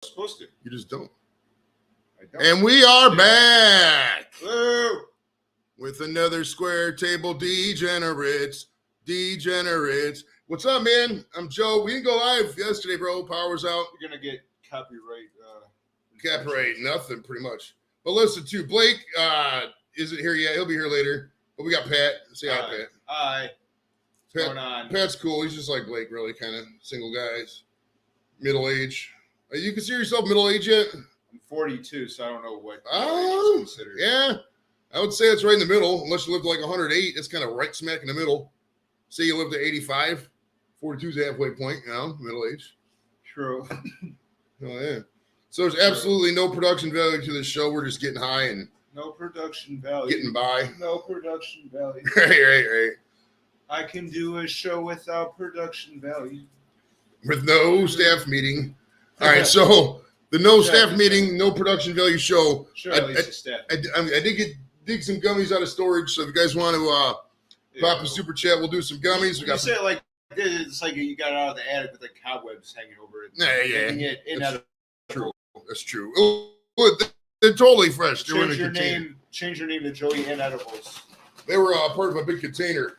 Supposed to. You just don't. I don't. And we are back Woo! with another Square Table Degenerates. What's up, man? I'm Joe. We didn't go live yesterday, bro. Power was out. You're gonna get copyright. Copyright, nothing, pretty much. But listen, to Blake isn't here yet. He'll be here later. But we got Pat. Say hi, Pat. Hi. What's going on? Pat's cool. He's just like Blake, really, kind of single guys, middle age. You consider yourself middle age yet? I'm 42, so I don't know what Oh, age is considered. Yeah. I would say it's right in the middle, unless you live to like 108. It's kind of right smack in the middle. Say you live to 85. 42 is the halfway point, middle age. True. Oh, yeah. So there's absolutely no production value to this show. We're just getting high and no production value. Getting by. No production value. Right. I can do a show without production value. With no staff meeting. All right, so the no staff meeting, no production value show. Sure, at least a staff. I did dig some gummies out of storage, so if you guys want to pop a super chat, we'll do some gummies. You say it like it's like you got it out of the attic with like cobwebs hanging over it. Yeah. That's true. Oh, they're totally fresh. Change your name to Joey Inedibles. They were part of a big container.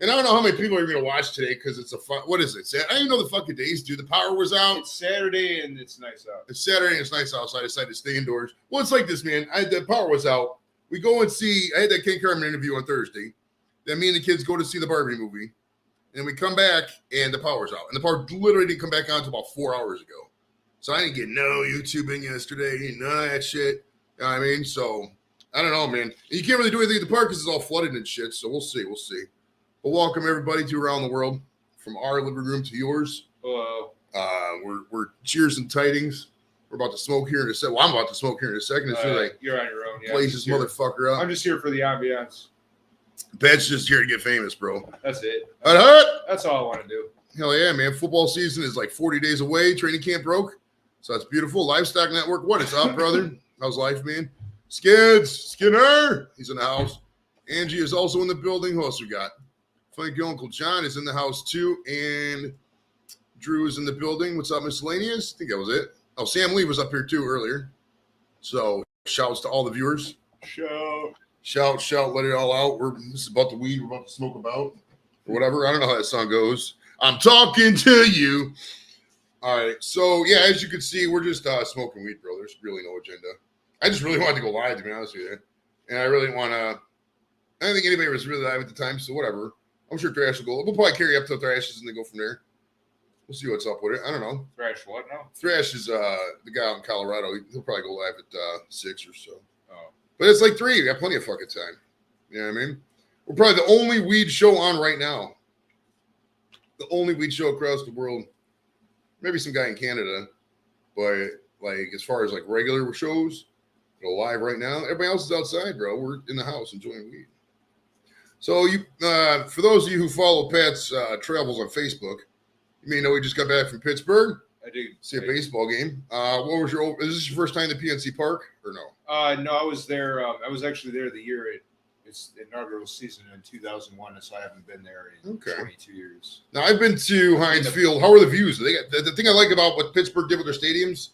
And I don't know how many people are going to watch today because it's what is it? I don't even know the fucking days, dude. The power was out. It's Saturday and it's nice out. It's Saturday and it's nice out, so I decided to stay indoors. Well, it's like this, man. The power was out. We go and see, I had that Ken Carmen interview on Thursday. Then me and the kids go to see the Barbie movie. And we come back and the power's out. And the power literally didn't come back on until about 4 hours ago. So I didn't get no YouTubing yesterday, none of that shit. You know what I mean? So I don't know, man. And you can't really do anything at the park because it's all flooded and shit. So we'll see. But welcome everybody to Around the World, from our living room to yours. Hello. We're cheers and tidings. We're about to smoke here in a second. Well, I'm about to smoke here in a second. It's like you're on your own. Yeah, blaze this motherfucker up. I'm just here for the ambiance. Pat's just here to get famous, bro. That's it. That's all I want to do. Hell yeah, man. Football season is like 40 days away. Training camp broke. So that's beautiful. Livestock Network. What is up, brother? How's life, man? Skinner. He's in the house. Angie is also in the building. Who else we got? Thank you, Uncle John is in the house too, and Drew is in the building. What's up, miscellaneous? I think that was it. Oh, Sam Lee was up here too earlier. So shouts to all the viewers. Shout, let it all out. This is about the weed we're about to smoke about or whatever. I don't know how that song goes. I'm talking to you. All right. So yeah, as you can see, we're just smoking weed, bro. There's really no agenda. I just really wanted to go live, to be honest with you, and I really want to. I don't think anybody was really live at the time, so whatever. I'm sure Thrash will go. We'll probably carry up to Thrash's and then go from there. We'll see what's up with it. I don't know. Thrash what now? Thrash is the guy out in Colorado. He'll probably go live at 6 or so. Oh. But it's like 3. We got plenty of fucking time. You know what I mean? We're probably the only weed show on right now. The only weed show across the world. Maybe some guy in Canada. But like as far as like regular shows, go live right now. Everybody else is outside, bro. We're in the house enjoying weed. So you, for those of you who follow Pat's travels on Facebook, you may know he just got back from Pittsburgh. I do. See a baseball game. What was is this your first time to PNC Park or no? No, I was there. I was actually there the year its inaugural season in 2001, so I haven't been there in 22 years. Now I've been to Heinz Field. How are the views? They got the thing I like about what Pittsburgh did with their stadiums.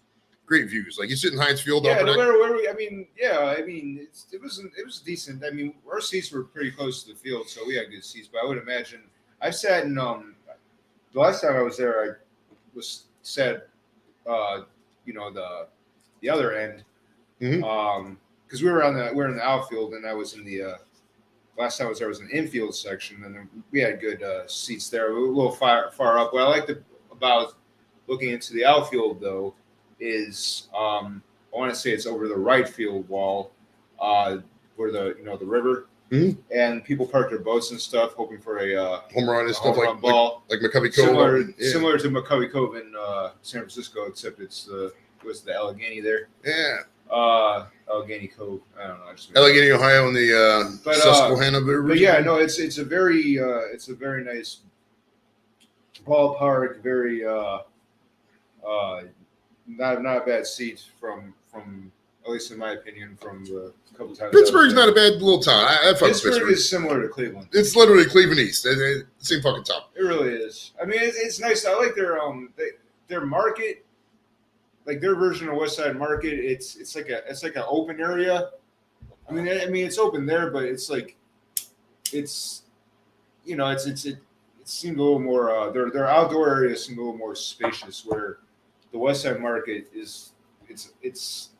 Great views. Like you sit in Heinz Field. Yeah, no matter where we. It was decent. I mean, our seats were pretty close to the field, so we had good seats. But I would imagine I've sat in. The last time I was there, I was sat. The other end. Because we were in the outfield, and I was in the. Last time I was there was an infield section, and then we had good seats there. We were a little far up. What I liked about looking into the outfield though is I want to say it's over the right field wall, where the river, and people park their boats and stuff, hoping for a home run and stuff like ball, like McCovey Cove, similar to McCovey Cove in San Francisco, except it was the Allegheny there. Yeah. Allegheny Cove. I don't know. Allegheny, Ohio, and the Susquehanna River. But yeah, no, it's a very nice ballpark. Very not a bad seat from at least in my opinion from the couple times. Pittsburgh's not a bad little town. Pittsburgh is similar to Cleveland. It's literally Cleveland East. Same fucking town. It really is. I mean, it's nice. I like their market. like their version of West Side Market. It's like an open area. I mean it's open there, but it's like it's it seemed a little more their outdoor areas seem a little more spacious, where the West Side Market is it's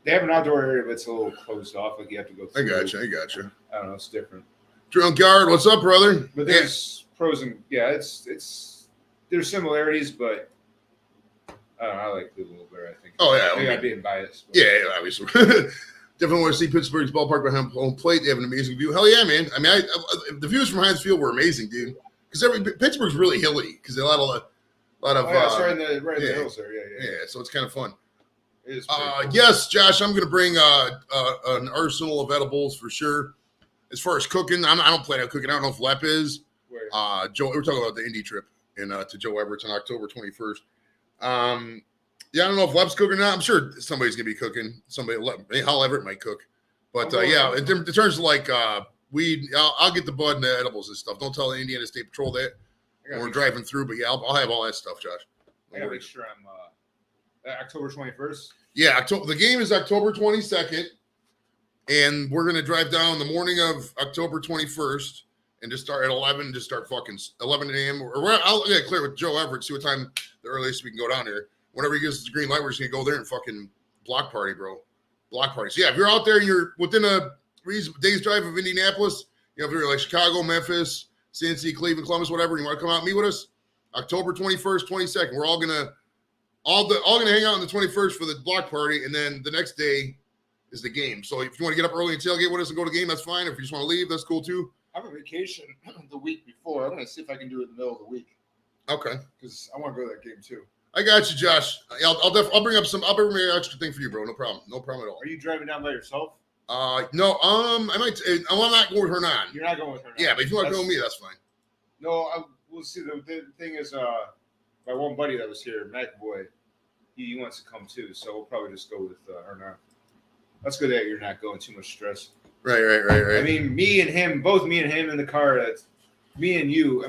they have an outdoor area, but it's a little closed off. Like you have to go through. I gotcha. I don't know. It's different. Drunk Yard, what's up, brother? But there's pros and it's there's similarities, but I don't know. I like Cleveland a little better. I think. Oh yeah, maybe I'm being biased. But. Yeah, obviously. Definitely want to see Pittsburgh's ballpark by home plate. They have an amazing view. Hell yeah, man! I mean, the views from Heinz Field were amazing, dude. Because Pittsburgh's really hilly because a lot of it's right in the hills there. Yeah. So it's kind of fun. It is yes, Josh, I'm going to bring an arsenal of edibles for sure. As far as cooking, I don't plan on cooking. I don't know if Lep is. Where? Joe, we're talking about the Indy trip to Joe Everett's on October 21st. Yeah, I don't know if Lep's cooking or not. I'm sure somebody's going to be cooking. Hal Everett might cook. But yeah, in terms of like weed, I'll get the bud and the edibles and stuff. Don't tell the Indiana State Patrol that when we're driving through. But yeah, I'll have all that stuff, Josh. I got to make sure I'm October 21st. Yeah, the game is October 22nd. And we're going to drive down the morning of October 21st and just start at 11, just start fucking 11 a.m. I'll get clear with Joe Everett, see what time the earliest we can go down here. Whenever he gives us the green light, we're just going to go there and fucking block party, bro. Block party. So yeah, if you're out there and you're within a day's drive of Indianapolis, if you're like Chicago, Memphis, Cincy, Cleveland, Columbus, whatever, you want to come out and meet with us, October 21st, 22nd, we're all going to hang out on the 21st for the block party, and then the next day is the game. So if you want to get up early and tailgate with us and go to the game, that's fine. If you just want to leave, that's cool too. I have a vacation the week before. I'm going to see if I can do it in the middle of the week. Okay. Because I want to go to that game too. I got you, Josh. I'll bring up I'll bring an extra thing for you, bro. No problem at all. Are you driving down by yourself? No. I might. I'm not going with Hernan. You're not going with Hernan. Yeah, but if you want to go with me, that's fine. No, we'll see. The thing is, my one buddy that was here, McAvoy, he wants to come too. So we'll probably just go with Hernan. That's good that you're not going too much stress. Right. I mean, me and him in the car. That's me and you.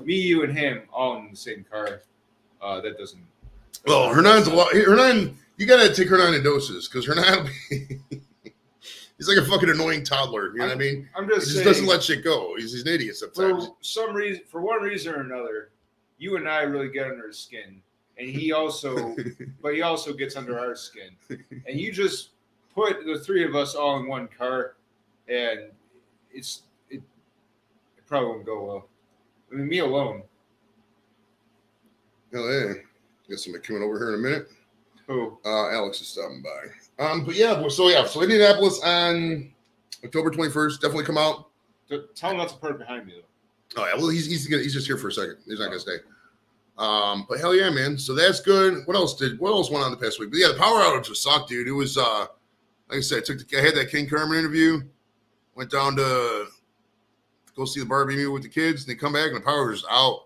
Me, you, and him all in the same car. That doesn't. Well, Hernan's a lot. Hernan, you gotta take Hernan in doses because Hernan, he's like a fucking annoying toddler. You know what I mean? I'm just he saying, doesn't let shit go. He's an idiot sometimes. For one reason or another, you and I really get under his skin, and he also gets under our skin, and you just put the three of us all in one car, and it probably won't go well. I mean, me alone. Hell yeah. Got somebody coming over here in a minute. Who? Alex is stopping by. But yeah, so Indianapolis on October 21st. Definitely come out. Tell him not to park behind me though. Oh yeah, well he's just here for a second. He's not gonna stay. But hell yeah, man. So that's good. What else went on the past week? But yeah, the power outage just sucked, dude. It was like I said, I had that King Kerman interview. Went down to go see the barbecue with the kids, and they come back and the power was out.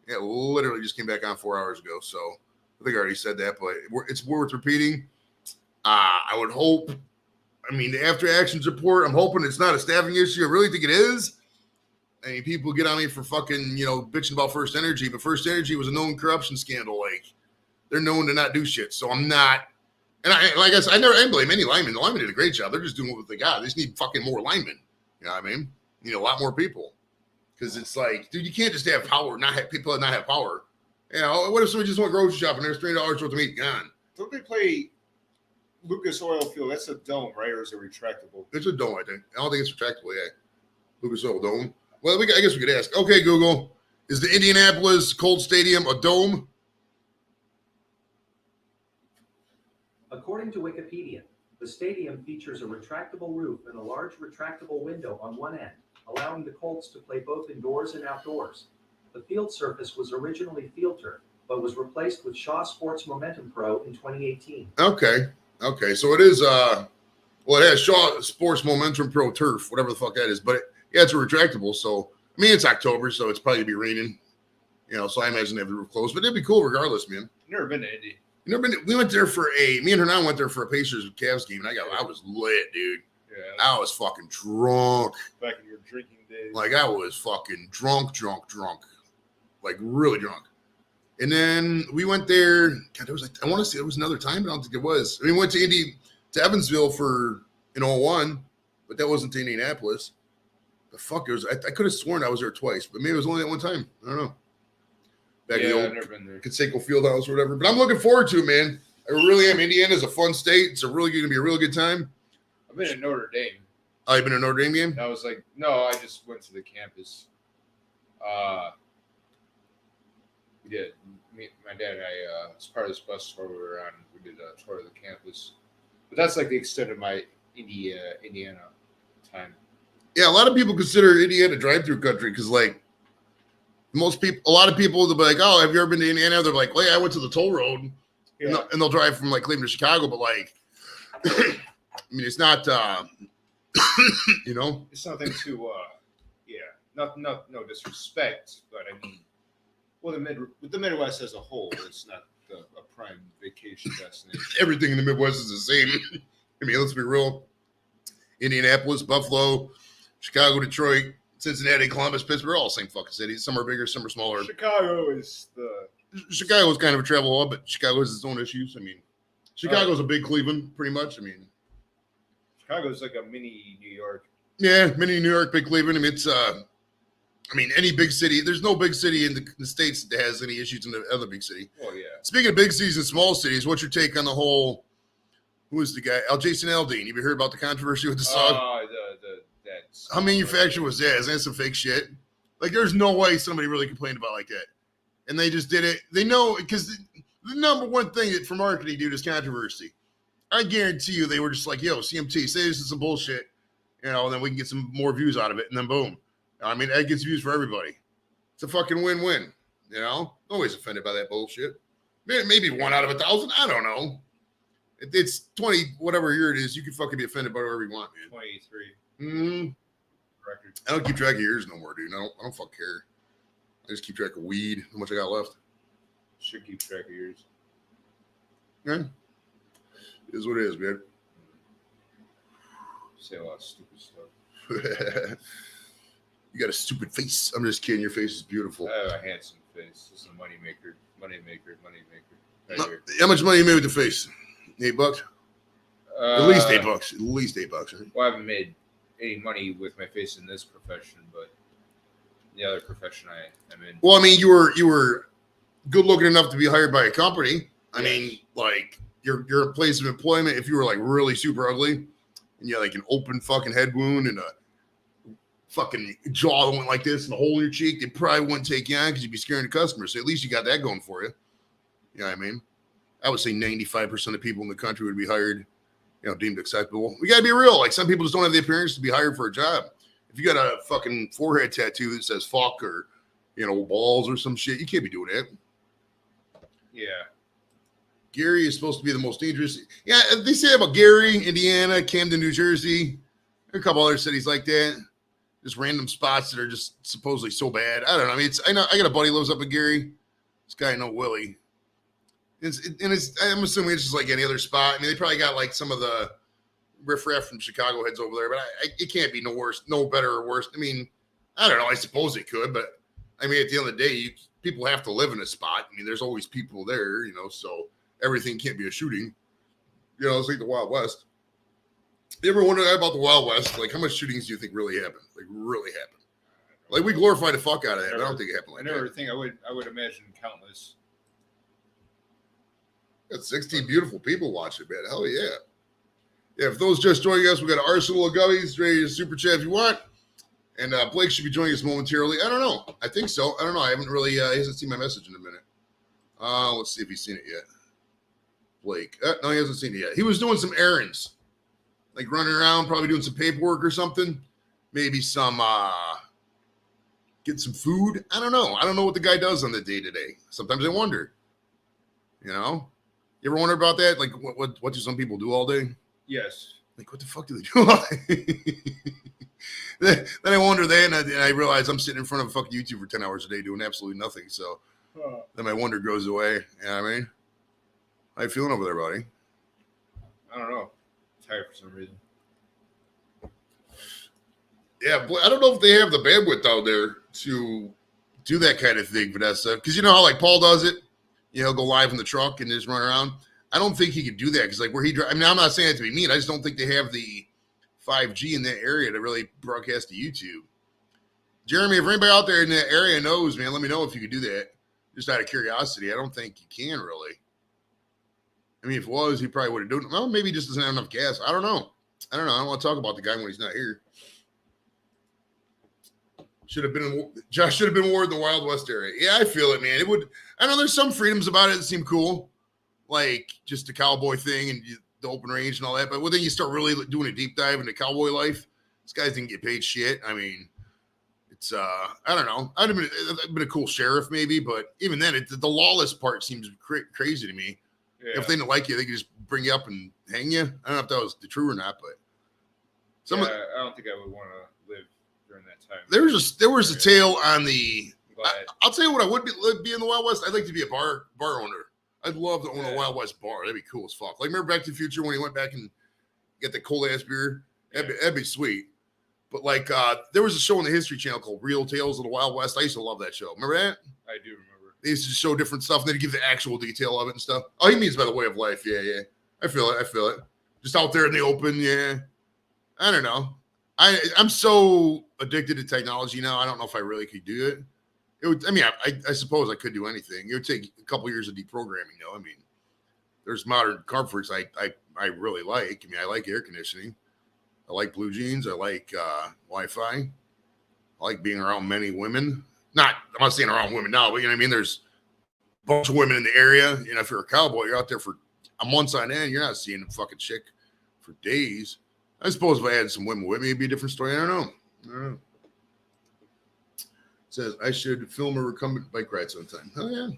Yeah, literally just came back on 4 hours ago. So I think I already said that, but it's worth repeating. I would hope. I mean, the after actions report, I'm hoping it's not a staffing issue. I really think it is. I mean, people get on me for fucking, bitching about First Energy, but First Energy was a known corruption scandal. Like, they're known to not do shit. So I'm not. And I guess I didn't blame any linemen. The linemen did a great job. They're just doing what they got. They just need fucking more linemen. You know what I mean? You need a lot more people. Because it's like, dude, you can't just have power, not have people that not have power. What if somebody just went grocery shopping and there's $3 worth of meat gone? Don't they play Lucas Oil Field? That's a dome, right? Or is it retractable? It's a dome, I think. I don't think it's retractable, yeah. Lucas Oil Dome. Well, I guess we could ask. Okay, Google, is the Indianapolis Colts Stadium a dome? According to Wikipedia, the stadium features a retractable roof and a large retractable window on one end, allowing the Colts to play both indoors and outdoors. The field surface was originally field turf, but was replaced with Shaw Sports Momentum Pro in 2018. Okay, so it is, it has Shaw Sports Momentum Pro turf, whatever the fuck that is, but it's a retractable, so, I mean, it's October, so it's probably going to be raining, so I imagine they have the roof closed, but it'd be cool regardless, man. You've never been to Indy. We went there me and Hernan went there for a Pacers Cavs game, and I was lit, dude. Yeah. I was fucking drunk. Back in your drinking days. Like, I was fucking drunk. Like, really drunk. And then we went there. God, there was like, I want to say it was another time, but I don't think it was. I mean, we went to Evansville for in 01, but that wasn't to Indianapolis. The fuck, it was. I could have sworn I was there twice, but maybe it was only that one time. I don't know. Back in the I've old never been there. Conseco Fieldhouse or whatever. But I'm looking forward to it, man. I really am. Indiana's a fun state. It's really going to be a real good time. I've been to Notre Dame. Oh, you been to a Notre Dame game? I was like, no, I just went to the campus. We did. My dad and I, as part of this bus tour we were on, we did a tour of the campus. But that's like the extent of my Indiana time. Yeah, a lot of people consider Indiana drive-through country because, like, most people, a lot of people, they'll be like, "Oh, have you ever been to Indiana?" They're like, "Well, yeah, I went to the toll road," Yeah. and they'll drive from like Cleveland to Chicago. But like, I mean, it's not, you know, It's nothing to, no disrespect, but I mean, well, the Midwest as a whole, it's not a prime vacation destination. everything in the Midwest is the same. I mean, let's be real. Indianapolis, Buffalo, Chicago, Detroit, Cincinnati, Columbus, Pittsburgh, all the same fucking cities. Some are bigger, some are smaller. Chicago is Chicago is kind of a travel hub, but Chicago has its own issues. I mean, Chicago's a big Cleveland, pretty much. I mean, Chicago's like a mini New York. yeah, mini New York, big Cleveland. I mean, it's, I mean, any big city. There's no big city in the States that has any issues in the other big city. Oh yeah. Speaking of big cities and small cities, what's your take on the whole? Who is the guy? Jason Aldean. You ever heard about the controversy with the song? How manufactured was that? Isn't that some fake shit? Like, there's no way somebody really complained about like that. And they just did it. They know, because the number one thing that for marketing, dude, is controversy. I guarantee you they were just like, yo, CMT, say this is some bullshit, you know, and then we can get some more views out of it. And then boom. I mean, that gets views for everybody. It's a fucking win-win, you know? Nobody's offended by that bullshit. Maybe 1 out of 1,000. I don't know. It's 20, whatever year it is. You can fucking be offended by whatever you want, man. 23 record. I don't keep track of years no more, dude. I don't fuck care. I just keep track of weed, how much I got left. Should keep track of yours. Yeah. It is what it is, man. Say a lot of stupid stuff. You got a stupid face. I'm just kidding. Your face is beautiful. I have a handsome face. This is a moneymaker. Right here. How much money you made with the face? $8? At least $8. At least $8. Right? Well, I haven't made any money with my face in this profession, but the other profession I'm in. Well, I mean, you were good looking enough to be hired by a company. I mean, like your place of employment. If you were like really super ugly and you had like an open fucking head wound and a fucking jaw that went like this and a hole in your cheek, they probably wouldn't take you on because you'd be scaring the customers. So at least you got that going for you. You know what I mean? I would say 95% of people in the country would be hired, you know, deemed acceptable. We got to be real. Like, some people just don't have the appearance to be hired for a job. If you got a fucking forehead tattoo that says fuck or, you know, balls or some shit, you can't be doing that. Yeah. Gary is supposed to be the most dangerous. Yeah, they say about Gary, Indiana, Camden, New Jersey, a couple other cities like that. Just random spots that are just supposedly so bad. I don't know. I mean, I got a buddy who lives up in Gary. This guy, Willie. I'm assuming it's just like any other spot. I mean, they probably got like some of the riffraff from Chicago heads over there, but it can't be no better or worse. I mean, I don't know. I suppose it could, but I mean, at the end of the day, people have to live in a spot. I mean, there's always people there, you know, so everything can't be a shooting. You know, it's like the Wild West. You ever wonder about the Wild West? Like, how much shootings do you think really happened? Like, really happened? Like, we glorify the fuck out of that, but I don't think it happened like that. I never think I would imagine countless. Got 16 beautiful people watching, man. Hell yeah. Yeah, if those just joining us, we got an arsenal of gummies ready to super chat if you want. And Blake should be joining us momentarily. I don't know. I think so. I don't know. I haven't really, he hasn't seen my message in a minute. Let's see if he's seen it yet. Blake. No, he hasn't seen it yet. He was doing some errands. Like running around, probably doing some paperwork or something. Maybe some, get some food. I don't know. I don't know what the guy does on the day to day. Sometimes I wonder. You know? You ever wonder about that? Like, what do some people do all day? Yes. Like, what the fuck do they do all day? Then I wonder that, and I realize I'm sitting in front of a fucking YouTube for 10 hours a day doing absolutely nothing. So then my wonder goes away. You know what I mean? How you feeling over there, buddy? I don't know. I'm tired for some reason. Yeah, I don't know if they have the bandwidth out there to do that kind of thing, Vanessa. Because you know how like Paul does it? He'll go live in the truck and just run around. I don't think he could do that because, like, where he drives, I mean, I'm not saying it to be mean. I just don't think they have the 5G in that area to really broadcast to YouTube. Jeremy, if anybody out there in that area knows, man, let me know if you could do that. Just out of curiosity. I don't think you can really. I mean, if it was, he probably would have done it. Well, maybe he just doesn't have enough gas. I don't know. I don't want to talk about the guy when he's not here. Josh should have been awarded the Wild West area. Yeah, I feel it, man. It would. I know there's some freedoms about it that seem cool, like just the cowboy thing and the open range and all that. But then you start really doing a deep dive into cowboy life. These guys didn't get paid shit. I mean, it's I don't know. I'd have been a cool sheriff maybe, but even then, the lawless part seems crazy to me. Yeah. If they didn't like you, they could just bring you up and hang you. I don't know if that was the true or not, but I don't think I would want to live during that time. There was a tale on the. I'll tell you what I would be in the Wild West. I'd like to be a bar owner. I'd love to own a Wild West bar. That'd be cool as fuck. Like remember Back to the Future when he went back and get the cold ass beer? That'd be sweet. But like there was a show on the History Channel called Real Tales of the Wild West. I used to love that show. Remember that? I do remember. They used to show different stuff, and they'd give the actual detail of it and stuff. Oh, he means by the way of life. Yeah. I feel it. Just out there in the open, yeah. I don't know. I'm so addicted to technology now. I don't know if I really could do it. It would. I mean, I suppose I could do anything. It would take a couple years of deprogramming, though. I mean, there's modern comforts I really like. I mean, I like air conditioning. I like blue jeans. I like Wi-Fi. I like being around many women. I'm not saying around women now, but you know what I mean? There's a bunch of women in the area. You know, if you're a cowboy, you're out there for a month on end. You're not seeing a fucking chick for days. I suppose if I had some women with me, it'd be a different story. I don't know. It says I should film a recumbent bike ride sometime. Oh, yeah.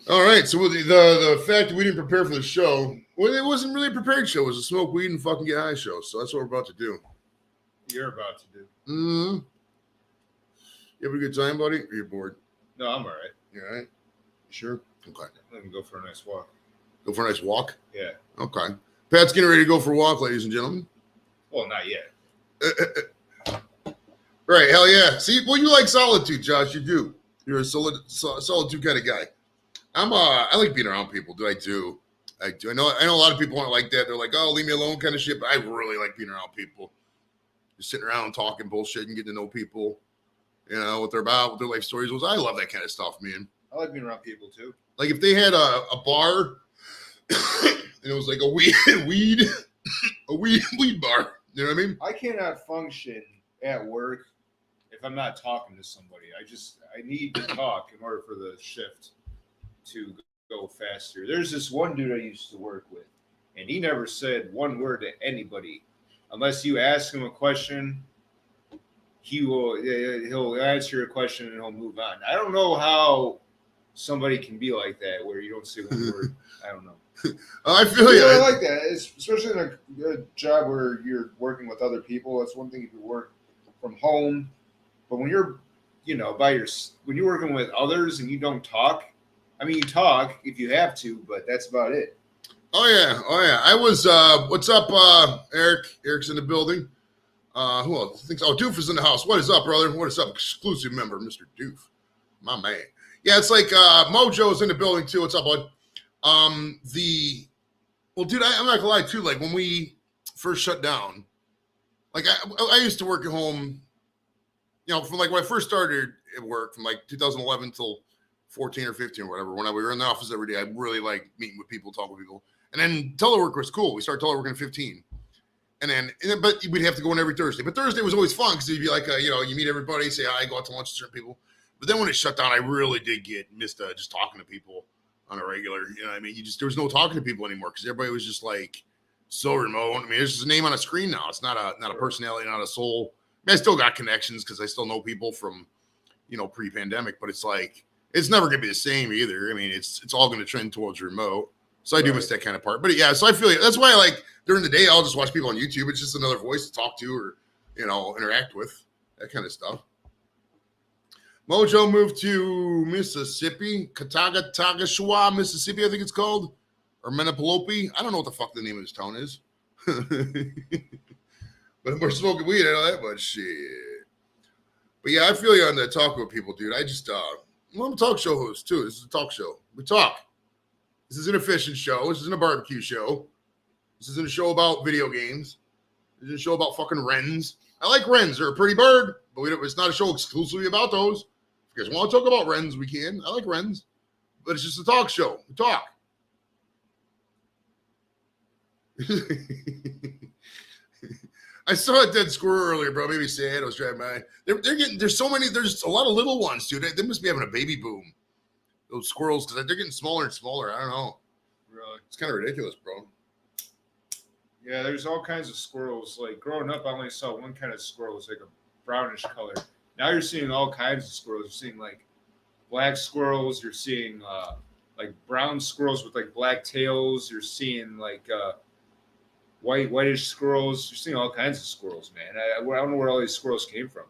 All right. So the fact that we didn't prepare for the show, well, it wasn't really a prepared show. It was a smoke weed and fucking get high show. So that's what we're about to do. You're about to do. Mm-hmm. You have a good time, buddy? Or you're bored? No, I'm all right. You all right? You sure? Okay. Let me go for a nice walk. Go for a nice walk? Yeah. Okay. Pat's getting ready to go for a walk, ladies and gentlemen. Well, not yet. Right. Hell yeah. See, well, you like solitude, Josh. You do. You're a solitude kind of guy. I like being around people. I do. I know a lot of people aren't like that. They're like, oh, leave me alone kind of shit. But I really like being around people. Just sitting around and talking bullshit and getting to know people. You know, what they're about, what their life stories was. I love that kind of stuff, man. I like being around people, too. Like, if they had a bar, and it was like a weed bar. You know what I mean? I cannot function at work if I'm not talking to somebody. I need to talk in order for the shift to go faster. There's this one dude I used to work with, and he never said one word to anybody. Unless you ask him a question, he'll answer your question and he'll move on. I don't know how somebody can be like that where you don't say one word. I don't know. I feel you. I like that, especially in a job where you're working with other people. That's one thing if you work from home, but when you're, when you're working with others and you don't talk. I mean, you talk if you have to, but that's about it. Oh yeah. I was. What's up, Eric? Eric's in the building. Who else thinks? Oh, Doof is in the house. What is up, brother? What is up? Exclusive member, Mr. Doof. My man. Yeah, it's like Mojo's in the building too. What's up, bud? Dude, I'm not gonna lie too. Like when we first shut down, like I used to work at home, from like when I first started at work from like 2011 till 14 or 15 or whatever. When we were in the office every day, I really liked meeting with people, talking with people. And then telework was cool. We started teleworking at 15. But we'd have to go in every Thursday. But Thursday was always fun because you'd be like, you meet everybody, say hi, go out to lunch with certain people. But then when it shut down, I really did missed just talking to people on a regular. You know what I mean? There was no talking to people anymore because everybody was just like so remote. I mean, there's just a name on a screen now. It's not a personality, not a soul. I mean, I still got connections because I still know people from, pre-pandemic. But it's like, it's never going to be the same either. I mean, it's all going to trend towards remote. So I do miss that kind of part. But yeah, so I feel that's why I like during the day, I'll just watch people on YouTube. It's just another voice to talk to or, interact with, that kind of stuff. Mojo moved to Mississippi, Catawba, Mississippi, I think it's called, or Menipalopi. I don't know what the fuck the name of this town is. But we're smoking weed, I know that much shit. But yeah, I feel you on the talk with people, dude. I just, Well, I'm a talk show host too. This is a talk show. We talk. This isn't a fishing show. This isn't a barbecue show. This isn't a show about video games. This isn't a show about fucking wrens. I like wrens. They're a pretty bird, but it's not a show exclusively about those. If you guys want to talk about wrens, we can. I like wrens, but it's just a talk show. We talk. I saw a dead squirrel earlier, bro. Maybe sad. I was driving by. They're getting. There's so many. There's a lot of little ones, dude. They must be having a baby boom. Those squirrels, because they're getting smaller and smaller. I don't know. Really? It's kind of ridiculous, bro. Yeah, there's all kinds of squirrels. Like growing up, I only saw one kind of squirrel. It was like a brownish color. Now you're seeing all kinds of squirrels. You're seeing like black squirrels. You're seeing like brown squirrels with like black tails. You're seeing like whitish squirrels. You're seeing all kinds of squirrels, man. I don't know where all these squirrels came from.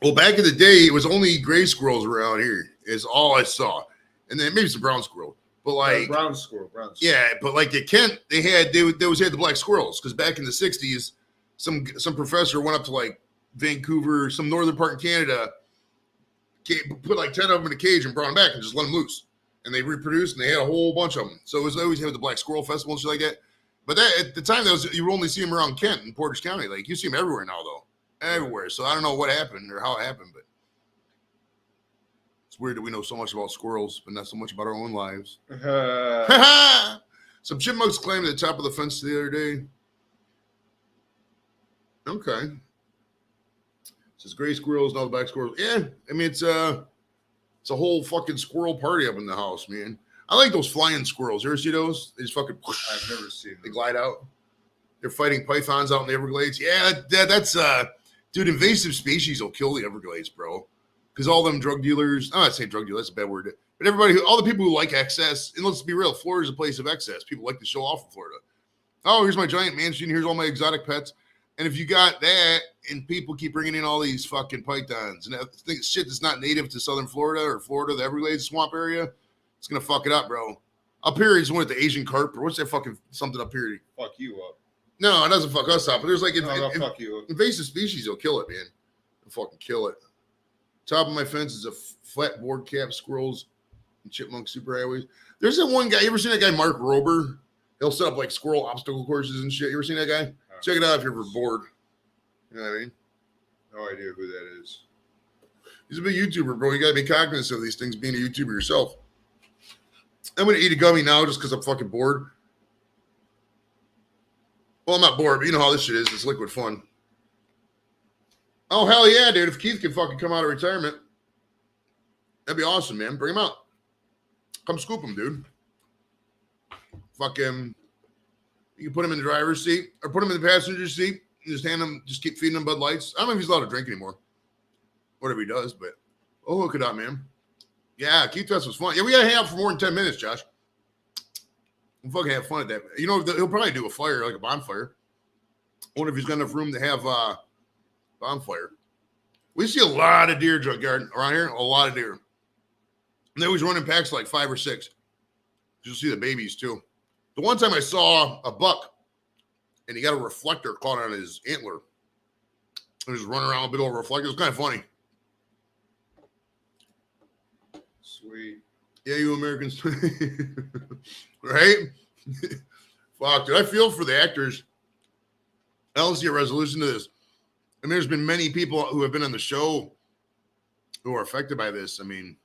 Well, back in the day, it was only gray squirrels around here. Is all I saw, and then maybe some brown squirrel. But like brown squirrel. Yeah, but like at Kent, they always had the black squirrels because back in the '60s, some professor went up to like Vancouver, some northern part in Canada, put like 10 of them in a cage and brought them back and just let them loose, and they reproduced and they had a whole bunch of them. So it was always had the Black Squirrel Festival and shit like that. But that at the time, you would only see them around Kent and Portage County. Like you see them everywhere now, though, everywhere. So I don't know what happened or how it happened, but it's weird that we know so much about squirrels, but not so much about our own lives. Some chipmunks climbed to the top of the fence the other day. Okay. It says gray squirrels, now the black squirrels. Yeah, I mean it's a whole fucking squirrel party up in the house, man. I like those flying squirrels. You ever see those? They just fucking whoosh, I've never seen them. They glide out. They're fighting pythons out in the Everglades. Yeah, that's dude, invasive species will kill the Everglades, bro. Because all them drug dealers, I'm not saying drug dealers, that's a bad word. But all the people who like excess, and let's be real, Florida's a place of excess. People like to show off in Florida. Oh, here's my giant mansion. Here's all my exotic pets. And if you got that, and people keep bringing in all these fucking pythons and shit that's not native to Southern Florida or Florida, the Everglades swamp area, it's gonna fuck it up, bro. Up here is one with the Asian carp, or what's that fucking something up here? Fuck you up. No, it doesn't fuck us up. But there's like Fuck you up. invasive species. Will kill it, man. They'll fucking kill it. Top of my fence is a flat board cap squirrels and chipmunk superhighways. There's that one guy. You ever seen that guy, Mark Rober? He'll set up like squirrel obstacle courses and shit. You ever seen that guy? Check it out if you're ever bored. You know what I mean? No idea who that is. He's a big YouTuber, bro. You gotta be cognizant of these things being a YouTuber yourself. I'm gonna eat a gummy now just because I'm fucking bored. Well, I'm not bored, but you know how this shit is. It's liquid fun. Oh, hell yeah, dude. If Keith can fucking come out of retirement, that'd be awesome, man. Bring him out. Come scoop him, dude. Fuck him. You can put him in the driver's seat or put him in the passenger seat and just keep feeding him Bud Lights. I don't know if he's allowed to drink anymore. Whatever he does, but hook it up, man. Yeah, Keith Fest was fun. Yeah, we gotta hang out for more than 10 minutes, Josh. We'll fucking have fun at that. You know, he'll probably do a fire, like a bonfire. I wonder if he's got enough room to have bonfire. We see a lot of deer garden around here, a lot of deer. And they always run in packs like 5 or 6. You'll see the babies too. The one time I saw a buck and he got a reflector caught on his antler. He was running around with a big old reflector. It was kind of funny. Sweet. Yeah, you Americans. Right? Fuck, dude. I feel for the actors. I don't see a resolution to this. And there's been many people who have been on the show who are affected by this. I mean,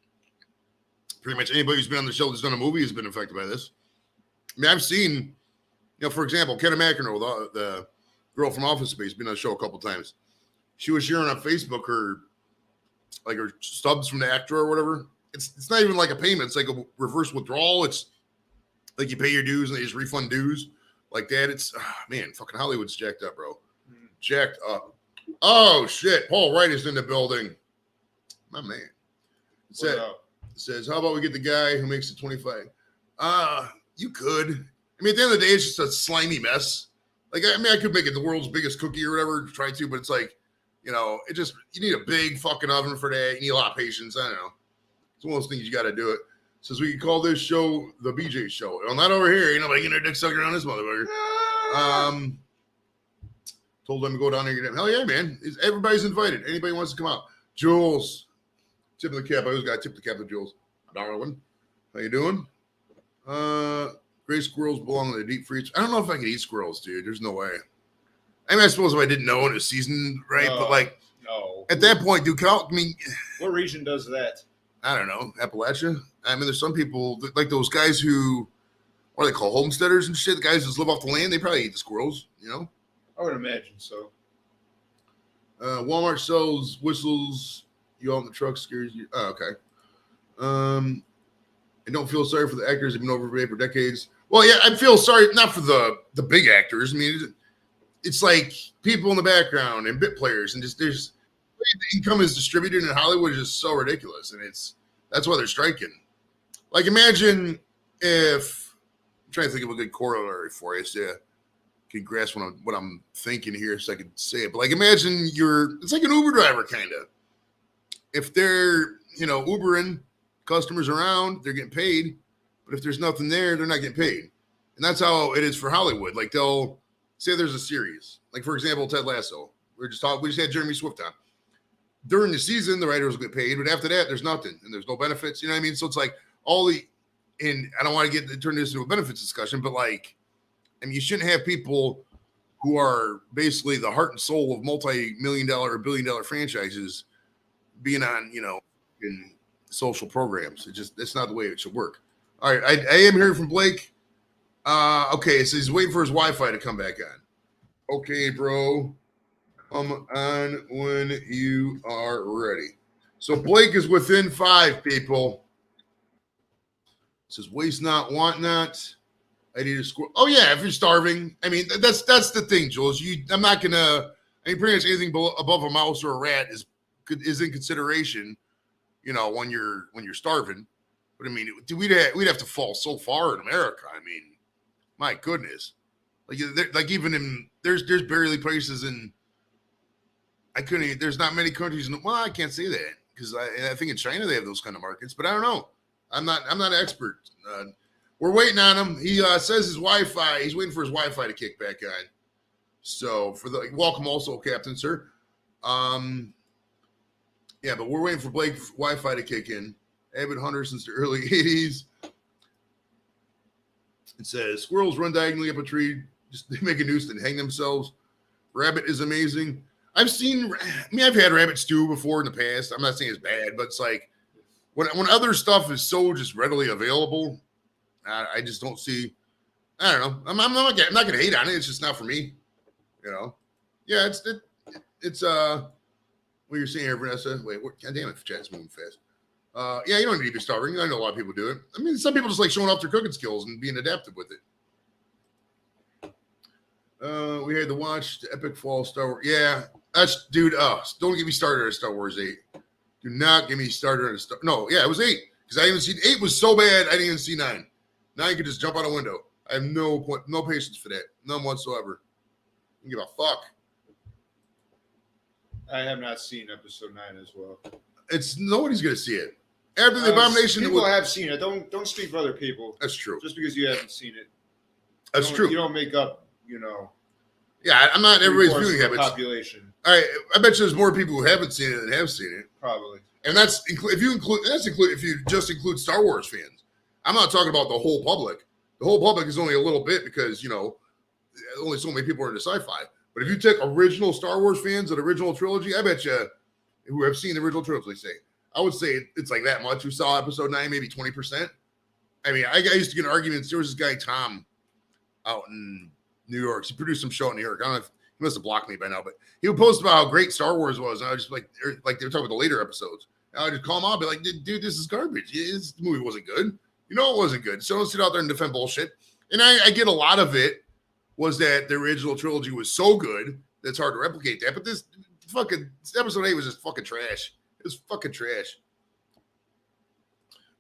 pretty much anybody who's been on the show that's done a movie has been affected by this. I mean, I've seen, you know, for example, Kenna McEnroe, the girl from Office Space, been on the show a couple times. She was sharing on Facebook her stubs from the actor or whatever. It's not even like a payment. It's like a reverse withdrawal. It's like you pay your dues and they just refund dues like that. It's, man, fucking Hollywood's jacked up, bro. Jacked up. Oh, shit. Paul Wright is in the building. My man. It says, how about we get the guy who makes it 25? You could. I mean, at the end of the day, it's just a slimy mess. Like, I mean, I could make it the world's biggest cookie or whatever, try to, but it's like, you know, you need a big fucking oven for that. You need a lot of patience. I don't know. It's one of those things you got to do it. Says we can call this show the BJ Show. Well, not over here. You know, like getting their dick sucker on this motherfucker. Told them to go down there and get him. Hell yeah, man. Everybody's invited. Anybody wants to come out. Jules. Tip of the cap. I always got to tip the cap to Jules. Darwin, how you doing? Gray squirrels belong in the deep freeze. I don't know if I can eat squirrels, dude. There's no way. I mean, I suppose if I didn't know it was seasoned right, but like no. at that point, dude, I mean, What region does that? I don't know, Appalachia. I mean, there's some people like those guys who, what are they call homesteaders and shit. The guys that live off the land, they probably eat the squirrels, you know. I would imagine so. Walmart sells whistles. You all in the truck scares you. Oh, okay. I don't feel sorry for the actors who've been overpaid for decades. Well, yeah, I feel sorry not for the big actors. I mean, it's like people in the background and bit players, and just there's the income is distributed in Hollywood is just so ridiculous, and that's why they're striking. Like, imagine if I'm trying to think of a good corollary for you, so you can grasp what I'm thinking here, so I can say it. But like, imagine it's like an Uber driver kind of. If they're Ubering customers around, they're getting paid, but if there's nothing there, they're not getting paid, and that's how it is for Hollywood. Like, they'll say there's a series, like for example, Ted Lasso. We just had Jeremy Swift on. During the season, the writers will get paid, but after that, there's nothing and there's no benefits. You know what I mean? So it's like and I don't want to turn this into a benefits discussion, but like, I mean, you shouldn't have people who are basically the heart and soul of multi-million-dollar or billion-dollar franchises being on, in social programs. It's not the way it should work. All right, I am hearing from Blake. Okay, so he's waiting for his Wi-Fi to come back on. Okay, bro. Come on when you are ready. So Blake is within 5 people. It says waste not, want not. I need a squirrel. Oh yeah, if you're starving. I mean, that's the thing, Jules. I'm not gonna. I mean, pretty much anything above a mouse or a rat is in consideration. When you're starving. But I mean, we'd have to fall so far in America. I mean, my goodness. Like even in there's barely places in. There's not many countries. Well, I can't say that because I think in China they have those kind of markets, but I don't know. I'm not an expert. We're waiting on him. He says his Wi-Fi. He's waiting for his Wi-Fi to kick back on. So welcome also, Captain Sir. Yeah, but we're waiting for Blake's Wi-Fi to kick in. Avid hunter since the early 80s. It says squirrels run diagonally up a tree, just they make a noose and hang themselves. Rabbit is amazing. I've had rabbit stew before in the past. I'm not saying it's bad, but it's like when other stuff is so just readily available, I just don't see. I don't know. I'm not gonna hate on it. It's just not for me. Yeah, it's what you're saying here, Vanessa. Wait, God damn it, chat's moving fast. Yeah, you don't need to be starving. I know a lot of people do it. I mean, some people just like showing off their cooking skills and being adaptive with it. We had to watch the epic fall Star Wars. Yeah, that's dude. Don't get me started on Star Wars 8. Do not get me started on Star. No, yeah, it was 8 because I even seen 8 was so bad I didn't even see 9. 9 could just jump out a window. I have no patience for that, none whatsoever. I don't give a fuck. I have not seen episode 9 as well. Nobody's gonna see it after the abomination. People have seen it. Don't speak for other people. That's true. Just because you haven't seen it, that's true. You don't make up. Yeah, I'm not everybody's viewing habits. Population. All right, I bet you there's more people who haven't seen it than have seen it. Probably. And if you just include Star Wars fans. I'm not talking about the whole public. The whole public is only a little bit because only so many people are into sci-fi. But if you take original Star Wars fans of the original trilogy, I bet you who have seen the original trilogy I would say it's like that much who saw episode 9, maybe 20%. I mean, I used to get in arguments. There was this guy, Tom, out in New York. He produced some show in New York. I don't know if he must have blocked me by now, but he would post about how great Star Wars was. And I was just like they were talking about the later episodes. And I would just call him out and be like, dude, this is garbage. This movie wasn't good. It wasn't good. So don't sit out there and defend bullshit. And I get a lot of it was that the original trilogy was so good that it's hard to replicate that. But this fucking episode 8 was just fucking trash. It was fucking trash.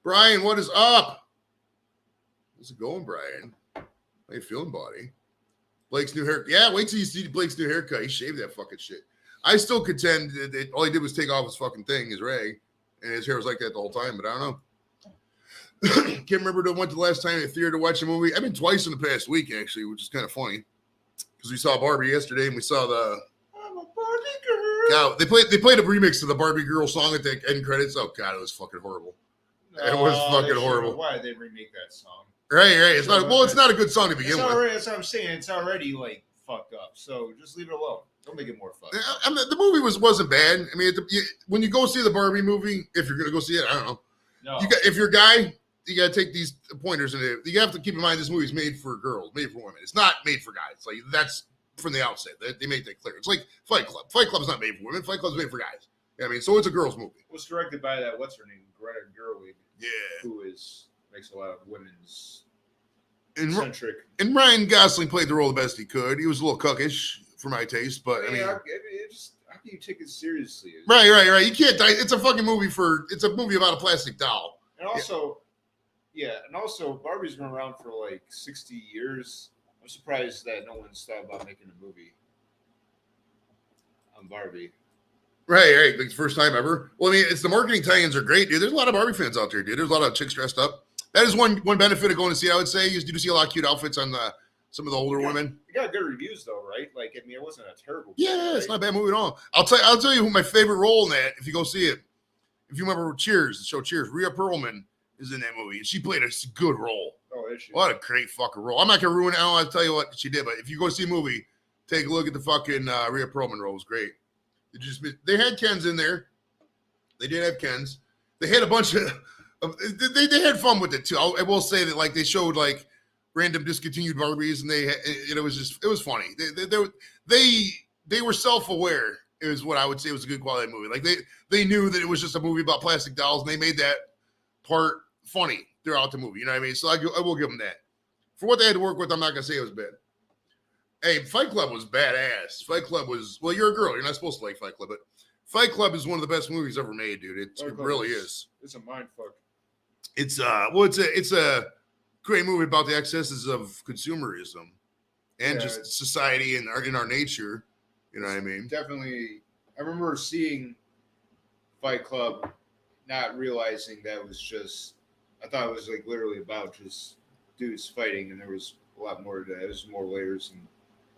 Brian, what is up? How's it going, Brian? How you feeling, buddy? Blake's new haircut. Yeah, wait till you see Blake's new haircut. He shaved that fucking shit. I still contend that all he did was take off his fucking thing, his rag, and his hair was like that the whole time, but I don't know. Can't remember when went the last time in the theater to watch a movie. I've been twice in the past week, actually, which is kind of funny. Because we saw Barbie yesterday and we saw I'm a Barbie girl. God, they played a remix of the Barbie Girl song at the end credits. Oh God, it was fucking horrible. It was fucking horrible. Why did they remake that song? Right. It's not. Well, it's not a good song to begin with. That's what I'm saying. It's already like fucked up. So just leave it alone. Don't make it more fucked up. I mean, the movie wasn't bad. I mean, when you go see the Barbie movie, if you're gonna go see it, I don't know. No. If you're a guy, you gotta take these pointers in it. You have to keep in mind this movie's made for girls, made for women. It's not made for guys. Like that's from the outset. They make that clear. It's like Fight Club. Fight Club's not made for women. Fight Club's made for guys. I mean, so it's a girls' movie. It was directed by that what's her name, Greta Gerwig. Yeah. Who makes a lot of women's and centric. And Ryan Gosling played the role the best he could. He was a little cuckish for my taste, but I mean, how can you take it seriously? Right. You can't die. It's a fucking movie it's a movie about a plastic doll. And also, Barbie's been around for like 60 years. I'm surprised that no one's thought about making a movie on Barbie. Right. Like first time ever. Well, I mean, it's the marketing tie-ins are great, dude. There's a lot of Barbie fans out there, dude. There's a lot of chicks dressed up. That is one benefit of going to see it, I would say. You do see a lot of cute outfits on some of the older women. You got good reviews though, right? Like, I mean, it wasn't a terrible movie. Yeah, right? It's not a bad movie at all. I'll tell you who my favorite role in that, if you go see it. If you remember Cheers, the show Cheers, Rhea Perlman is in that movie, and she played a good role. Oh, is she? What a great fucking role. I'm not going to ruin it. I don't want to tell you what she did, but if you go see a movie, take a look at the fucking Rhea Perlman role. It was great. They had Kens in there. They did have Kens. They had a bunch of they had fun with it too. I will say that like they showed like random discontinued Barbies, and it was funny. They were self-aware. Is what I would say was a good quality movie. Like they knew that it was just a movie about plastic dolls, and they made that part funny throughout the movie. You know what I mean? So I will give them that. For what they had to work with, I'm not gonna say it was bad. Hey, Fight Club was badass. Fight Club was, well, you're a girl. You're not supposed to like Fight Club, but Fight Club is one of the best movies ever made, dude. It really is. It's a mind fuck. It's a great movie about the excesses of consumerism and just society and in our nature. You know what I mean? Definitely. I remember seeing Fight Club, not realizing that it was just, I thought it was like literally about just dudes fighting, and there was a lot more to that. It was more layers, and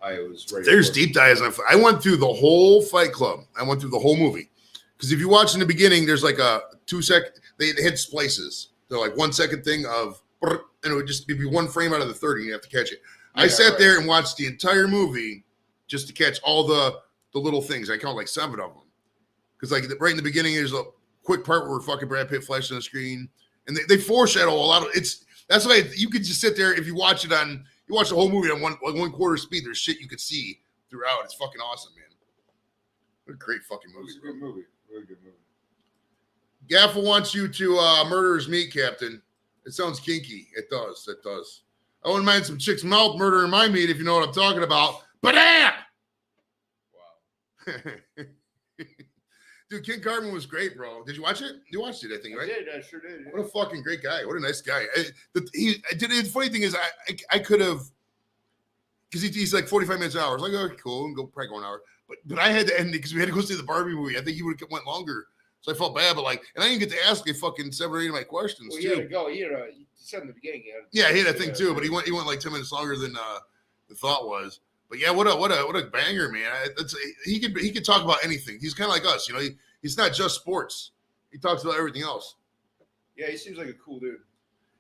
I was ready. There's deep dives on. I went through the whole Fight Club. I went through the whole movie because if you watch in the beginning, there's like a 2-second. They hit splices. They're like 1 second thing of, and it would just be one frame out of the 30. You have to catch it. I sat there and watched the entire movie just to catch all the little things. I count like 7 of them because like right in the beginning, there's a quick part where fucking Brad Pitt flashes on the screen, and they foreshadow a lot of it's. That's why you could just sit there if you watch it on. You watch the whole movie on one quarter speed. There's shit you could see throughout. It's fucking awesome, man. What a great fucking movie. It was a good movie. Really good movie. Gaffel wants you to murder his meat, Captain. It sounds kinky. It does. I wouldn't mind some chick's mouth murdering my meat if you know what I'm talking about. Badam! Wow. Dude, Ken Cartman was great, bro. Did you watch it? You watched it, I think, right? I did. I sure did. What a fucking great guy. What a nice guy. The funny thing is, I could have, because he's like 45 minutes an hour. I was like, oh, cool, and probably go an hour. But I had to end it because we had to go see the Barbie movie. I think he would have went longer. So I felt bad, but like, and I didn't get to ask you fucking 7 or 8 of my questions, well, too. He had to go. He said in the beginning. He had that thing, too, but he went like 10 minutes longer than the thought was. But yeah, what a banger, man. He could talk about anything. He's kind of like us, you know. He's not just sports. He talks about everything else. Yeah, he seems like a cool dude.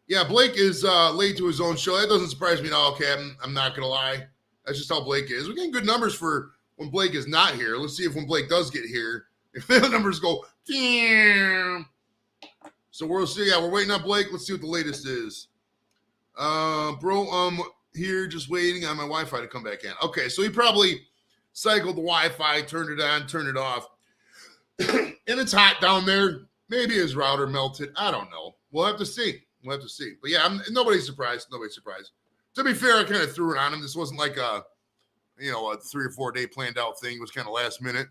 Yeah, Blake is late to his own show. That doesn't surprise me at all, Captain. I'm not going to lie. That's just how Blake is. We're getting good numbers for when Blake is not here. Let's see if when Blake does get here, if the numbers go, damn. So we'll see. Yeah, we're waiting on Blake. Let's see what the latest is. Bro, here just waiting on my Wi-Fi to come back in. Okay, so he probably cycled the Wi-Fi, turned it on, turned it off. And it's hot down there. Maybe his router melted. I don't know. We'll have to see. But yeah, nobody's surprised. To be fair, I kind of threw it on him. This wasn't like a 3 or 4 day planned out thing. It was kind of last minute.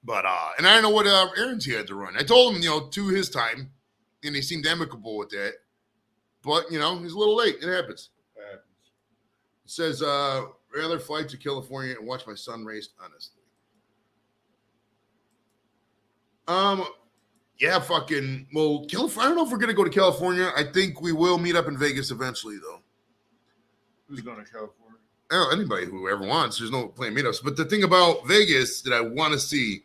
But and I don't know what errands he had to run. I told him, to his time, and he seemed amicable with that. But he's a little late. It happens. It says rather fly to California and watch my son race, honestly. Yeah, fucking, well, California, I don't know if we're going to go to California. I think we will meet up in Vegas eventually, though. Who's going to California? Anybody who ever wants. There's no playing meetups. But the thing about Vegas that I want to see,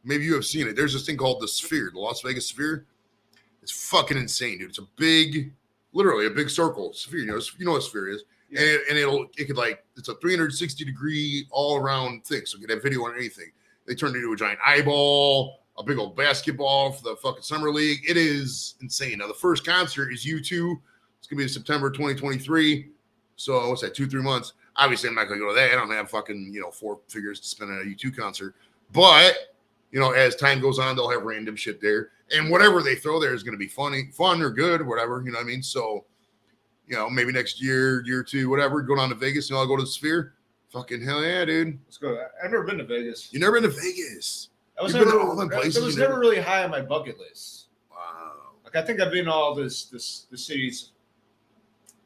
maybe you have seen it. There's this thing called the Sphere, the Las Vegas Sphere. It's fucking insane, dude. It's a big, literally a big circle sphere. You know what a sphere is. Yeah. And it could like, it's a 360-degree all around thing. So you could have video on anything. They turned it into a giant eyeball, a big old basketball for the fucking summer league. It is insane. Now the first concert is U2. It's gonna be in September 2023. So what's that? 2-3 months. Obviously, I'm not gonna go to that. I don't have fucking 4 figures to spend on a U2 concert. But as time goes on, they'll have random shit there, and whatever they throw there is gonna be fun or good, whatever. You know what I mean? So, maybe next year or two, whatever, go down to Vegas and I'll go to the Sphere. Fucking hell yeah, dude. Let's go. I've never been to Vegas. You never been to Vegas? I was You've been never, to all them places, it was you never really high on my bucket list. Wow. Like I think I've been to all the cities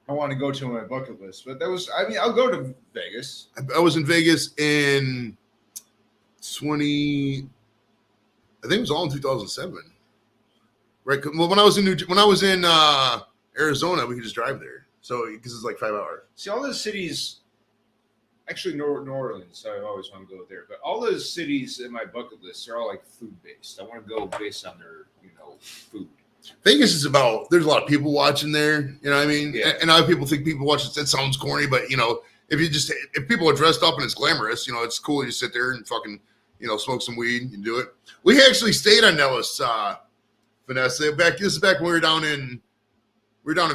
I want to go to on my bucket list, but I'll go to Vegas. I was in Vegas in I think it was all in 2007. Right. Well, when I was in Arizona, we could just drive there. So, because it's like 5 hours. See, all those cities, actually New Orleans, I always want to go there, but all those cities in my bucket list are all like food based. I want to go based on their, food. Vegas is about, there's a lot of people watching there. You know what I mean? Yeah. And other people think people watch it. That sounds corny, but if people are dressed up and it's glamorous, it's cool. You sit there and fucking, smoke some weed and do it. We actually stayed on Nellis, Vanessa. This is back when we were down in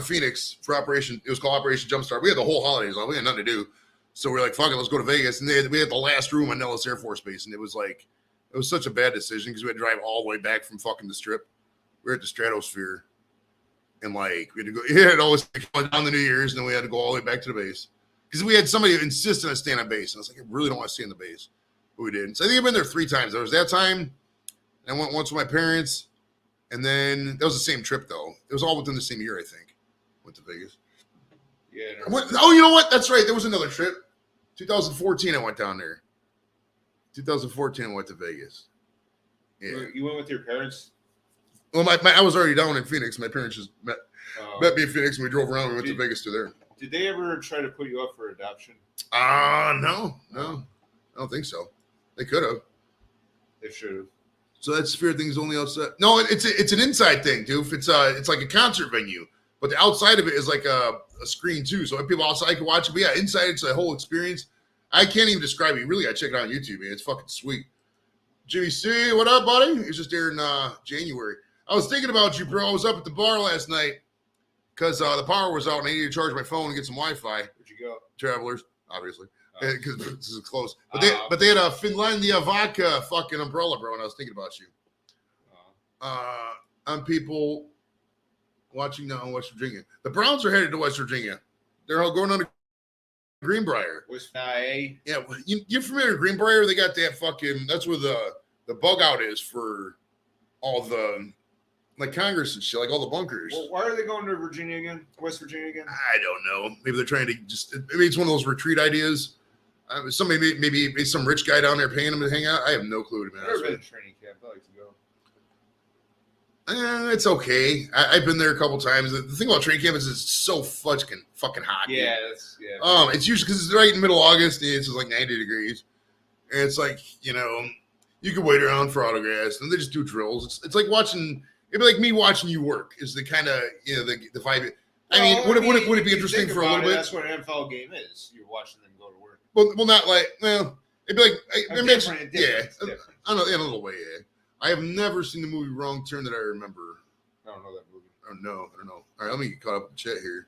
Phoenix for Operation. It was called Operation Jumpstart. We had the whole holidays on. We had nothing to do. So we're like, fuck it, let's go to Vegas. And we had the last room on Nellis Air Force Base. And it was such a bad decision because we had to drive all the way back from fucking the Strip. We were at the Stratosphere. And we had to go, it always down the New Year's. And then we had to go all the way back to the base. Because we had somebody who insisted on staying on base. And I was like, I really don't want to stay on the base. But we did. So I think I've been there 3 times. There was that time. And I went once with my parents. And then that was the same trip, though. It was all within the same year, I think. Went to Vegas. Yeah. You know what? That's right. There was another trip. 2014, I went down there. 2014, I went to Vegas. Yeah. You went with your parents? Well, I was already down in Phoenix. My parents just met me in Phoenix, and we drove around. We went to Vegas to there. Did they ever try to put you up for adoption? No. I don't think so. They could have. They should have. So that Sphere thing's only outside. No, it's an inside thing, dude. It's like a concert venue, but the outside of it is like a screen too. So if people outside can watch it. But yeah, inside it's a whole experience. I can't even describe it. You really gotta check it out on YouTube, man. It's fucking sweet. Jimmy C, what up, buddy? It was just there in January. I was thinking about you, bro. I was up at the bar last night because the power was out and I needed to charge my phone and get some Wi-Fi. Where'd you go? Travelers, obviously. Because this is close, but they had a Finlandia vodka fucking umbrella, bro. And I was thinking about you. On people watching now in West Virginia, the Browns are headed to West Virginia. They're all going on to Greenbrier. West IA. Yeah, you familiar with Greenbrier? They got that fucking. That's where the bug out is for all the Congress and shit, like all the bunkers. Well, why are they going to Virginia again? West Virginia again? I don't know. Maybe they're trying to maybe it's one of those retreat ideas. Somebody, maybe some rich guy down there paying them to hang out. I have no clue, man. I've never been to training camp. I like to go. It's okay. I've been there a couple times. The thing about training camp is it's so fucking hot. Yeah, dude. It's usually because it's right in middle August. And it's like 90 degrees, and it's like you can wait around for autographs, and they just do drills. It's like watching. It'd be like me watching you work. Is the kind of the vibe. Would it be interesting for a little bit? That's what an NFL game is. You're watching them go to work. Well, not like, it'd be like, different. I don't know, in a little way, yeah. I have never seen the movie Wrong Turn that I remember. I don't know that movie. I don't know. All right, let me get caught up in chat here.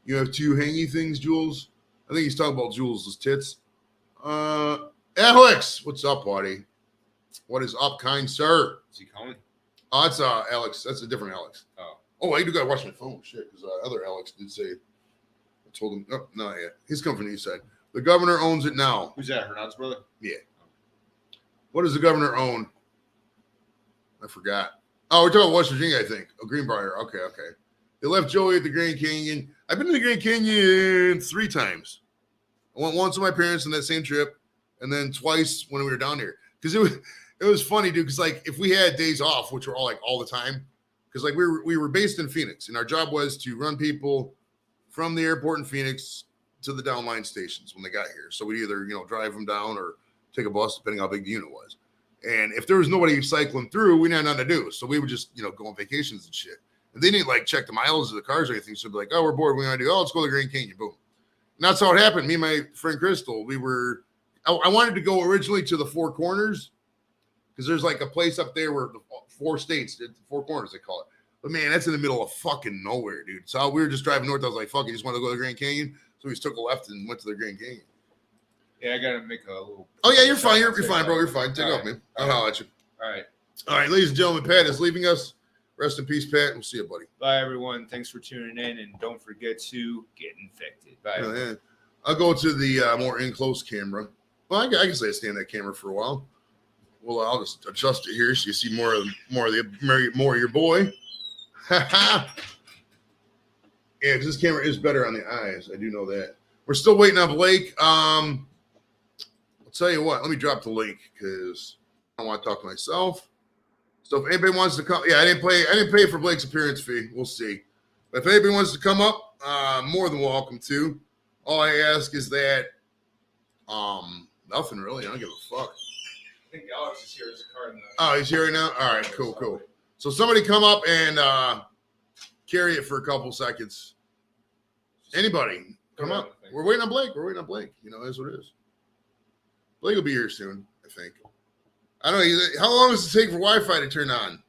You have 2 hangy things, Jules? I think he's talking about Jules' tits. Alex, what's up, buddy? What is up, kind sir? Is he coming? Oh, that's Alex. That's a different Alex. Oh, I do gotta watch my phone. Shit, because other Alex did say. I told him. Oh, not yet. He's coming from the east side. The governor owns it now. Who's that? Hernandez brother? Yeah. What does the governor own? I forgot. Oh, we're talking about West Virginia, I think. Oh, Greenbrier. Okay. They left Joey at the Grand Canyon. I've been to the Grand Canyon 3 times. I went once with my parents on that same trip, and then twice when we were down here. Because it was funny, dude. Because if we had days off, which were all the time, because we were based in Phoenix, and our job was to run people from the airport in Phoenix to the downline stations when they got here. So we either, drive them down or take a bus, depending how big the unit was. And if there was nobody cycling through, we had nothing to do. So we would just, go on vacations and shit. And they didn't like check the miles of the cars or anything. So it'd be like, oh, we're bored. We want to do, let's go to the Grand Canyon. Boom. And that's how it happened. Me and my friend Crystal, I wanted to go originally to the Four Corners because there's like a place up there where the 4 states, the 4 corners, they call it. But man, that's in the middle of fucking nowhere, dude. So we were just driving north. I was like, fuck, you just want to go to the Grand Canyon? So we just took a left and went to the Grand Canyon. Yeah, I got to make a little. Oh, yeah, you're fine. You're fine, bro. You're fine. Take off, man. I'll holler at you. All right. All right, ladies and gentlemen, Pat is leaving us. Rest in peace, Pat. We'll see you, buddy. Bye, everyone. Thanks for tuning in. And don't forget to get infected. Bye. Yeah. I'll go to the more in-close camera. Well, I can say I stay in that camera for a while. Well, I'll just adjust it here so you see more of your boy. Yeah, because this camera is better on the eyes. I do know that. We're still waiting on Blake. I'll tell you what. Let me drop the link because I want to talk to myself. So if anybody wants to come, I didn't pay for Blake's appearance fee. We'll see. But if anybody wants to come up, more than welcome to. All I ask is that, nothing really. I don't give a fuck. I think Alex is here as a car in the. Oh, he's here right now? All right, cool. So somebody come up and carry it for a couple seconds. Anybody, come up. We're waiting on Blake. That's what it is. Blake will be here soon, I think. I don't know. How long does it take for Wi-Fi to turn on?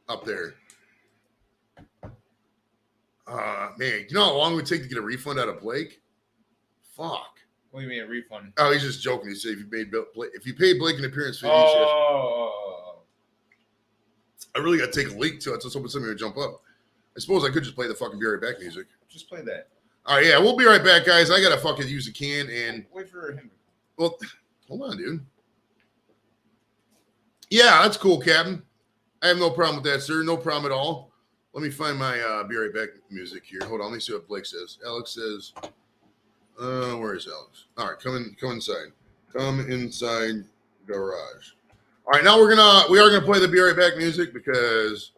Up there. Man, you know how long it would take to get a refund out of Blake? Fuck. What do you mean a refund? Oh, he's just joking. He said if you paid Blake an appearance fee, Oh. I really got to take a leak to it. So somebody would jump up. I suppose I could just play the fucking Be Right Back music. Just play that. All right, yeah, we'll be right back, guys. I gotta fucking use a can and Wait for him. well, hold on, dude. Yeah, that's cool, Captain. I have no problem with that, sir. No problem at all. Let me find my Be Right Back music here. Hold on, let me see what Blake says. Alex says, where is Alex? All right, come inside. Come inside garage. All right, now we are gonna play the Be Right Back music because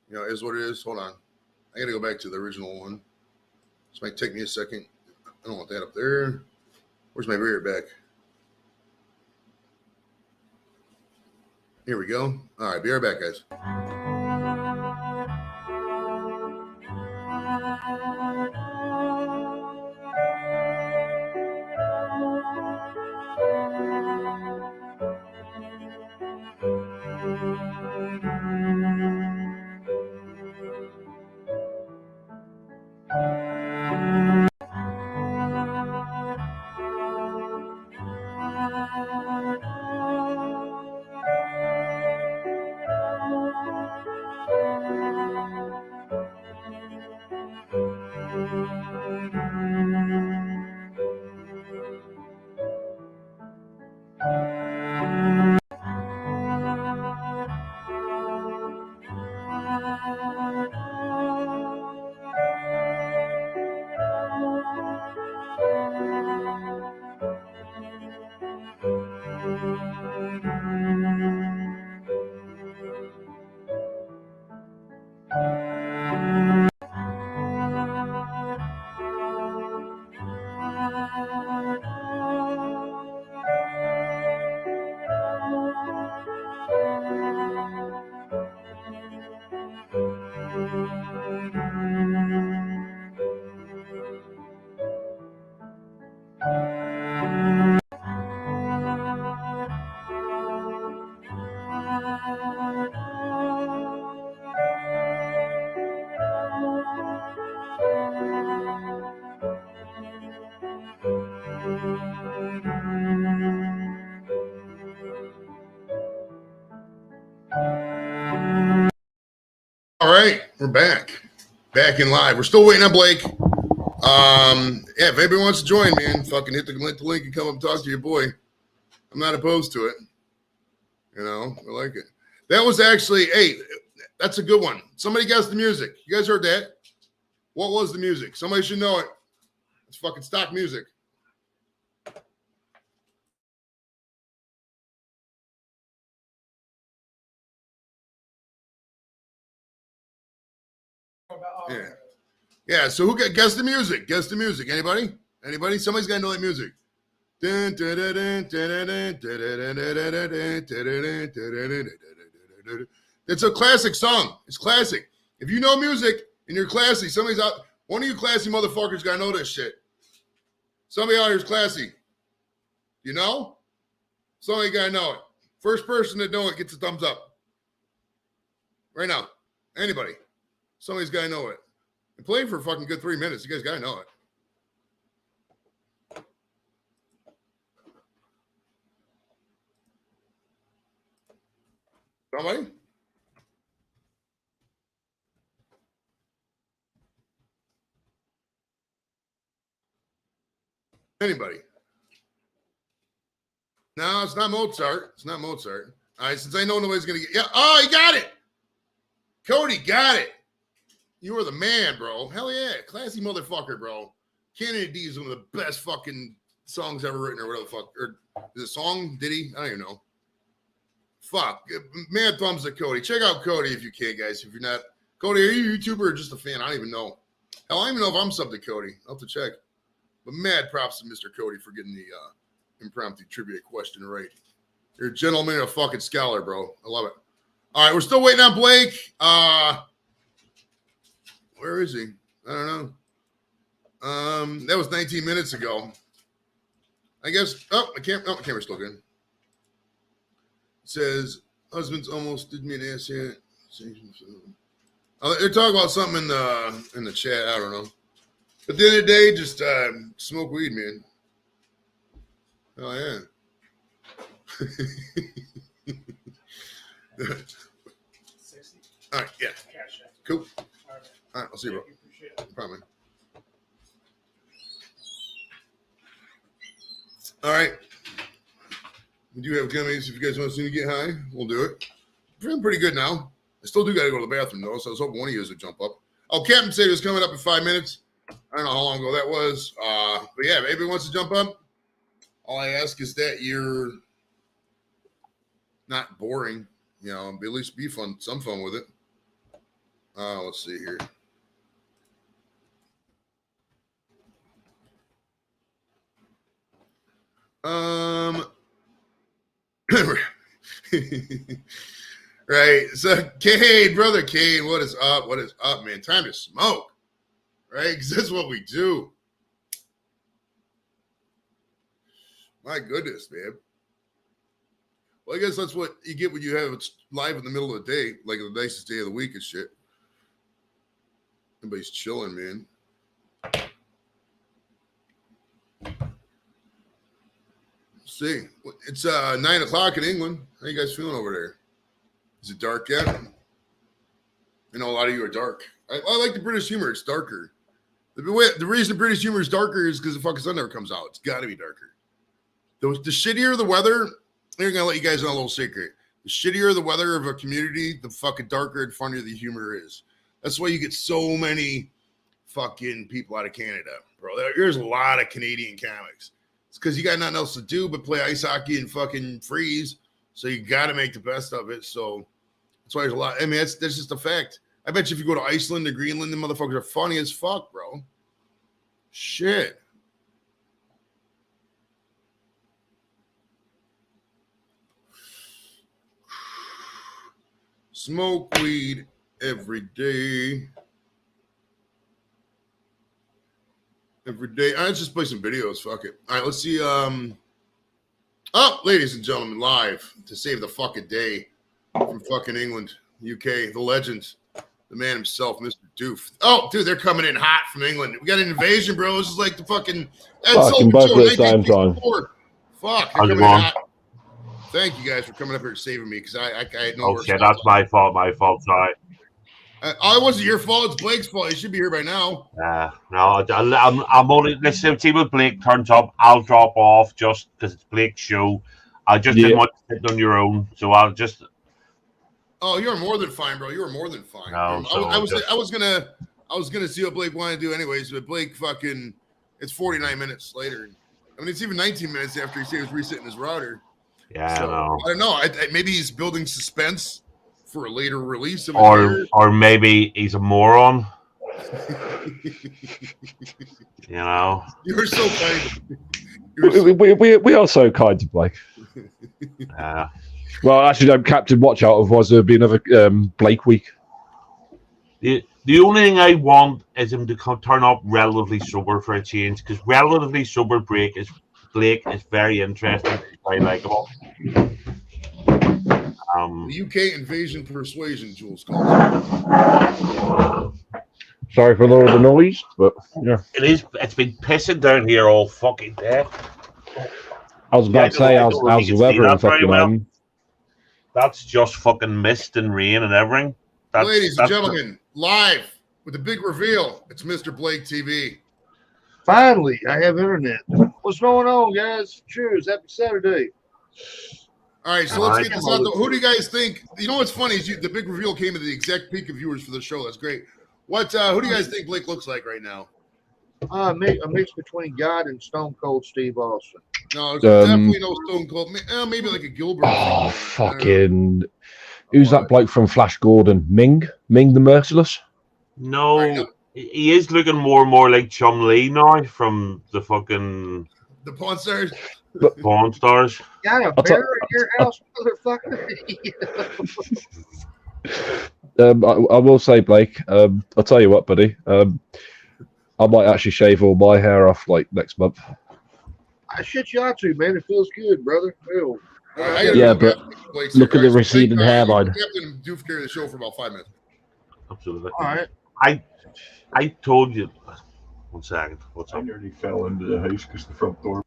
it is what it is. Hold on. I gotta go back to the original one. This might take me a second. I don't want that up there. Where's my Be Right Back? Here we go. All right, be right back, guys. All right, we're back in live. We're still waiting on Blake. Yeah, if anybody wants to join, man, fucking hit the link and come up and talk to your boy. I'm not opposed to it. I like it. That was actually, hey, that's a good one. Somebody guessed the music. You guys heard that? What was the music? Somebody should know it. It's fucking stock music. Yeah. Yeah, so who got guess the music? Guess the music. Anybody? Anybody? Somebody's got to know that music. It's a classic song. It's classic. If you know music and you're classy, somebody's out. One of you classy motherfuckers got to know this shit. Somebody out here is classy. You know? Somebody got to know it. First person to know it gets a thumbs up. Right now. Anybody. Somebody's got to know it. I'm playing for a fucking good 3 minutes. You guys got to know it. Somebody? Anybody? No, it's not Mozart. It's not Mozart. All right, since I know nobody's going to get... Yeah. Oh, he got it. Cody got it. You were the man, bro. Hell yeah. Classy motherfucker, bro. Kennedy D is one of the best fucking songs ever written or whatever the fuck. Or is it a song? Did he? I don't even know. Fuck. Mad thumbs at Cody. Check out Cody if you can, guys. If you're not... Cody, are you a YouTuber or just a fan? I don't even know. Hell, I don't even know if I'm subbed to Cody. I'll have to check. But mad props to Mr. Cody for getting the impromptu trivia question right. You're a gentleman and a fucking scholar, bro. I love it. All right, we're still waiting on Blake. Where is he? I don't know. That was 19 minutes ago. I guess. Oh, my camera's still good. It says husband's almost did me an ass yet. They're talking about something in the chat. I don't know. At the end of the day, just smoke weed, man. Oh yeah. All right, yeah. Cool. All right, I'll see you, bro. No problem. All right. We do have gummies. If you guys want to see me get high, we'll do it. I'm feeling pretty good now. I still do got to go to the bathroom, though, so I was hoping one of you guys would jump up. Oh, Captain said it was coming up in 5 minutes. I don't know how long ago that was. But yeah, if anybody wants to jump up, all I ask is that you're not boring, you know, at least be fun, some fun with it. Let's see here. Right. So, Cade, brother Cade, what is up? What is up, man? Time to smoke. Right? Because that's what we do. My goodness, man. Well, I guess that's what you get when you have it live in the middle of the day, like the nicest day of the week and shit. Everybody's chilling, man. Let's see. It's 9 o'clock in England. How you guys feeling over there? Is it dark yet? I know a lot of you are dark. I like the British humor. It's darker. The reason British humor is darker is because the fucking sun never comes out. It's got to be darker. The shittier the weather, they're going to let you guys know a little secret. The shittier the weather of a community, the fucking darker and funnier the humor is. That's why you get so many fucking people out of Canada, bro. There's a lot of Canadian comics. It's because you got nothing else to do but play ice hockey and fucking freeze. So you got to make the best of it. So that's why there's a lot. I mean, that's just a fact. I bet you if you go to Iceland or Greenland, the motherfuckers are funny as fuck, bro. Shit. Smoke weed every day. Every day. All right, let's just play some videos. Fuck it. All right, let's see. Oh, ladies and gentlemen, live to save the fucking day from fucking England, UK, the legend, the man himself, Mr. Doof. Oh, dude, they're coming in hot from England. We got an invasion, bro. This is like the fucking Buckless time song. Fuck, they're coming in hot. Thank you guys for coming up here and saving me because I had no. Oh shit, that's my fault. My fault. Sorry. It wasn't your fault. It's Blake's fault. He should be here by now. No, I'm only listening. See when Blake turns up, I'll drop off just because it's Blake's show. I just didn't want to sit on your own, so I'll just. Oh, you're more than fine, bro. You were more than fine. No, I was gonna see what Blake wanted to do anyways, but Blake fucking. It's 49 minutes later. I mean, it's even 19 minutes after he said he was resetting his router. Yeah, so, I don't know. Maybe he's building suspense for a later release of or maybe he's a moron. You know. You're so kind. We are so kind to Blake. Yeah. Well, actually, no, Captain Watch Out, otherwise there'll be another Blake week. The only thing I want is him to turn up relatively sober for a change, because relatively sober Blake is very interesting, very likable. The UK invasion persuasion, Jules calls it. Sorry for all the noise, but yeah. It's been pissing down here all fucking day. I was about to say, how's the weather in fucking Ireland? That's just fucking mist and rain and everything. Ladies and gentlemen, live with the big reveal, it's Mr. Blake TV. Finally, I have internet. What's going on, guys? Cheers. Happy Saturday. All right, so let's get this out. Who do you guys think? You know what's funny is the big reveal came at the exact peak of viewers for the show. That's great. Who do you guys think Blake looks like right now? A mix between God and Stone Cold Steve Austin. No, definitely no Stone Cold. Maybe like a Gilbert. Oh, fucking. Who's that bloke from Flash Gordon? Ming the Merciless? No, he is looking more and more like Chum Lee now from the fucking... The Pawn Stars? Pawn Stars. Got a bear in your house, motherfucker? I will say, Blake, I'll tell you what, buddy. I might actually shave all my hair off like next month. I shit you out to, man. It feels good, brother. Ew. Yeah, but look at the receding hairline. Captain Doof carry the show for about 5 minutes. Absolutely. All right. I told you. 1 second. What's up? I nearly fell into the house because the front door.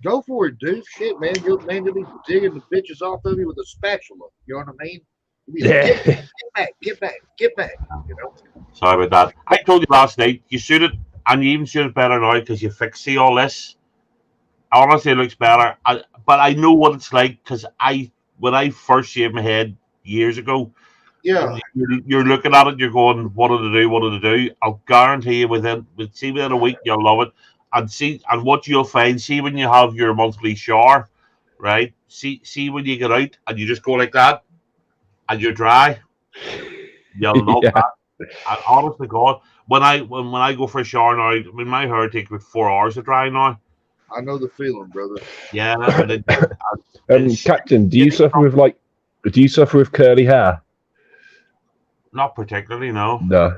Go for it, dude. Shit, man. You'll be digging the bitches off of you with a spatula. You know what I mean? Yeah. Get back. You know? Sorry about that. I told you last night, you shoot it, and you even shoot it better now because you fixie all this. Honestly, it looks better. But I know what it's like because when I first shaved my head years ago, yeah, you're looking at it, you're going, what did I do? I'll guarantee you within a week, you'll love it. And what you'll find, see when you have your monthly shower, right? See when you get out and you just go like that and you're dry. You'll love that. And honest to God, when I go for a shower now, I mean my hair takes about 4 hours to dry now. I know the feeling, brother. Yeah, that's what it. Captain, do you suffer with curly hair? Not particularly, no. No.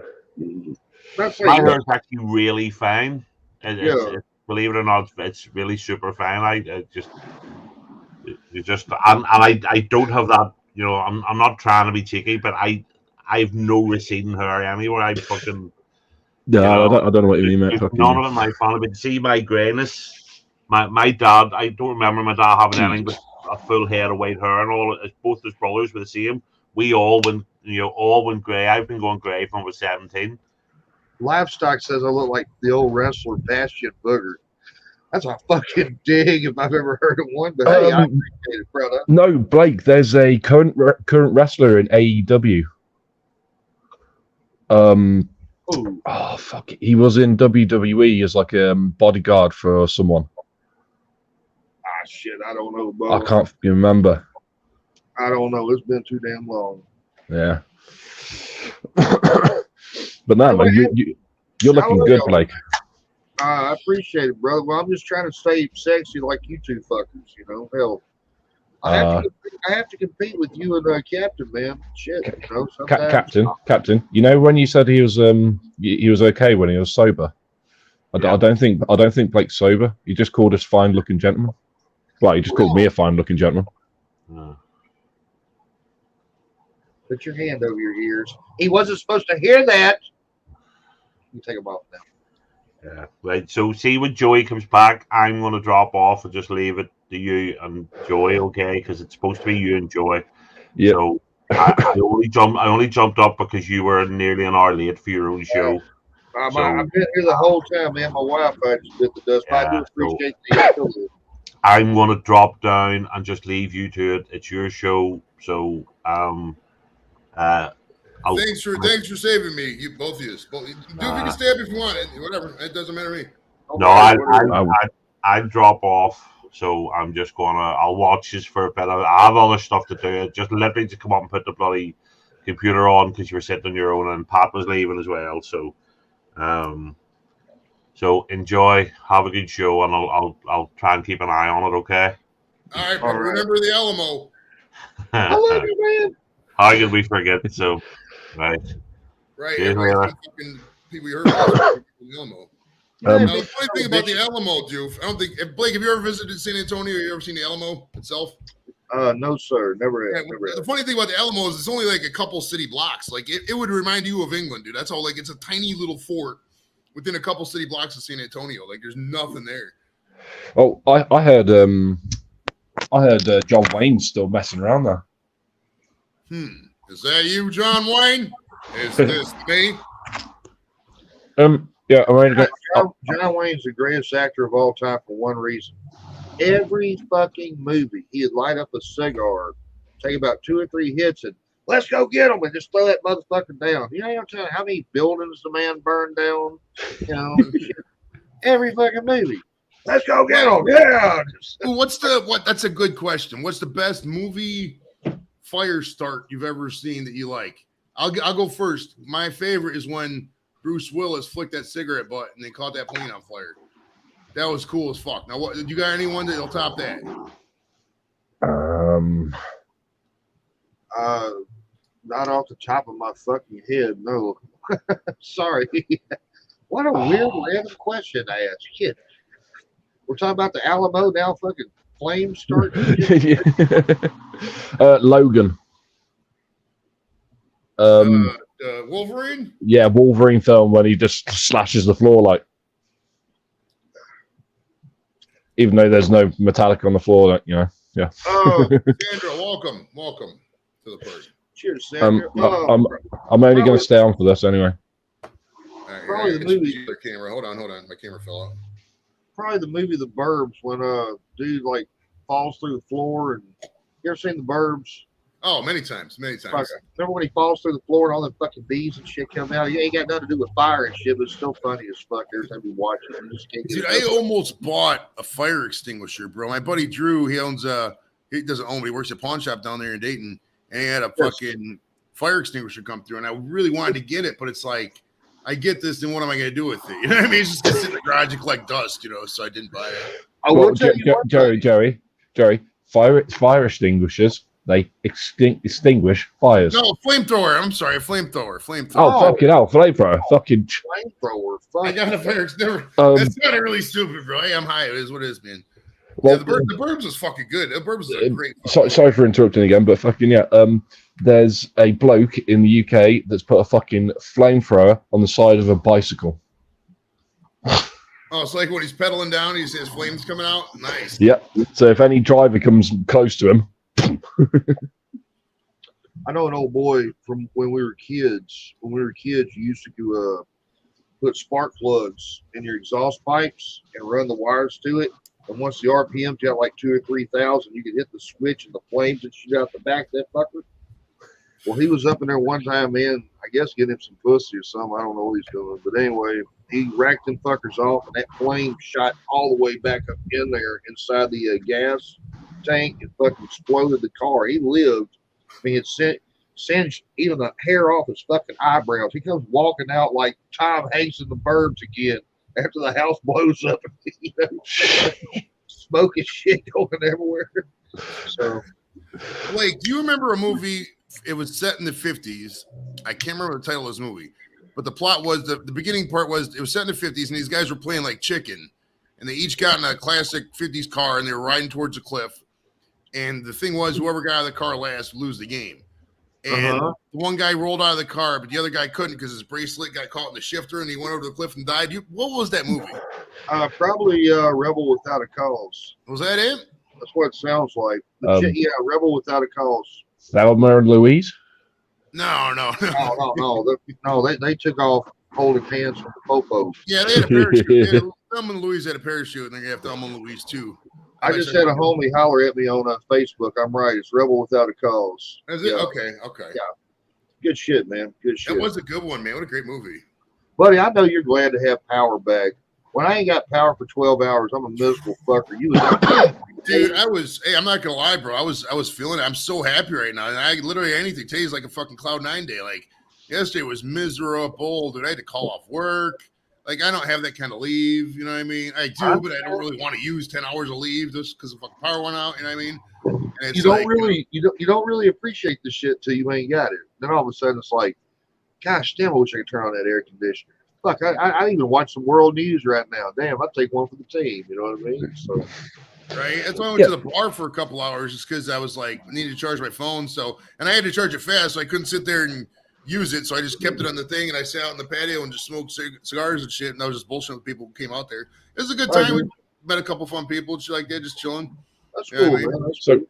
My hair is actually really fine. Believe it or not, it's really super fine. I don't have that. You know, I'm not trying to be cheeky, but I have no receding hair anywhere. I fucking. No, I don't know what you mean, mate. None of it my family, but see my greyness. My dad, I don't remember my dad having anything but a full head of white hair and all. Both his brothers were the same. We all went grey. I've been going grey from I was 17. Livestock says I look like the old wrestler Bastion Booger. That's a fucking dig if I've ever heard of one. But hey, I appreciate it, brother. No, Blake. There's a current wrestler in AEW. Oh fuck! He was in WWE as like a bodyguard for someone. Ah shit, I don't know, bro. I can't remember. I don't know. It's been too damn long. Yeah. But no, man, you're looking good, Blake. I appreciate it, brother. Well, I'm just trying to stay sexy like you two fuckers, you know. Hell, I have to compete with you and Captain, man. Shit, you know. Captain. You know when you said he was okay when he was sober. I don't think Blake's sober. He just called us fine-looking gentlemen. Well, he just called me a fine-looking gentleman. Put your hand over your ears. He wasn't supposed to hear that. You take him off now. Yeah, right. So see when Joey comes back, I'm going to drop off and just leave it to you and Joey, okay? Because it's supposed to be you and Joey. Yeah. So I only jumped up because you were nearly an hour late for your own show. I've been here the whole time, man. My Wi-Fi just bit the dust. I do appreciate the. I'm going to drop down and just leave you to it. It's your show, so thanks for saving me, you both of you. You can stay up if you want. Whatever, it doesn't matter to me. No, I'd drop off. So I'm just I'll watch this for a bit. I have other stuff to do. Just let me just come up and put the bloody computer on because you were sitting on your own, and Pat was leaving as well. So, so enjoy, have a good show, and I'll try and keep an eye on it. Okay. All right, All but right. remember the Alamo. I love you, man. How can we forget? So, right. Right. Yeah, Everybody's yeah. been fucking people you heard about the Alamo. Um, Now, the funny thing about the Alamo, Joof, I don't think Blake, have you ever visited San Antonio? You ever seen the Alamo itself? No, sir. Never Yeah, have. Never the have. funny thing about the Alamo is it's only like a couple city blocks. Like it would remind you of England, dude. That's all. Like it's a tiny little fort within a couple city blocks of San Antonio. Like there's nothing there. Oh, I heard John Wayne's still messing around there. Is that you, John Wayne? Is this me? Yeah, I mean, John Wayne's the greatest actor of all time for one reason. Every fucking movie, he'd light up a cigar, take about 2 or 3 hits, and let's go get him, and just throw that motherfucker down. You know what I'm telling you, how many buildings the man burned down? You know, every fucking movie. Let's go get him. Yeah. Ooh, that's a good question. What's the best movie fire start you've ever seen that you like? I'll go first. My favorite is when Bruce Willis flicked that cigarette butt and they caught that plane on fire. That was cool as fuck. Now, what you got? Anyone that'll top that? Not off the top of my fucking head, no. Sorry. What a weird random question I asked. Shit. We're talking about the Alamo now, fucking flames start. Logan. Wolverine? Yeah, Wolverine film when he just slashes the floor like. Even though there's no metallic on the floor, like, you know, yeah. Oh, Sandra, welcome to the party. cheers, Sandra. I'm only going to stay on for this anyway. All right, Probably here, the I got movie. your camera. Hold on. My camera fell out. Probably the movie The Burbs when dude like falls through the floor and you ever seen The Burbs? Oh, many times. Fuck, remember when he falls through the floor and all them fucking bees and shit come out? He ain't got nothing to do with fire and shit, but it's still funny as fuck every time you watch it. You just can't get Dude, it I up. almost bought a fire extinguisher, bro. My buddy Drew, he owns he doesn't own, but he works at a pawn shop down there in Dayton, and he had a fucking fire extinguisher come through, and I really wanted to get it, but it's like, I get this, then what am I going to do with it? You know what I mean? It's just going to sit in the garage and collect dust, you know, so I didn't buy it. I will tell you one thing. Jerry, fire extinguishers, they extinguish fires. No, flamethrower. I'm sorry, flamethrower. Oh, fucking hell, flamethrower. Fucking. Flamethrower. I Fuck. got a fire extinguisher. That sounded really stupid, bro. Hey, I'm high. It is what it is, man. Well, Yeah, the Burbs was fucking good. The Burbs is a great. Sorry for interrupting again, but fucking yeah. There's a bloke in the UK that's put a fucking flamethrower on the side of a bicycle. Oh, it's like when he's pedaling down, he says flames coming out. Nice. Yep. So if any driver comes close to him, I know an old boy from when we were kids. When we were kids, you used to put spark plugs in your exhaust pipes and run the wires to it. And once the RPM got like 2,000 or 3,000, you could hit the switch and the flames would shoot out the back of that fucker. Well, he was up in there one time, man. I guess getting him some pussy or something. I don't know what he's doing, but anyway, he racked them fuckers off, and that flame shot all the way back up in there inside the gas tank and fucking exploded the car. He lived. I mean, it singed even the hair off his fucking eyebrows. He comes walking out like Tom Hanks in The Burbs again after the house blows up and, you know, smoke and shit going everywhere. So, Blake, do you remember a movie? It was set in the 50s. I can't remember the title of this movie, but the plot was the beginning part was it was set in the 50s, and these guys were playing like chicken, and they each got in a classic 50s car, and they were riding towards a cliff. And the thing was, whoever got out of the car last would lose the game. And the one guy rolled out of the car, but the other guy couldn't because his bracelet got caught in the shifter, and he went over the cliff and died. What was that movie? probably Rebel Without a Cause. Was that it? That's what it sounds like. Yeah, Rebel Without a Cause. Thelma and Louise. No. No, they took off holding hands from the popo. Yeah, they had a parachute. Thelma and Louise had a parachute, and they're gonna have Thelma and Louise too. I just had a homie holler at me on Facebook. I'm right. It's Rebel Without a Cause. Is it? Yeah. Okay. Yeah. Good shit, man. Good shit. That was a good one, man. What a great movie. Buddy, I know you're glad to have power back. When I ain't got power for 12 hours, I'm a miserable fucker. You was out there Dude, I'm not gonna lie, bro. I was feeling it. I'm so happy right now. And I literally anything. Today's like a fucking Cloud9 day. Like yesterday was miserable, dude. I had to call off work. Like I don't have that kind of leave, you know what I mean? I do, but I don't really want to use 10 hours of leave just because the fucking power went out, you know what I mean? And it's You don't like, really you don't really appreciate the shit till you ain't got it. Then all of a sudden it's like, gosh damn, I wish I could turn on that air conditioner. Fuck, I even watch some world news right now. Damn, I'd take one for the team. You know what I mean? So right? That's why I went to the bar for a couple hours, just because I was like needed to charge my phone. So, and I had to charge it fast, so I couldn't sit there and use it. So I just kept it on the thing, and I sat out in the patio and just smoked cigars and shit. And I was just bullshitting with people who came out there. It was a good time. We met a couple fun people and shit like that, just chilling. that's You know cool, what I mean? man. That's So,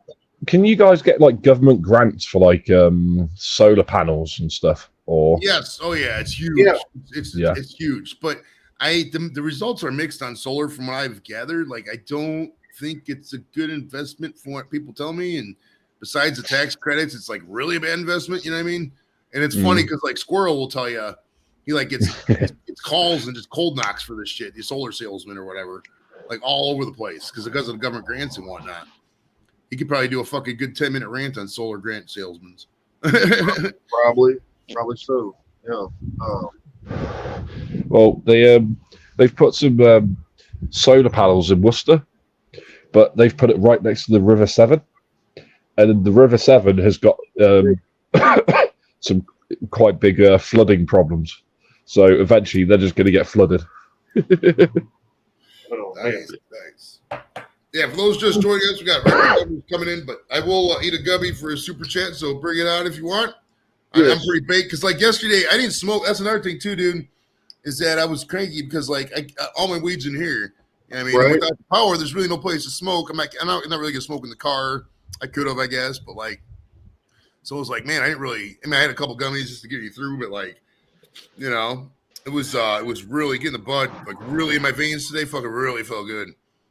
can you guys get like government grants for like solar panels and stuff? Or Yes. Oh yeah, it's huge. Yeah. It's huge. But the results are mixed on solar from what I've gathered. Like I don't think it's a good investment from what people tell me. And besides the tax credits, it's like really a bad investment. You know what I mean? And it's funny because like Squirrel will tell you he like gets calls and just cold knocks for this shit. These solar salesmen or whatever, like all over the place because of the government grants and whatnot. He could probably do a fucking good 10-minute rant on solar grant salesmen. probably so. Yeah. well, they've put some solar panels in Worcester, but they've put it right next to the River Severn, and the River Severn has got some quite big flooding problems. So eventually, they're just going to get flooded. Oh, Nice. Yeah, for those just joining us, we got record gubbies coming in, but I will eat a gubby for a super chat, so bring it out if you want. Yes. I'm pretty baked because, like, yesterday I didn't smoke. That's another thing too, dude. Is that I was cranky because, like, all my weed's in here. You know what I mean, Right. without the power, there's really no place to smoke. I'm not really gonna smoke in the car. I could have, I guess, but like, so it was like, man, I didn't really. I mean, I had a couple gummies just to get you through, but like, you know, it was really getting the bud like really in my veins today. Fucking really felt good.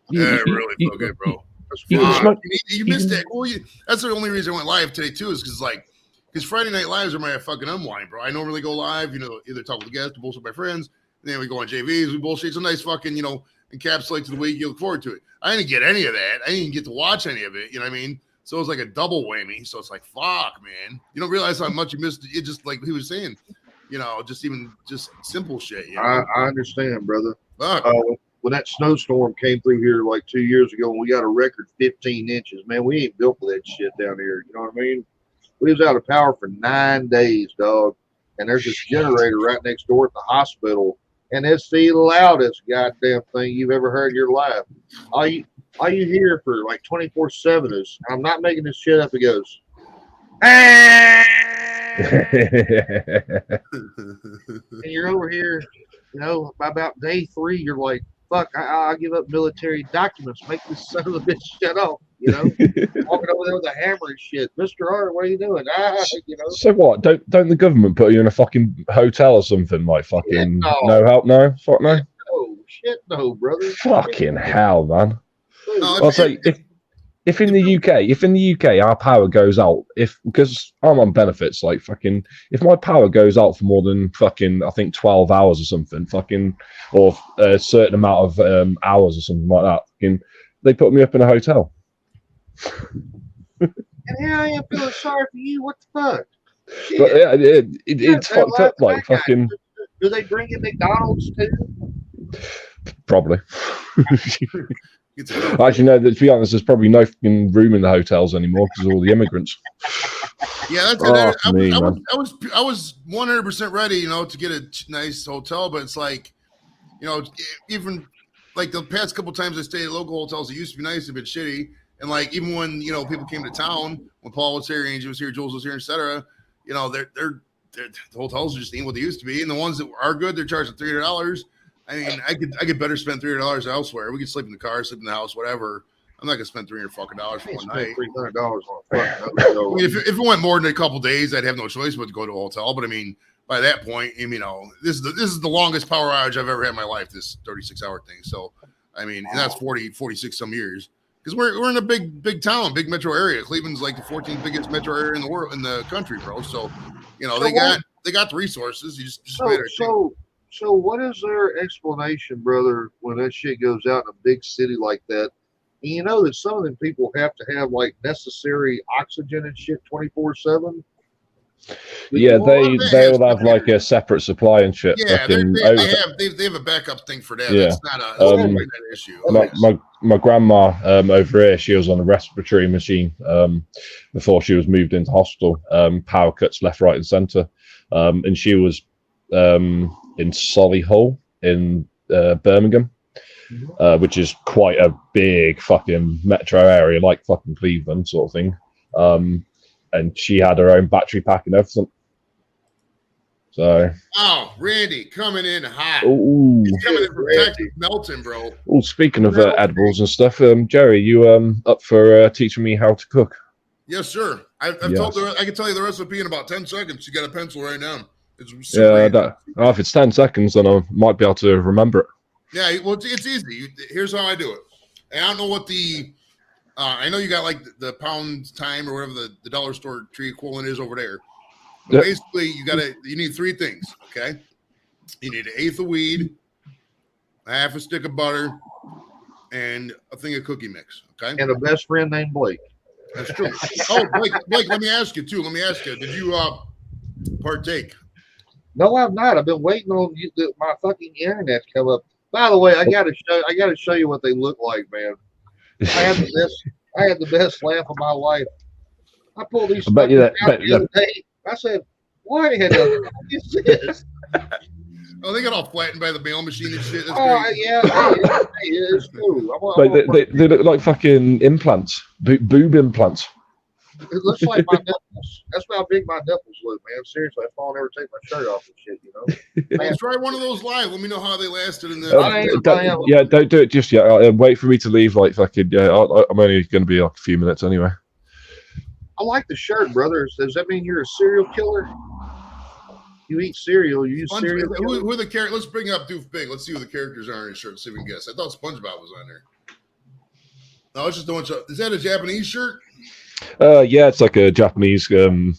Yeah, it really felt good, bro. You can smoke. You missed that. Well, that's the only reason I went live today too, is because Friday night lives are my fucking unwind, bro. I normally go live, you know, either talk with the guests, bullshit with my friends, and then we go on JVs, we bullshit. It's a nice fucking, you know, encapsulate to the week. You look forward to it. I didn't get any of that. I didn't even get to watch any of it. You know what I mean? So it was like a double whammy. So it's like, fuck, man. You don't realize how much you missed. It just like he was saying, you know, just simple shit. You know? I understand, brother. Fuck. When that snowstorm came through here like 2 years ago, and we got a record 15 inches, man, we ain't built for that shit down here. You know what I mean? We was out of power for 9 days, dog. And there's this generator right next door at the hospital, and it's the loudest goddamn thing you've ever heard in your life. All you hear for like 24/7 is, and I'm not making this shit up, it goes, and you're over here, you know, by about day 3, you're like, fuck, I'll give up military documents. Make this son of a bitch shut up, you know? Walking over there with a hammer and shit. Mr. Hart, what are you doing? You know? So what? Don't the government put you in a fucking hotel or something like fucking Yeah, no help? No, fuck no. No, shit, no, brother. Fucking hell, man. No, I'll say if in the UK our power goes out, because I'm on benefits, like fucking if my power goes out for more than fucking I think 12 hours or something, fucking or a certain amount of hours or something like that, fucking they put me up in a hotel. And here I am feeling sorry for you. What the fuck? Shit. But yeah, it's They're fucked up. Like that guy. fucking Do they bring in McDonald's too? probably. It's Actually, no. To be honest, there's probably no fucking room in the hotels anymore because of all the immigrants. Yeah, that's Oh, I me, I was 100% ready, you know, to get a nice hotel, but it's like, you know, even like the past couple times I stayed at local hotels, it used to be nice, a bit shitty, and like even when you know people came to town, when Paul was here, Angie was here, Jules was here, etc. You know, they're the hotels are just ain't what they used to be, and the ones that are good, they're charging $300. I mean, I could better spend $300 elsewhere. We could sleep in the car, sleep in the house, whatever. I'm not gonna spend $300 for one night. $300 on a fucking hotel. I mean, if it went more than a couple days, I'd have no choice but to go to a hotel. But I mean, by that point, you know, this is the longest power outage I've ever had in my life. This 36-hour thing. So, I mean, and that's 46 some years. Because we're in a big town, big metro area. Cleveland's like the 14th biggest metro area in the world, in the country, bro. So, you know, they got the resources. You just So what is their explanation, brother, when that shit goes out in a big city like that? And you know that some of them people have to have like necessary oxygen and shit 24/7. Yeah, Well, a lot of that has they'll have to be- like a separate supply and shit. Yeah, fucking they have a backup thing for that. Yeah. That's not an issue. my grandma over here, she was on a respiratory machine before she was moved into hospital. Power cuts left, right, and centre, and she was in Solihull in Birmingham, which is quite a big fucking metro area, like fucking Cleveland sort of thing. And she had her own battery pack and everything. So, Oh, Randy coming in hot. ooh, He's coming in from Texas, Melton, bro. oh, speaking of edibles and stuff, Jerry, you up for teaching me how to cook? Yes, sir. I've Yes. told I can tell you the recipe in about 10 seconds. You got a pencil right now. It's Yeah, super easy. if it's 10 seconds, then I might be able to remember it. Yeah, well, it's easy. Here's how I do it. And I don't know what the I know you got like the pound time or whatever the dollar store tree equivalent is over there. But Yep. basically, you need three things. Okay, you need an eighth of weed, a half a stick of butter, and a thing of cookie mix. Okay, And a best friend named Blake. that's true. Oh, Blake, let me ask you too. Did you partake? No, I've not. I've been waiting on my fucking internet to come up. By the way, I gotta show you what they look like, man. I had the best laugh of my life. I pulled these I bet you fuckers that- out the other day. I said, "What the fuck is this?" Oh, they got all flattened by the mail machine and shit. That's Oh crazy. yeah, it's true. They look like fucking implants, boob implants. It looks like my nipples. That's how big my nipples look, man. Seriously, I won't ever take my shirt off and shit, you know. Well, try one of those live. Let me know how they lasted in the. Don't do it just yet. Wait for me to leave. Like fucking yeah, I'm only going to be like a few minutes anyway. I like the shirt, brother. Does that mean you're a serial killer? You eat cereal. You use cereal. Who are the characters? Let's bring up Doof Big. Let's see who the characters are in his shirt. See if we can guess. I thought SpongeBob was on there. No, it's just doing. Is that a Japanese shirt? Yeah, it's like a Japanese thing.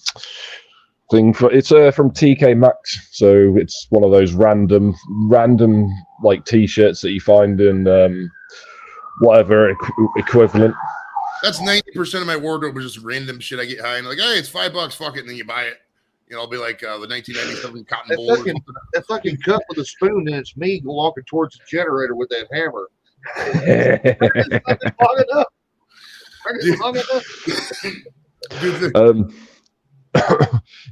It's from TK Maxx, so it's one of those random like T-shirts that you find in whatever equivalent. That's 90% of my wardrobe is just random shit I get high and like, hey, it's $5, fuck it, and then you buy it. You know, I'll be like the 1997 Cotton Bowl. That fucking cup with a spoon, and it's me walking towards the generator with that hammer. Long enough.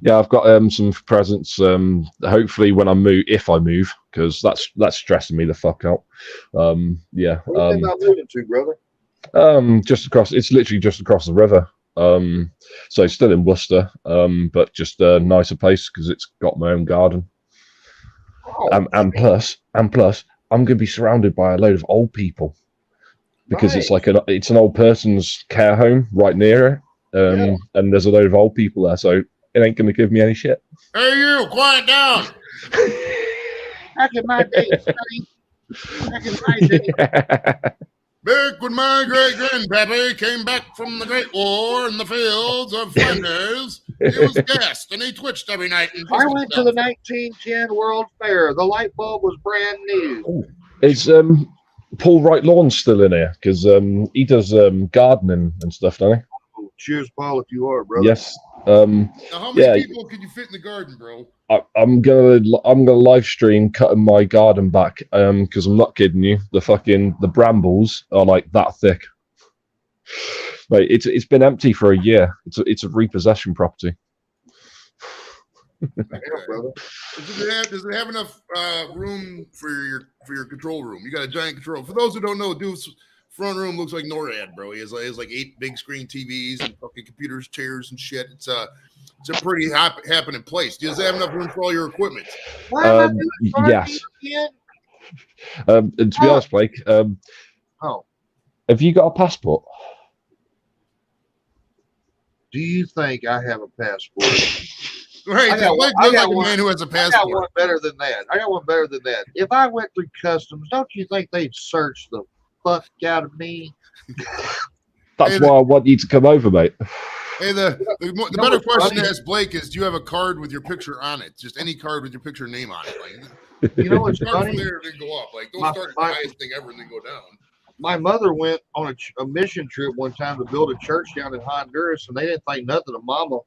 Yeah, I've got some presents. Hopefully, when I move, if I move, because that's stressing me the fuck out. Yeah. Where are you moving to, brother? Just across. It's literally just across the river. So still in Worcester, but just a nicer place because it's got my own garden. Oh, And plus, I'm going to be surrounded by a load of old people because it's like it's an old person's care home right near it, and there's a load of old people there, so it ain't going to give me any shit. Hey, you, quiet down. back in my day, Sonny. Back in my day. Back when my great grandpappy came back from the Great War in the fields of Flanders, he was gassed and he twitched every night. And I went to the 1910 World Fair. The light bulb was brand new. Is Paul Wright Lawn still in here? Because he does gardening and stuff, doesn't Oh, cheers, Paul, if you are, he? brother. Yes. Now, how many Yeah. people could you fit in the garden, bro? I'm gonna live stream cutting my garden back because I'm not kidding you. The brambles are like that thick. Like it's been empty for a year. It's a repossession property. Damn, brother. Does it have enough room for your control room? You got a giant control. For those who don't know, Dude's front room looks like NORAD, bro. He has like 8 big screen TVs and fucking computers, chairs, and shit. It's a pretty happening place. Does it have enough room for all your equipment? Why am I doing Yes. again? And to be honest, Blake, Oh, have you got a passport? do you think I have a passport? Right, I got Blake one- I looks got like a one- man who has a I got passport. one better than that. If I went through customs, don't you think they'd search the fuck out of me? That's Hey, why I want you to come over, mate. Hey, the know better what's question funny? to ask Blake is, do you have a card with your picture on it? Just any card with your picture and name on it. Like, You know what's start from funny? there and then go up. Like, don't My- start at the my- highest thing ever and then go down. My mother went on a mission trip one time to build a church down in Honduras, and they didn't think nothing of Mama.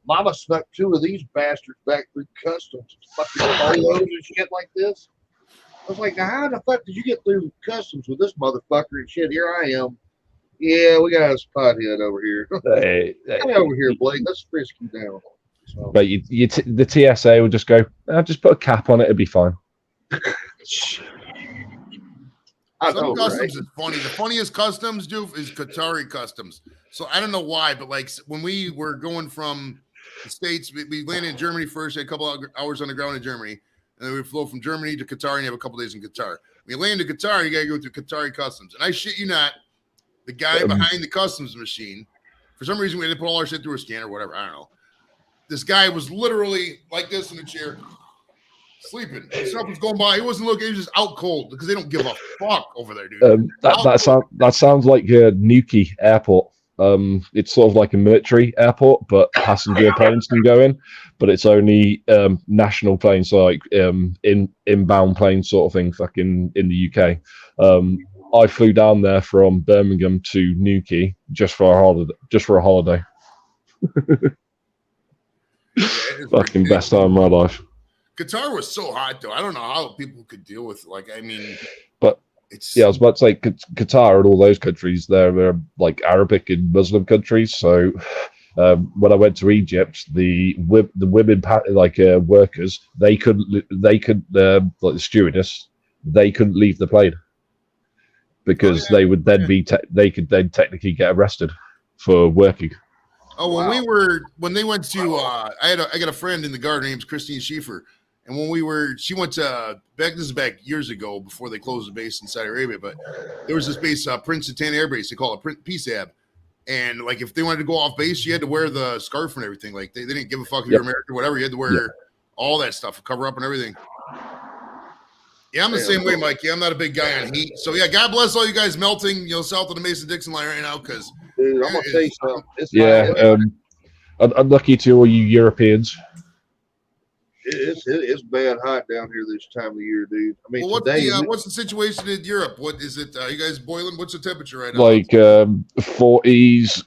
Mama snuck 2 of these bastards back through customs, fucking polos and shit like this. I was like, now how the fuck did you get through customs with this motherfucker and shit? Here I am. Yeah, we got a pothead over here. Come over here, Blake. Let's frisk you down. So, But the TSA will just go, just put a cap on it, it'll be fine. I Some know, customs right? is funny. The funniest customs, dude, is Qatari customs. So I don't know why, but like when we were going from the States, we landed in Germany first, had a couple hours on the ground in Germany, and then we flew from Germany to Qatar and you have a couple days in Qatar. When you land in Qatar, you got to go through Qatari customs. And I shit you not, the guy behind the customs machine, for some reason we had to put all our shit through a scanner or whatever. I don't know. This guy was literally like this in a chair, sleeping. Stuff was going by. He wasn't looking. He was just out cold because they don't give a fuck over there, dude. That sounds like Newquay Airport. It's sort of like a military airport, but passenger planes can go in, but it's only national planes, so like inbound plane sort of thing. Fucking in the UK. I flew down there from Birmingham to Newquay just for a holiday. Fucking best time of my life. Qatar was so hot, though. I don't know how people could deal with it. Like, I mean, but it's I was about to say Qatar and all those countries, they're like Arabic and Muslim countries. So when I went to Egypt, the women workers, they could like the stewardess, they couldn't leave the plane because they would then they could then technically get arrested for working. Oh, when they went to, I got a friend in the guard named Christine Schieffer, and she went to this is back years ago before they closed the base in Saudi Arabia, but there was this base, Prince Sultan Air Base, they call it PSAB, and like if they wanted to go off base, you had to wear the scarf and everything. Like they didn't give a fuck if you're American or whatever. You had to wear all that stuff, cover up and everything. Yeah, I'm the same way, Mike. Yeah, I'm not a big guy on heat. So yeah, God bless all you guys melting, south of the Mason-Dixon line right now, because. Dude, I'm gonna tell you something. Unlucky to all you Europeans. It's bad hot down here this time of year, dude. I mean, what's the situation in Europe? What is it? You guys boiling? What's the temperature right now? Like 40s,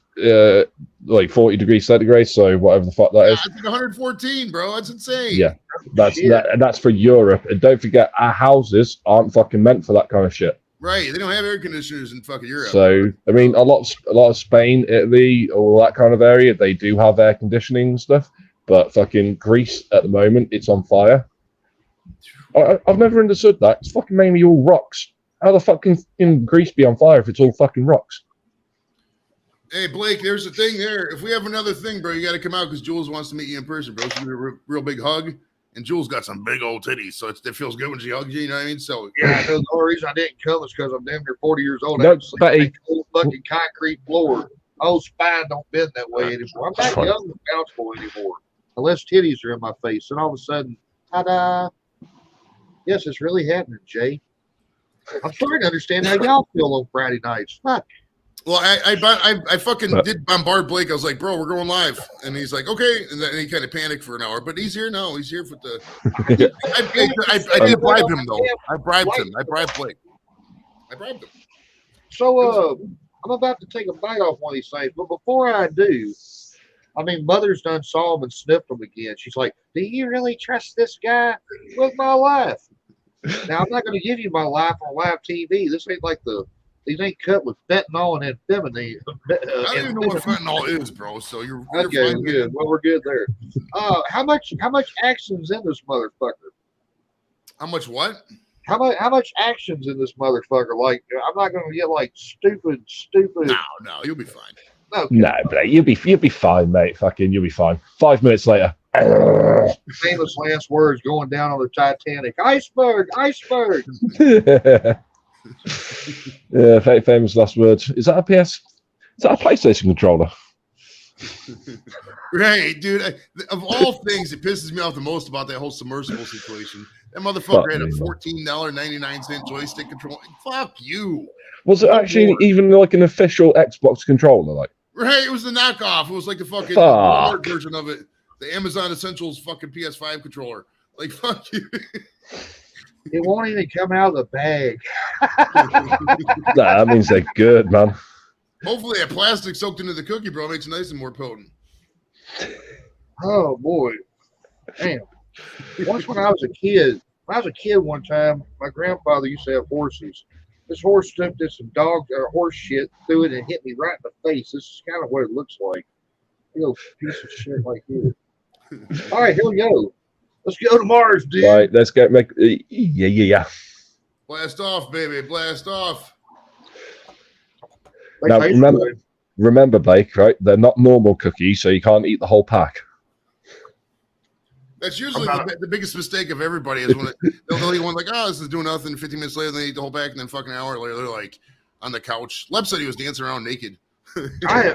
like 40 degrees centigrade. So whatever the fuck that is. I think 114, bro. That's insane. Yeah, that's for Europe. And don't forget, our houses aren't fucking meant for that kind of shit. Right, they don't have air conditioners in fucking Europe. So I mean, a lot of Spain, Italy, all that kind of area, they do have air conditioning and stuff. But fucking Greece at the moment, it's on fire. I've never understood that. It's fucking mainly all rocks. How the fuck can Greece be on fire if it's all fucking rocks? Hey Blake, there's a thing there. If we have another thing, bro, you got to come out because Jules wants to meet you in person, bro. She's a real big hug. And Jules got some big old titties, so it feels good when she hugs you. You know what I mean? So yeah, the only reason I didn't come is because I'm damn near 40 years old. No, I fucking concrete floor. Oh, spine don't bend that way anymore. I'm not young and bountiful anymore, unless titties are in my face. And all of a sudden, ta-da! Yes, it's really happening, Jay. I'm starting to understand how y'all feel on Friday nights. Fuck. Well, I fucking did bombard Blake. I was like, bro, we're going live. And he's like, okay. And then he kind of panicked for an hour. But he's here now. He's here for the I did bribe him, though. I bribed him. I bribed Blake. I bribed him. So I'm about to take a bite off one of these things. But before I do, I mean, Mother's done saw him and sniffed him again. She's like, do you really trust this guy with my life? Now, I'm not going to give you my life on live TV. This ain't like these ain't cut with fentanyl and amphetamine. I don't even know what fentanyl is, bro. So you're okay. fine. Good. Well, we're good there. How much action's in this motherfucker? How much what? How much action's in this motherfucker? Like, I'm not going to get like stupid. No, you'll be fine. Okay. No, Blake, you'll be fine, mate. Fucking, you'll be fine. 5 minutes later. Famous last words going down on the Titanic. Iceberg. Yeah, famous last words. Is that a PS? Is that a PlayStation controller? Right, dude. Of all things, it pisses me off the most about that whole submersible situation. That motherfucker had a $14.99 joystick controller. Fuck you. Was it actually even like an official Xbox controller? Like, right, it was the knockoff. It was like the fucking Walmart version of it. The Amazon Essentials fucking PS5 controller. Like, fuck you. It won't even come out of the bag. Nah, that means they're good, man. Hopefully, that plastic soaked into the cookie, bro, makes it nice and more potent. Oh boy, damn. Once when I was a kid one time, my grandfather used to have horses. This horse stepped in some dog or horse shit, threw it and hit me right in the face. This is kind of what it looks like. You know, piece of shit like this. All right, here we go. Let's go to Mars, dude. Right, let's yeah. Blast off, baby. Blast off. Now, Vacation. remember, Blake, right? They're not normal cookies, so you can't eat the whole pack. That's usually the biggest mistake of everybody is when they'll eat one like, oh, this is doing nothing. 15 minutes later, they eat the whole pack, and then fucking an hour later, they're like on the couch. Leb said he was dancing around naked. I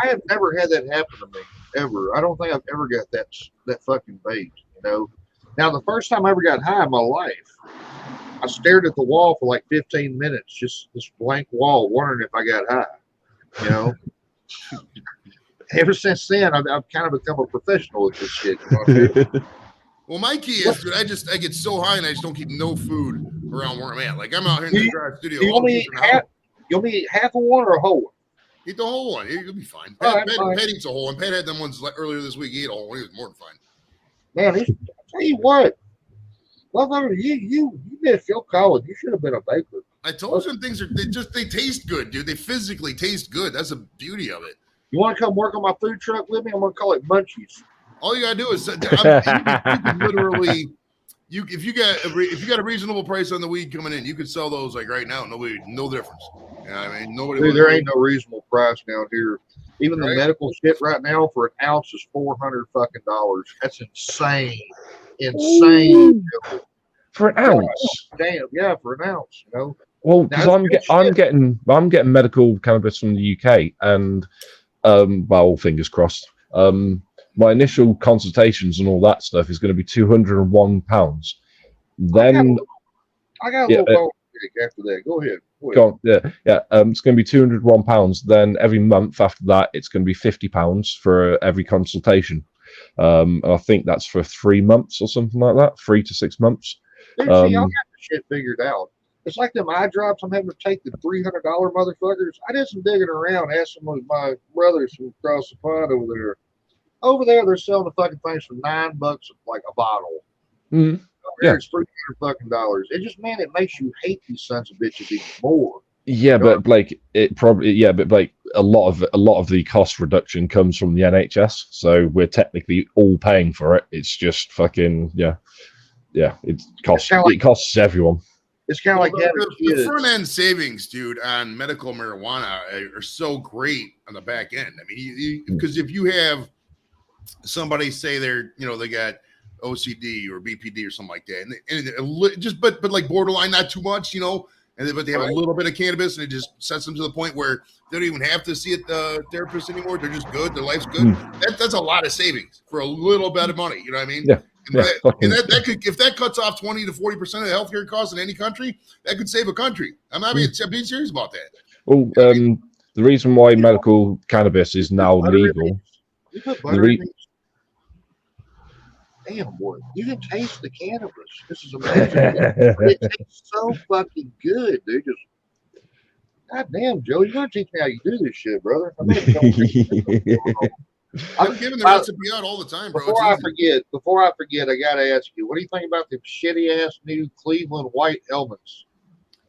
have never had that happen to me ever. I don't think I've ever got that fucking baked. You know. Now the first time I ever got high in my life, I stared at the wall for like 15 minutes, just this blank wall, wondering if I got high. You know. Ever since then, I've kind of become a professional at this shit. You know what I mean? Well, my key is, dude, I get so high and I just don't keep no food around where I'm at. Like I'm out here in the garage studio. You want me to eat half of one or a whole one? Eat the whole one. You'll be fine. All Pat eats a whole one. Pat had them ones earlier this week. He ate a whole one. He was more than fine. Man, I tell you what, motherfucker, you did Phil Collins. You should have been a baker. I told you things they taste good, dude. They physically taste good. That's the beauty of it. You want to come work on my food truck with me? I'm gonna call it Munchies. All you gotta do is you can literally, if you got a reasonable price on the weed coming in, you could sell those like right now. No difference. You know what I mean, nobody. Dude, there ain't no reasonable price down here. Even the medical shit right now for an ounce is $400 fucking. That's insane. Insane. For an ounce. Damn, yeah, for an ounce. You know. Well, because I'm getting medical cannabis from the UK, and well, fingers crossed. My initial consultations and all that stuff is going to be £201. Then I got a little bone after that. Go ahead. Go on, yeah. It's going to be £201. Then every month after that, it's going to be £50 for every consultation. I think that's for 3 months or something like that, 3 to 6 months. Dude, see, y'all got the shit figured out. It's like them eye drops I'm having to take, the $300 motherfuckers. I did some digging around, asked some of my brothers from across the pond over there. Over there, they're selling the fucking things for $9 like a bottle. Mm-hmm. Yeah, it's $300 fucking. It just, man, it makes you hate these sons of bitches even more. Yeah, but Blake, a lot of the cost reduction comes from the NHS, so we're technically all paying for it. It's just fucking yeah. It costs everyone. It's kind of like the front end savings, dude, on medical marijuana are so great on the back end. I mean, because if you have somebody say they got OCD or BPD or something like that, and but like borderline, not too much, but they have a little bit of cannabis, and it just sets them to the point where they don't even have to see a therapist anymore. They're just good. Their life's good. That's a lot of savings for a little bit of money. You know what I mean? Yeah. And that could, if that cuts off 20 to 40% of the healthcare costs in any country, that could save a country. I'm being serious about that. Well, the reason why medical cannabis is now legal. Damn, boy, you can taste the cannabis. This is amazing. It tastes so fucking good, dude. Just, God damn, Joe, you gotta teach me how you do this shit, brother. I'm giving the recipe out all the time, bro. Before I forget, I gotta ask you, what do you think about the shitty ass new Cleveland white helmets?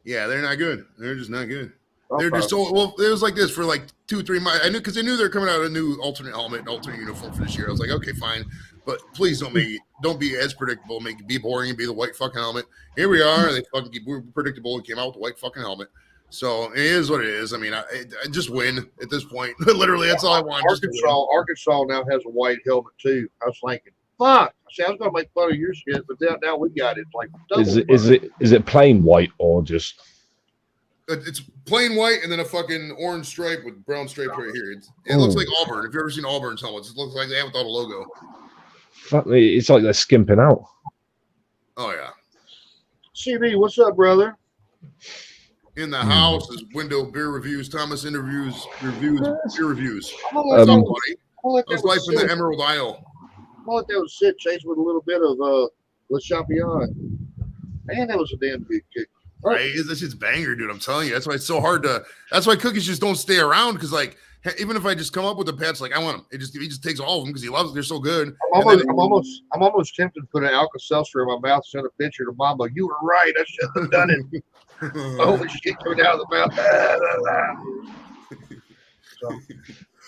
Yeah, they're not good. They're just not good. They're just so well. It was like this for like 2-3 months. I knew because they knew they're coming out with a new alternate helmet, and alternate uniform for this year. I was like, okay, fine, but please don't be as predictable. Make it be boring and be the white fucking helmet. Here we are. They fucking were predictable and came out with the white fucking helmet. So it is what it is. I mean, I just win at this point. Literally, that's all I want. Arkansas now has a white helmet too. I was thinking, fuck. See, I was gonna make fun of your shit, but now we got it. Like, is it plain white or just? It's plain white and then a fucking orange stripe with brown stripe right here. It looks like Auburn. If you've ever seen Auburn's helmets, it looks like they have without a logo. Fuck me, it's like they're skimping out. Oh yeah. CB, what's up, brother? In the house is Window Beer Reviews, Thomas Beer Reviews. That's life in the Emerald Isle. I'm gonna let that sit, chase with a little bit of Le Champion. Man, that was a damn good kick. Right? This shit's banger, dude. I'm telling you. That's why it's so hard to. That's why cookies just don't stay around. Because like, even if I just come up with a patch, like I want them, he just takes all of them because he loves it. They're so good. I'm almost tempted to put an Alka-Seltzer in my mouth, send a picture to Mama. You were right. I should have done it. Holy shit, coming out of the mouth. So,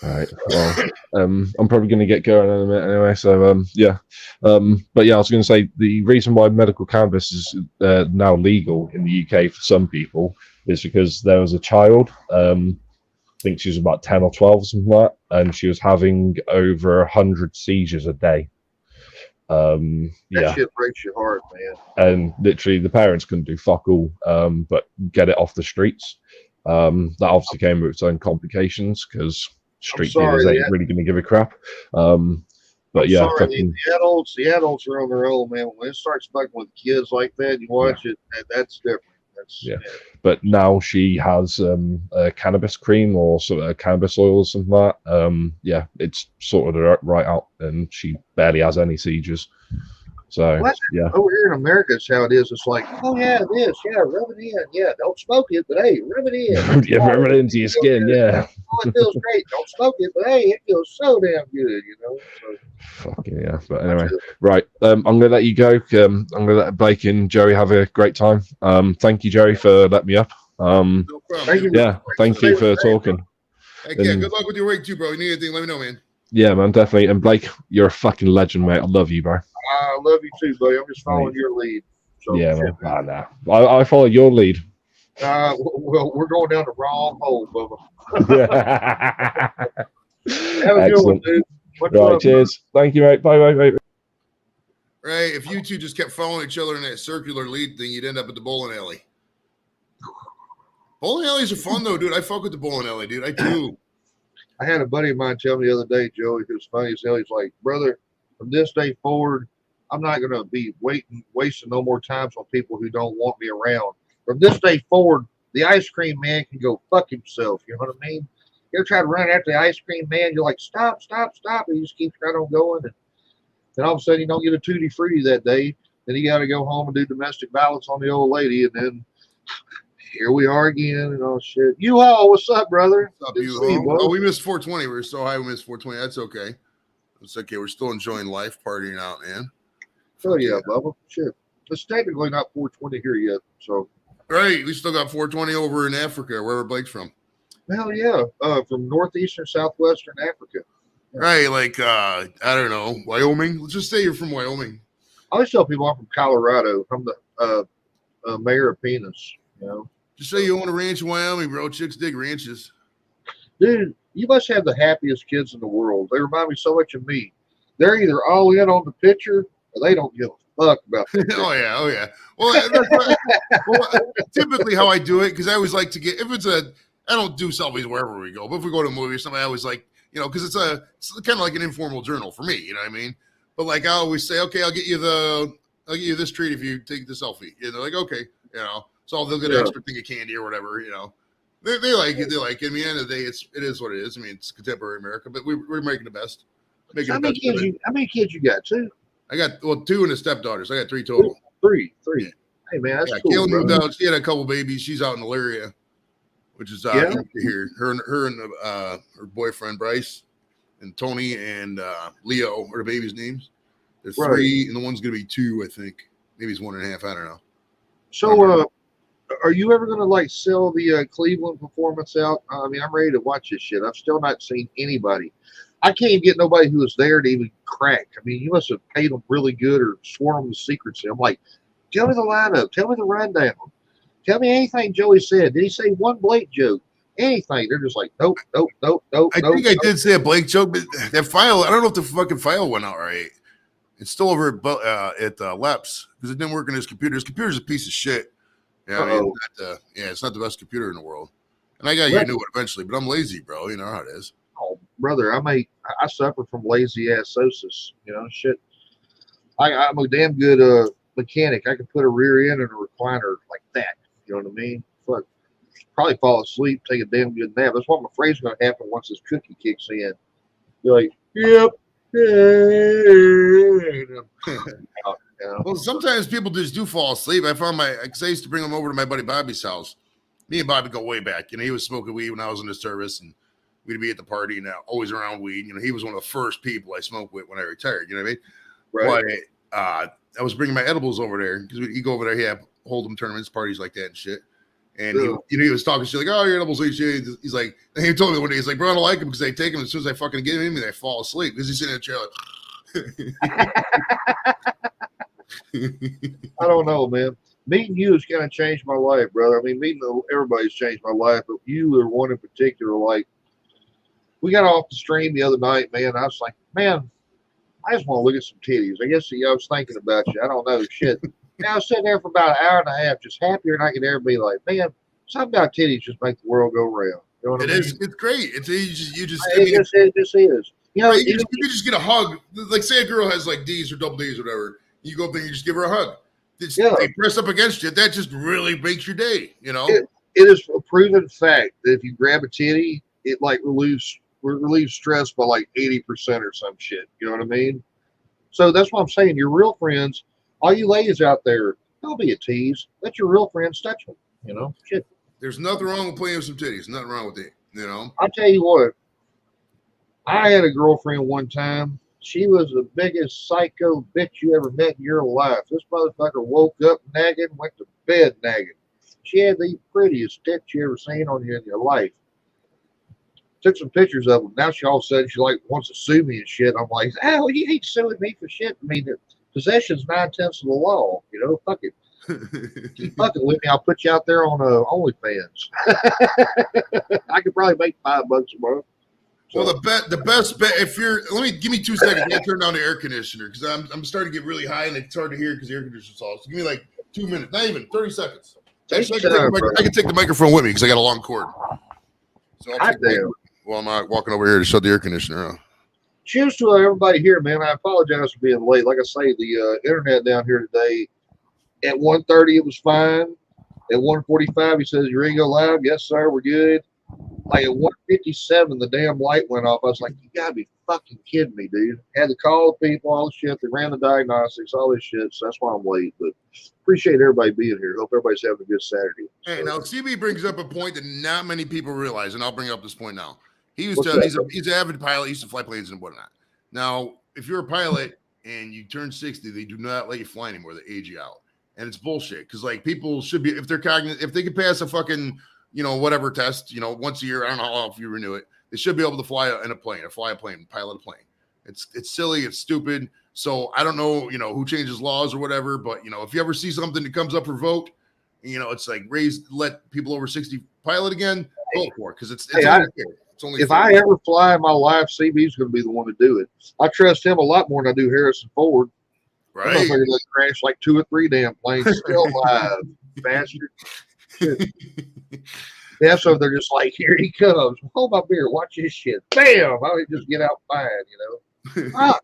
All right. Well, I'm probably going to get going in a minute anyway. So, yeah. But yeah, I was going to say the reason why medical cannabis is now legal in the UK for some people is because there was a child. I think she was about 10 or 12 or something like that, and she was having over 100 seizures a day. that shit breaks your heart, man. And literally the parents couldn't do fuck all, but get it off the streets. That obviously came with its own complications because street dealers ain't really going to give a crap. But yeah, the adults are on their own, man. When it starts fucking with kids like that, you watch it, that's different. But now she has a cannabis cream or sort of a cannabis oil or something like that. It's sorted her right out, and she barely has any seizures. So over here in America, it's how it is. It's like, rub it in, don't smoke it, but hey, rub it in. Rub it into your skin, it feels great. Don't smoke it, but hey, it feels so damn good, So, fucking yeah. But anyway, right. I'm gonna let you go. I'm gonna let Blake and Joey have a great time. Thank you, Joey, for letting me up. No problem. Thank you for talking. Heck yeah, good luck with your week too, bro. You need anything, let me know, man. Yeah, man, definitely. And Blake, you're a fucking legend, mate. I love you, bro. I love you too, buddy. I'm just following your lead. So, yeah, man. I follow your lead. Well, we're going down the wrong hole, Bubba. Have a good one, dude. Right, cheers. Thank you, mate. Bye. Right, if you two just kept following each other in that circular lead thing, you'd end up at the bowling alley. Bowling alleys are fun, though, dude. I fuck with the bowling alley, dude. I do. I had a buddy of mine tell me the other day, Joey, who was funny as hell. He's like, brother, from this day forward, I'm not going to be wasting no more time on people who don't want me around. From this day forward, the ice cream man can go fuck himself. You know what I mean? You ever try to run after the ice cream man? You're like, stop. And he just keeps right on going. And then all of a sudden, you don't get a tutti frutti that day. Then you got to go home and do domestic violence on the old lady. And then here we are again. And oh, shit. You-Haul, what's up, brother? What's up, you-Haul? Oh, we missed 420. We were so high, we missed 420. That's okay. It's okay. We're still enjoying life, partying out, man. Oh, yeah, Bubba. Shit. It's technically not 420 here yet, so. Right. We still got 420 over in Africa, wherever Blake's from. Hell yeah. From northeastern, southwestern Africa. Right. Like, I don't know, Wyoming. Let's just say you're from Wyoming. I always tell people I'm from Colorado. I'm the mayor of Penis, you know. Just say you own a ranch in Wyoming, bro. Chicks dig ranches. Dude, you must have the happiest kids in the world. They remind me so much of me. They're either all in on the picture or they don't give a fuck about that. Oh yeah. Well, typically how I do it, because I always like to get, I don't do selfies wherever we go, but if we go to a movie or something, I always like, because it's kind of like an informal journal for me, you know what I mean? But like I always say, okay, I'll get you this treat if you take the selfie. And they're like, okay, so they'll get an extra thing of candy or whatever, They like it. They like it. I mean, at the end of the day, it is what it is. I mean, it's contemporary America, but we're making the best. How many kids you got? Two? I got 2 and a stepdaughters. I got 3 total. Three. Hey man, that's cool. Kayla moved out. She had a couple babies. She's out in Elyria, which is here. Her and her boyfriend Bryce and Tony and Leo are the babies' names. There's 3, and the one's gonna be 2, I think. Maybe it's 1.5. I don't know. So, are you ever going to sell the Cleveland performance out? I mean, I'm ready to watch this shit. I've still not seen anybody. I can't even get nobody who was there to even crack. I mean, you must have paid them really good or sworn them the secrets. I'm like, tell me the lineup. Tell me the rundown. Tell me anything Joey said. Did he say one Blake joke? Anything. They're just like, nope. I think I did say a Blake joke, but that file, I don't know if the fucking file went out right. It's still over at Leps because it didn't work on his computer. His computer's a piece of shit. Yeah, I mean, it's not the best computer in the world. And I got to get into it eventually, but I'm lazy, bro. You know how it is. Oh, brother, I suffer from lazy assosis. Shit. I'm a damn good mechanic. I can put a rear end in a recliner like that. You know what I mean? Fuck. Probably fall asleep, take a damn good nap. That's what I'm afraid is going to happen once this cookie kicks in. You're like, yep. You know? Well, sometimes people just do fall asleep. I found because I used to bring them over to my buddy Bobby's house. Me and Bobby go way back. He was smoking weed when I was in the service, and we'd be at the party and always around weed. He was one of the first people I smoked with when I retired. You know what I mean? Right. But I was bringing my edibles over there because he'd go over there. He had hold'em tournaments, parties like that and shit. And he was talking shit like, "Oh, your edibles ain't shit." He's like, and he told me one day, he's like, "Bro, I don't like them because I take them as soon as I fucking get them in me, they fall asleep because he's sitting in a chair like." I don't know, man. Meeting you has kind of changed my life, brother. I mean, meeting everybody's changed my life, but you are one in particular. Like, we got off the stream the other night, man. I was like, man, I just want to look at some titties. I guess I was thinking about you. I don't know, shit. And I was sitting there for about an hour and a half, just happier than I could ever be. Like, man, something about titties just make the world go round. You know what I mean? It's great. It's you just It just is. You know, you just get a hug. Like, say a girl has like D's or double D's or whatever. You go up there and you just give her a hug. They press up against you. That just really makes your day, you know? It is a proven fact that if you grab a titty, it like relieves stress by like 80% or some shit. You know what I mean? So that's what I'm saying. Your real friends, all you ladies out there, don't be a tease. Let your real friends touch them. You know? Shit. There's nothing wrong with playing with some titties. Nothing wrong with it, you know? I'll tell you what. I had a girlfriend one time. She was the biggest psycho bitch you ever met in your life. This motherfucker woke up nagging, went to bed nagging. She had the prettiest tits you ever seen on you in your life. Took some pictures of them. Now she all of a sudden she like wants to sue me and shit. I'm like, oh, you ain't suing me for shit. I mean, possession's 9/10 of the law. You know, fuck it. Keep fucking with me. I'll put you out there on OnlyFans. I could probably make $5 a month. Well, the best bet give me 2 seconds. I gotta turn down the air conditioner because I'm starting to get really high and it's hard to hear because the air conditioner's off. So give me like 2 minutes, not even 30 seconds. I can take the microphone with me because I got a long cord. So I'm not walking over here to shut the air conditioner off. Cheers to everybody here, man. I apologize for being late. Like I say, the internet down here today at 1:30 it was fine. At 1:45 he says, "Your ego live?" Yes, sir. We're good. Like at 1:57, the damn light went off. I was like, you gotta be fucking kidding me, dude. Had to call the people, all the shit. They ran the diagnostics, all this shit. So that's why I'm late. But appreciate everybody being here. Hope everybody's having a good Saturday. Hey, now CB brings up a point that not many people realize, and I'll bring up this point now. He's an avid pilot. He used to fly planes and whatnot. Now, if you're a pilot and you turn 60, they do not let you fly anymore. They age you out. And it's bullshit. Because like people should be, if they're cognizant, if they can pass a fucking whatever test, once a year, I don't know how often you renew it. They should be able to fly a plane, pilot a plane. It's silly, it's stupid. So I don't know, who changes laws or whatever, but if you ever see something that comes up for vote, it's like let people over 60 pilot again, vote for it because it's only if fair. I ever fly in my life, CB's going to be the one to do it. I trust him a lot more than I do Harrison Ford. Right? I'm going to crash like 2 or 3 damn planes still alive, bastard. Yeah, so they're just like, here he comes. Hold my beer, watch this shit. Bam! I would just get out fine, Fuck.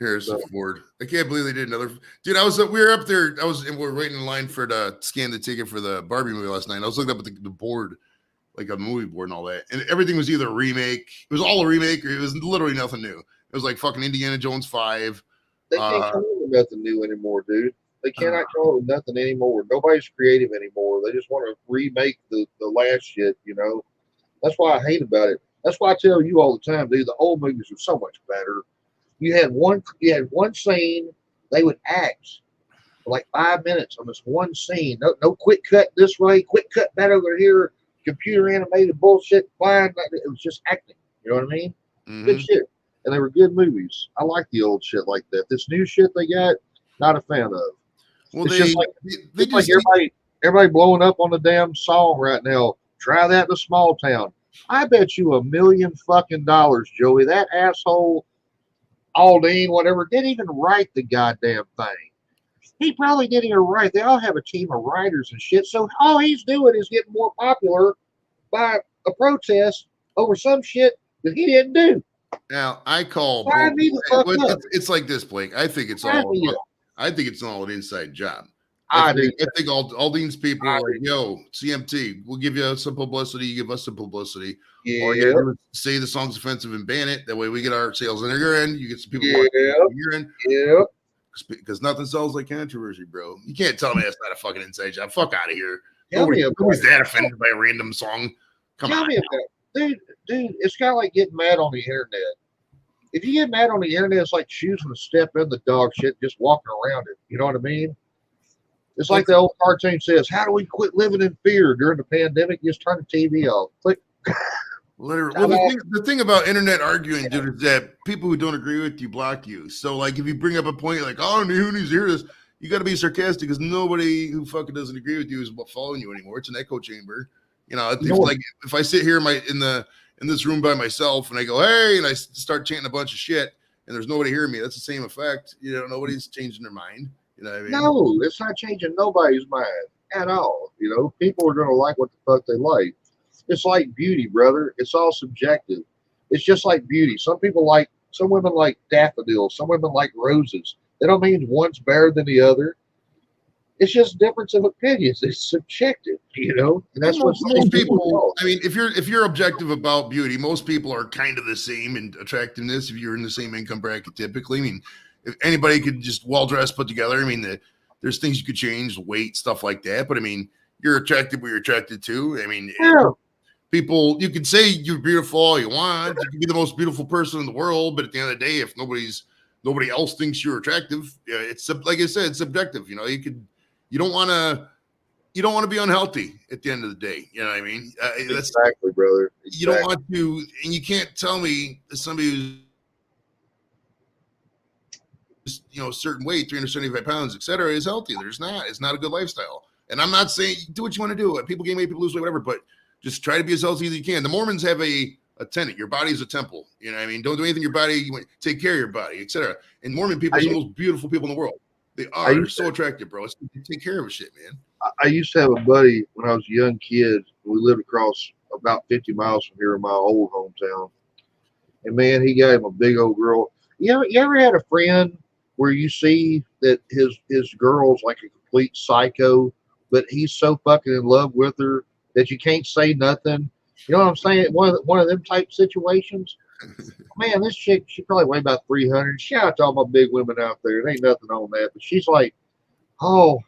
Harrison Ford. I can't believe they did another. Dude, we were up there. We were waiting in line for to scan the ticket for the Barbie movie last night. I was looking up at the board, like a movie board and all that, and everything was either a remake. It was all a remake, or it was literally nothing new. It was like fucking Indiana Jones 5. They can't come up with nothing new anymore, dude. They cannot come up with nothing anymore. Nobody's creative anymore. They just want to remake the last shit, That's why I hate about it. That's why I tell you all the time, dude, the old movies were so much better. You had one scene, they would act for like 5 minutes on this one scene. No quick cut this way, quick cut that over here, computer animated bullshit flying. It was just acting. You know what I mean? Mm-hmm. Good shit. And they were good movies. I like the old shit like that. This new shit they got, not a fan of. Well, it's like everybody blowing up on the damn song right now. Try that in a small town. I bet you $1 million fucking dollars, Joey. That asshole Aldine, whatever, didn't even write the goddamn thing. He probably didn't even write. They all have a team of writers and shit. So all he's doing is getting more popular by a protest over some shit that he didn't do. Now I call. Why me the fuck up? It's like this, Blake. I think it's all an inside job. I think Aldine's people are like, yo, CMT, we'll give you some publicity, you give us some publicity. Yeah. Or you say the song's offensive and ban it. That way we get our sales on your end. You get some people on your end. Yeah. because nothing sells like controversy, bro. You can't tell me that's not a fucking inside job. Fuck out of here. Tell me about Nobody's that offended by a random song. Come Tell on. me about it. Dude, it's kind of like getting mad on the internet. If you get mad on the internet, it's like choosing to step in the dog shit, just walking around it. You know what I mean? It's like the old cartoon says, how do we quit living in fear during the pandemic? Just turn the TV off. Click. Literally. Well, the thing about internet arguing, dude, is that people who don't agree with you block you. So, like, if you bring up a point, you're like, oh, who needs to hear this? You got to be sarcastic because nobody who fucking doesn't agree with you is following you anymore. It's an echo chamber. You know, like if I sit here in this room by myself and I go, hey, and I start chanting a bunch of shit and there's nobody hearing me, that's the same effect. You know, nobody's changing their mind. You know what I mean? No, it's not changing nobody's mind at all. You know, people are going to like what the fuck they like. It's like beauty, brother. It's all subjective. It's just like beauty. Some women like daffodils. Some women like roses. That don't mean one's better than the other. It's just difference of opinions. It's subjective, you know. And that's what most people. I mean, if you're objective about beauty, most people are kind of the same in attractiveness. If you're in the same income bracket, typically, I mean, if anybody could just well dressed, put together. I mean, there's things you could change, weight, stuff like that. But I mean, you're attracted what you're attracted to. I mean, people, you can say you're beautiful all you want. You can be the most beautiful person in the world, but at the end of the day, if nobody else thinks you're attractive, it's like I said, it's subjective. You know, you don't want to be unhealthy at the end of the day. You know what I mean? That's exactly, brother. Exactly. You don't want to, and you can't tell me somebody who's, you know, a certain weight, 375 pounds, etc., is healthy. There's not. It's not a good lifestyle. And I'm not saying do what you want to do. People gain weight, people lose weight, whatever. But just try to be as healthy as you can. The Mormons have a tenet. Your body is a temple. You know what I mean? Don't do anything to your body. You want to take care of your body, etc. And Mormon people are the most beautiful people in the world. They are. They're so attractive, bro. Take care of a shit, man. I used to have a buddy when I was a young kid. We lived across about 50 miles from here in my old hometown. And man, he got him a big old girl. You ever had a friend where you see that his girl's like a complete psycho, but he's so fucking in love with her that you can't say nothing? You know what I'm saying? One of them type situations. Man, this chick, she probably weighed about 300. Shout out to all my big women out there. There ain't nothing on that. But she's like, oh,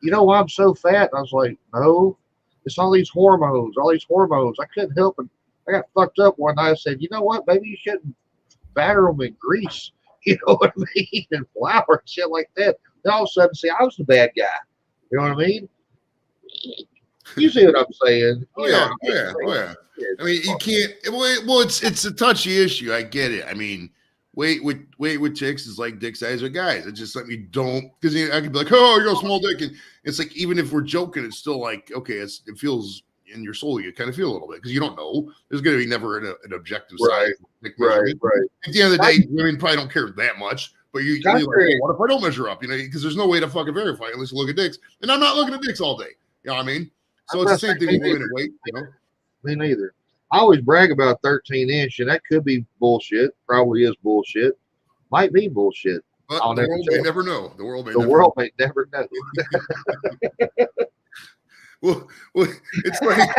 you know why I'm so fat? And I was like, no, it's all these hormones. I couldn't help it. I got fucked up one night. I said, you know what? Maybe you shouldn't batter them in grease. You know what I mean? And flour and shit like that. Then all of a sudden, see, I was the bad guy. You know what I mean? You see what I'm saying? Oh yeah. I mean, you can't. Well, it's a touchy issue. I get it. I mean, weight with chicks is like dick size with guys. It's just like you don't, because I could be like, oh, you got a small dick, and it's like even if we're joking, it's still like okay, it feels in your soul. You kind of feel a little bit because you don't know. There's going to be never an objective right, size. Right. At the end of the day, women probably don't care that much. But you're like, well, what if I don't measure up? You know, because there's no way to fucking verify unless you look at dicks. And I'm not looking at dicks all day. You know what I mean? So it's the same thing with women and weight, you know? Me neither. I always brag about 13-inch, and that could be bullshit. Probably is bullshit. Might be bullshit. But the world may never know. The world may never know. Well, it's like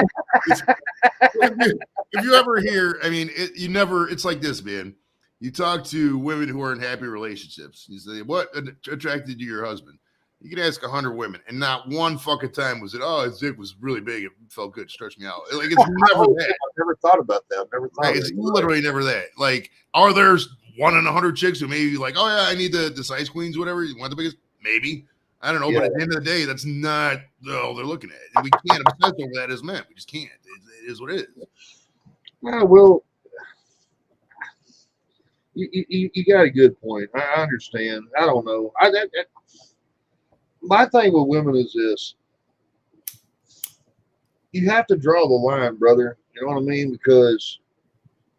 if you ever hear, I mean, it's like this, man. You talk to women who are in happy relationships. You say, what attracted you to your husband? You can ask 100 women, and not one fucking time was it, oh, his dick was really big. It felt good. Stretched me out. Like, it's never that. I've never thought about that. I've never thought It's literally never that. Like, are there 1 in 100 chicks who maybe like, oh, yeah, I need the size queens, whatever. You want the biggest? Maybe. I don't know. Yeah. But at the end of the day, that's not all they're looking at. And we can't obsess over that as men. We just can't. It is what it is. Yeah, well, you got a good point. I understand. I don't know. My thing with women is this. You have to draw the line, brother. You know what I mean? Because,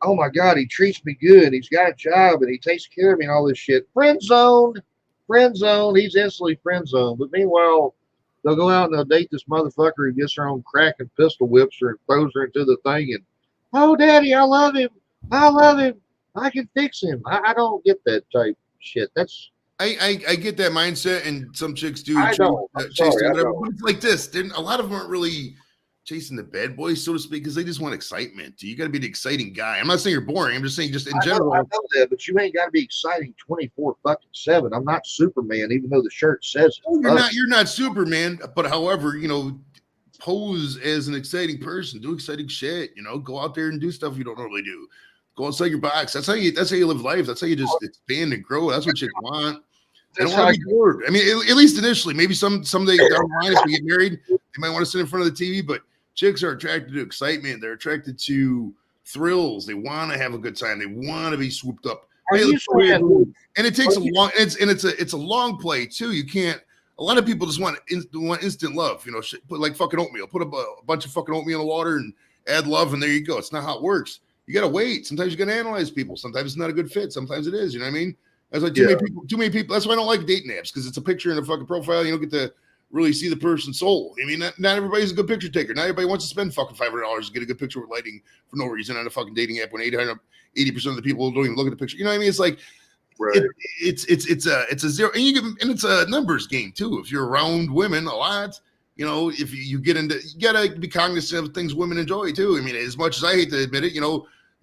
oh my God, he treats me good. He's got a job and he takes care of me and all this shit. Friend zone. He's instantly friend zone. But meanwhile, they'll go out and they'll date this motherfucker who gets her on crack and pistol whips her and throws her into the thing. And, oh, daddy, I love him. I can fix him. I don't get that type shit. That's. I get that mindset, and some chicks do. I don't. But it's like this. A lot of them aren't really chasing the bad boys, so to speak, because they just want excitement. You got to be the exciting guy. I'm not saying you're boring. I'm just saying, just in general. I know that, but you ain't got to be exciting 24/7. I'm not Superman, even though the shirt says it. Oh, you're not Superman, but however, pose as an exciting person, do exciting shit. Go out there and do stuff you don't normally do. Go outside your box. That's how you live life. That's how you just expand and grow. That's what you want. They don't want to be bored. I mean, at least initially, maybe someday down the line, if we get married, they might want to sit in front of the TV. But chicks are attracted to excitement. They're attracted to thrills. They want to have a good time. They want to be swooped up. And it takes a long. It's a long play too. You can't. A lot of people just want instant love. Put like fucking oatmeal. Put a bunch of fucking oatmeal in the water and add love, and there you go. It's not how it works. You got to wait. Sometimes you got to analyze people. Sometimes it's not a good fit. Sometimes it is. You know what I mean? That's like too many people. That's why I don't like dating apps, because it's a picture in a fucking profile. You don't get to really see the person's soul. I mean, not everybody's a good picture taker. Not everybody wants to spend fucking $500 to get a good picture with lighting for no reason on a fucking dating app when 80% of the people don't even look at the picture. You know what I mean? It's like, right. It's a zero, and it's a numbers game too. If you're around women a lot, if you get into, you gotta be cognizant of things women enjoy too. I mean, as much as I hate to admit it,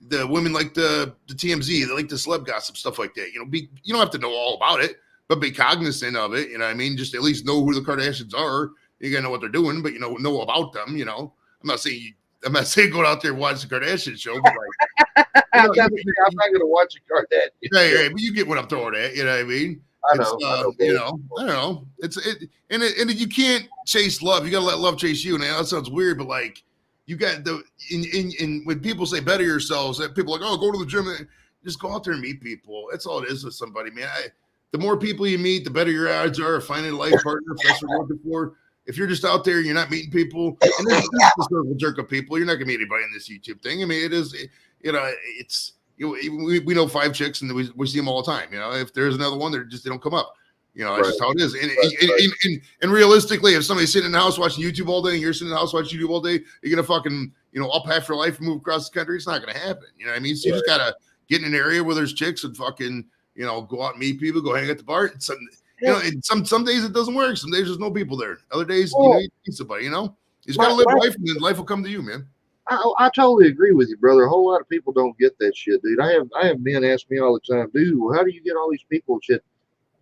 the women like the TMZ, they like the celeb gossip, stuff like that. You don't have to know all about it, but be cognizant of it. You know what I mean? Just at least know who the Kardashians are. You gotta know what they're doing, but know about them. I'm not saying go out there and watch the Kardashian show, but like, I'm not gonna watch a Kardashian. Right, but you get what I'm throwing at. You know what I mean? I know. I don't know. And you can't chase love. You gotta let love chase you. And that sounds weird, but like, you got when people say better yourselves, that people are like, oh, go to the gym, just go out there and meet people. That's all it is with somebody, man. The more people you meet, the better your odds are of finding a life partner. If that's what you're looking for. If you're just out there and you're not meeting people, and there's a circle jerk of people, you're not gonna meet anybody in this YouTube thing. I mean, it is, we know 5 chicks and we see them all the time. If there's another one, they don't come up. That's just how it is. And realistically, if somebody's sitting in the house watching YouTube all day and you're sitting in the house watching YouTube all day, you're gonna fucking, up half your life and move across the country. It's not gonna happen. You know what I mean? So you just gotta get in an area where there's chicks and fucking, go out and meet people, go hang at the bar. And some days it doesn't work. Some days there's no people there. Other days, you meet somebody. You just gotta live life, and then life will come to you, man. I totally agree with you, brother. A whole lot of people don't get that shit, dude. I have men ask me all the time, dude, well, how do you get all these people and shit?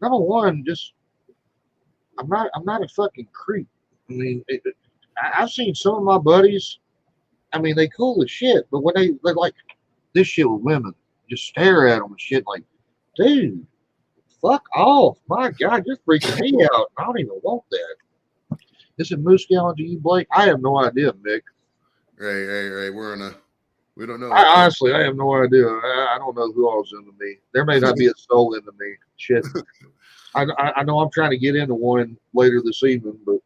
Number one, I'm not a fucking creep. I mean, I've seen some of my buddies. I mean, they cool as shit, but when they're like this shit with women, just stare at them and shit like, dude, fuck off. My God, just freaking me out. I don't even want that. Is it Moose Gallon to you, Blake? I have no idea, Mick. Right. We don't know. Honestly, I have no idea. I don't know who all's into me. There may not be a soul into me. Shit. I know I'm trying to get into one later this evening, but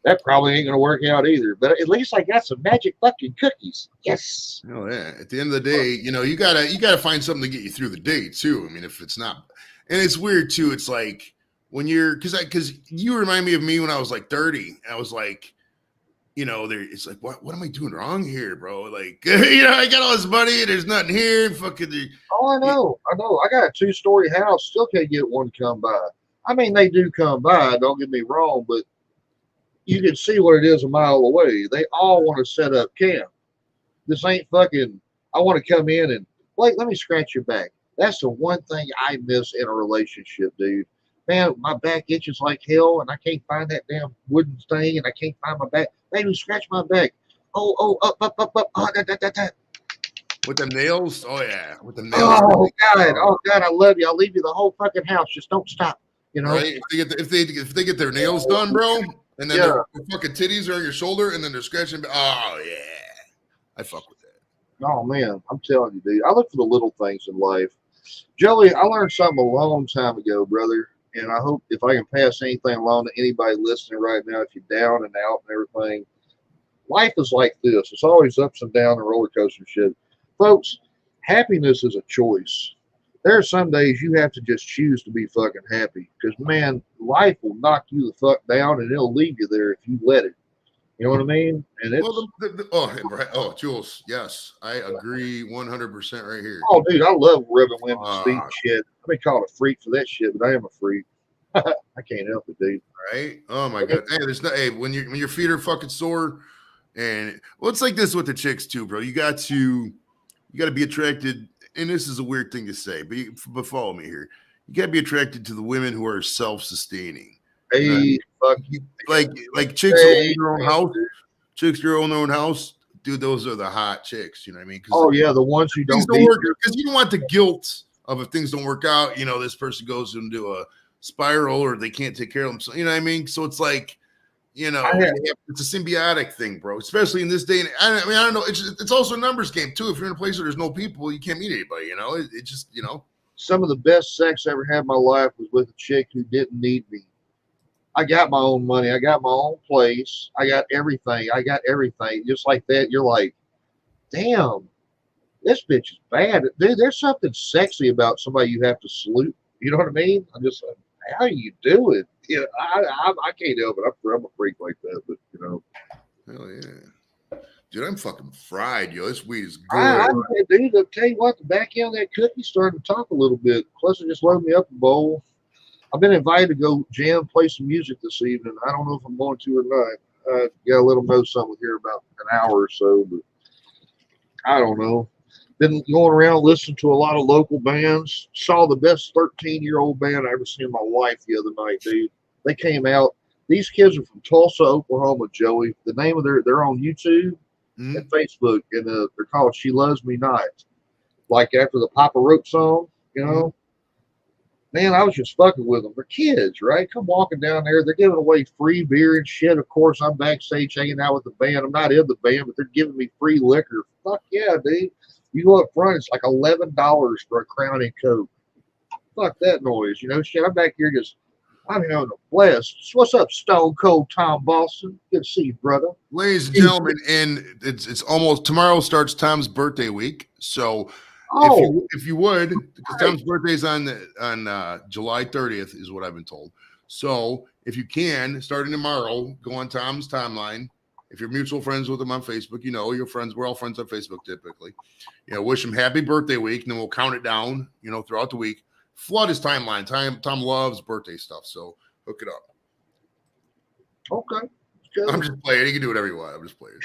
that probably ain't gonna work out either. But at least I got some magic fucking cookies. Yes. Oh yeah. At the end of the day, you gotta find something to get you through the day too. I mean, if it's not, and it's weird too. It's like when you're, because you remind me of me when I was like 30. I was like, it's like, what am I doing wrong here, bro? Like, I got all this money and there's nothing here. Fucking. Oh, I know. I got a 2-story house. Still can't get one to come by. I mean, they do come by. Don't get me wrong, but you can see what it is a mile away. They all want to set up camp. This ain't fucking. I want to come in and let me scratch your back. That's the one thing I miss in a relationship, dude. Man, my back itches like hell, and I can't find that damn wooden thing, and I can't find my back. Baby, scratch my back. Oh, up. Oh, that. With the nails? Oh, yeah. With the nails. Oh, God, I love you. I'll leave you the whole fucking house. Just don't stop, Right? If they get their nails done, bro, and then their fucking titties are on your shoulder, and then they're scratching. Oh, yeah. I fuck with that. Oh, man, I'm telling you, dude. I look for the little things in life. Joey, I learned something a long time ago, brother. And I hope if I can pass anything along to anybody listening right now, if you're down and out and everything, life is like this. It's always ups and downs and roller coaster shit. Folks, happiness is a choice. There are some days you have to just choose to be fucking happy. Because, man, life will knock you the fuck down and it'll leave you there if you let it. You know what I mean? And it's Jules, yes, I agree 100% right here. Oh, dude, I love rubbing women's feet and shit. I've been called a freak for that shit, but I am a freak. I can't help it, dude. Right? Oh my God. Hey, when your feet are fucking sore And well, it's like this with the chicks too, bro. You got to be attracted, and this is a weird thing to say, but follow me here. You got to be attracted to the women who are self-sustaining. Hey, fuck you. Like chicks who own their own house. Chicks who own their own house, dude. Those are the hot chicks. You know what I mean? Oh yeah, the ones who things don't don't work because you don't want the guilt of if things don't work out. You know, this person goes into a spiral or they can't take care of themselves. You know what I mean? So it's like, you know, it's a symbiotic thing, bro. Especially in this day. And I mean, I don't know. It's also a numbers game too. If you're in a place where there's no people, you can't meet anybody. You know, it just, you know. Some of the best sex I ever had in my life was with a chick who didn't need me. I got my own money. I got my own place. I got everything. Just like that, you're like, damn, this bitch is bad. Dude, there's something sexy about somebody you have to salute. You know what I mean? I'm just like, how do you do it? You know, I can't help it. I'm a freak like that, but you know. Hell yeah. Dude, I'm fucking fried, yo. This weed is good. Dude, I'll tell you what, the back end of that cookie's starting to talk a little bit. Plus, it just loaded me up a bowl. I've been invited to go jam, play some music this evening. I don't know if I'm going to or not. Got to let them know something here about an hour or so, but I don't know. Been going around listening to a lot of local bands. Saw the best 13-year-old band I ever seen in my life the other night, dude. They came out. These kids are from Tulsa, Oklahoma, Joey. The name of they're on YouTube and Facebook, and they're called She Loves Me Not. Like after the Papa Roach song, you know. Man, I was just fucking with them. They're kids, right? Come walking down there. They're giving away free beer and shit. Of course, I'm backstage hanging out with the band. I'm not in the band, but they're giving me free liquor. Fuck yeah, dude. You go up front, it's like $11 for a Crown and Coke. Fuck that noise, you know? Shit, I'm back here just, I'm having a blast. So what's up, Stone Cold Tom Boston? Good to see you, brother. Ladies and gentlemen, and it's almost tomorrow starts Tom's birthday week. So if you would, because Tom's birthday is on July 30th, is what I've been told. So if you can, starting tomorrow, go on Tom's timeline. If you're mutual friends with him on Facebook, you know you're friends. We're all friends on Facebook typically. You know, wish him happy birthday week, and then we'll count it down. You know, throughout the week. Flood his timeline. Tom loves birthday stuff, so hook it up. Okay. Good. I'm just playing. You can do whatever you want. I'm just playing.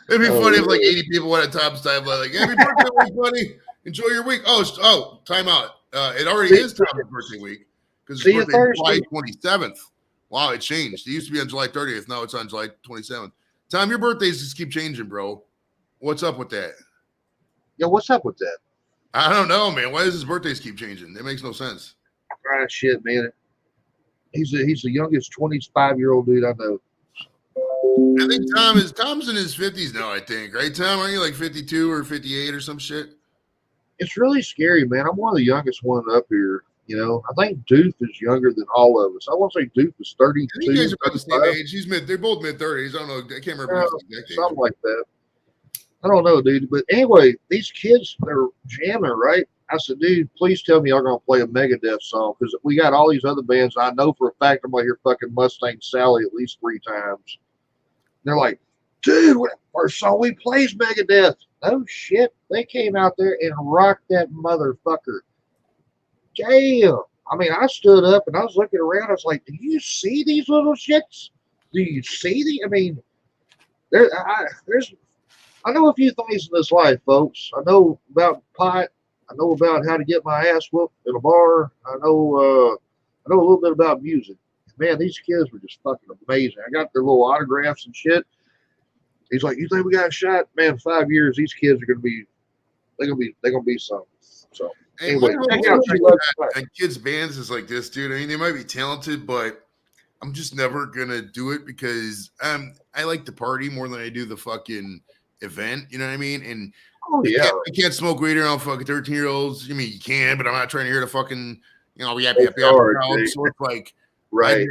It'd be funny if like 80 people went at Tom's timeline, like, happy birthday week, buddy. Enjoy your week. Oh, time out. It already is Tom's birthday week because his birthday is July 27th. Wow, it changed. It used to be on July 30th. Now it's on July 27th. Tom, your birthdays just keep changing, bro. What's up with that? Yo, what's up with that? I don't know, man. Why does his birthdays keep changing? It makes no sense. Ah, shit, man. He's the youngest 25-year-old dude I know. I think Tom's in his 50s now, I think. Right, Tom? Aren't you like 52 or 58 or some shit? It's really scary, man. I'm one of the youngest one up here. You know, I think Doof is younger than all of us. I want to say Doof is 32. I think you guys are about the same age. They're both mid-30s. I don't know. I can't remember. Something like that. I don't know, dude. But anyway, these kids, they're jamming, right? I said, dude, please tell me y'all going to play a Megadeth song because we got all these other bands. I know for a fact I'm going to hear fucking Mustang Sally at least 3 times. And they're like, dude, first song we play is Megadeth. Oh, shit. They came out there and rocked that motherfucker. Damn. I mean, I stood up and I was looking around. I was like, do you see these little shits? Do you see the? I mean, I know a few things in this life, folks. I know about pot. I know about how to get my ass whooped in a bar. I know a little bit about music. Man, these kids were just fucking amazing. I got their little autographs and shit. He's like, you think we got a shot? Man, 5 years, these kids are they're gonna be something. So anyway, check out kids' bands is like this, dude. I mean, they might be talented, but I'm just never gonna do it because I like to party more than I do the fucking event. You know what I mean? And you can't smoke weed around fucking 13-year-olds. I mean, you can, but I'm not trying to hear the fucking, you know, yap. So it's like, right.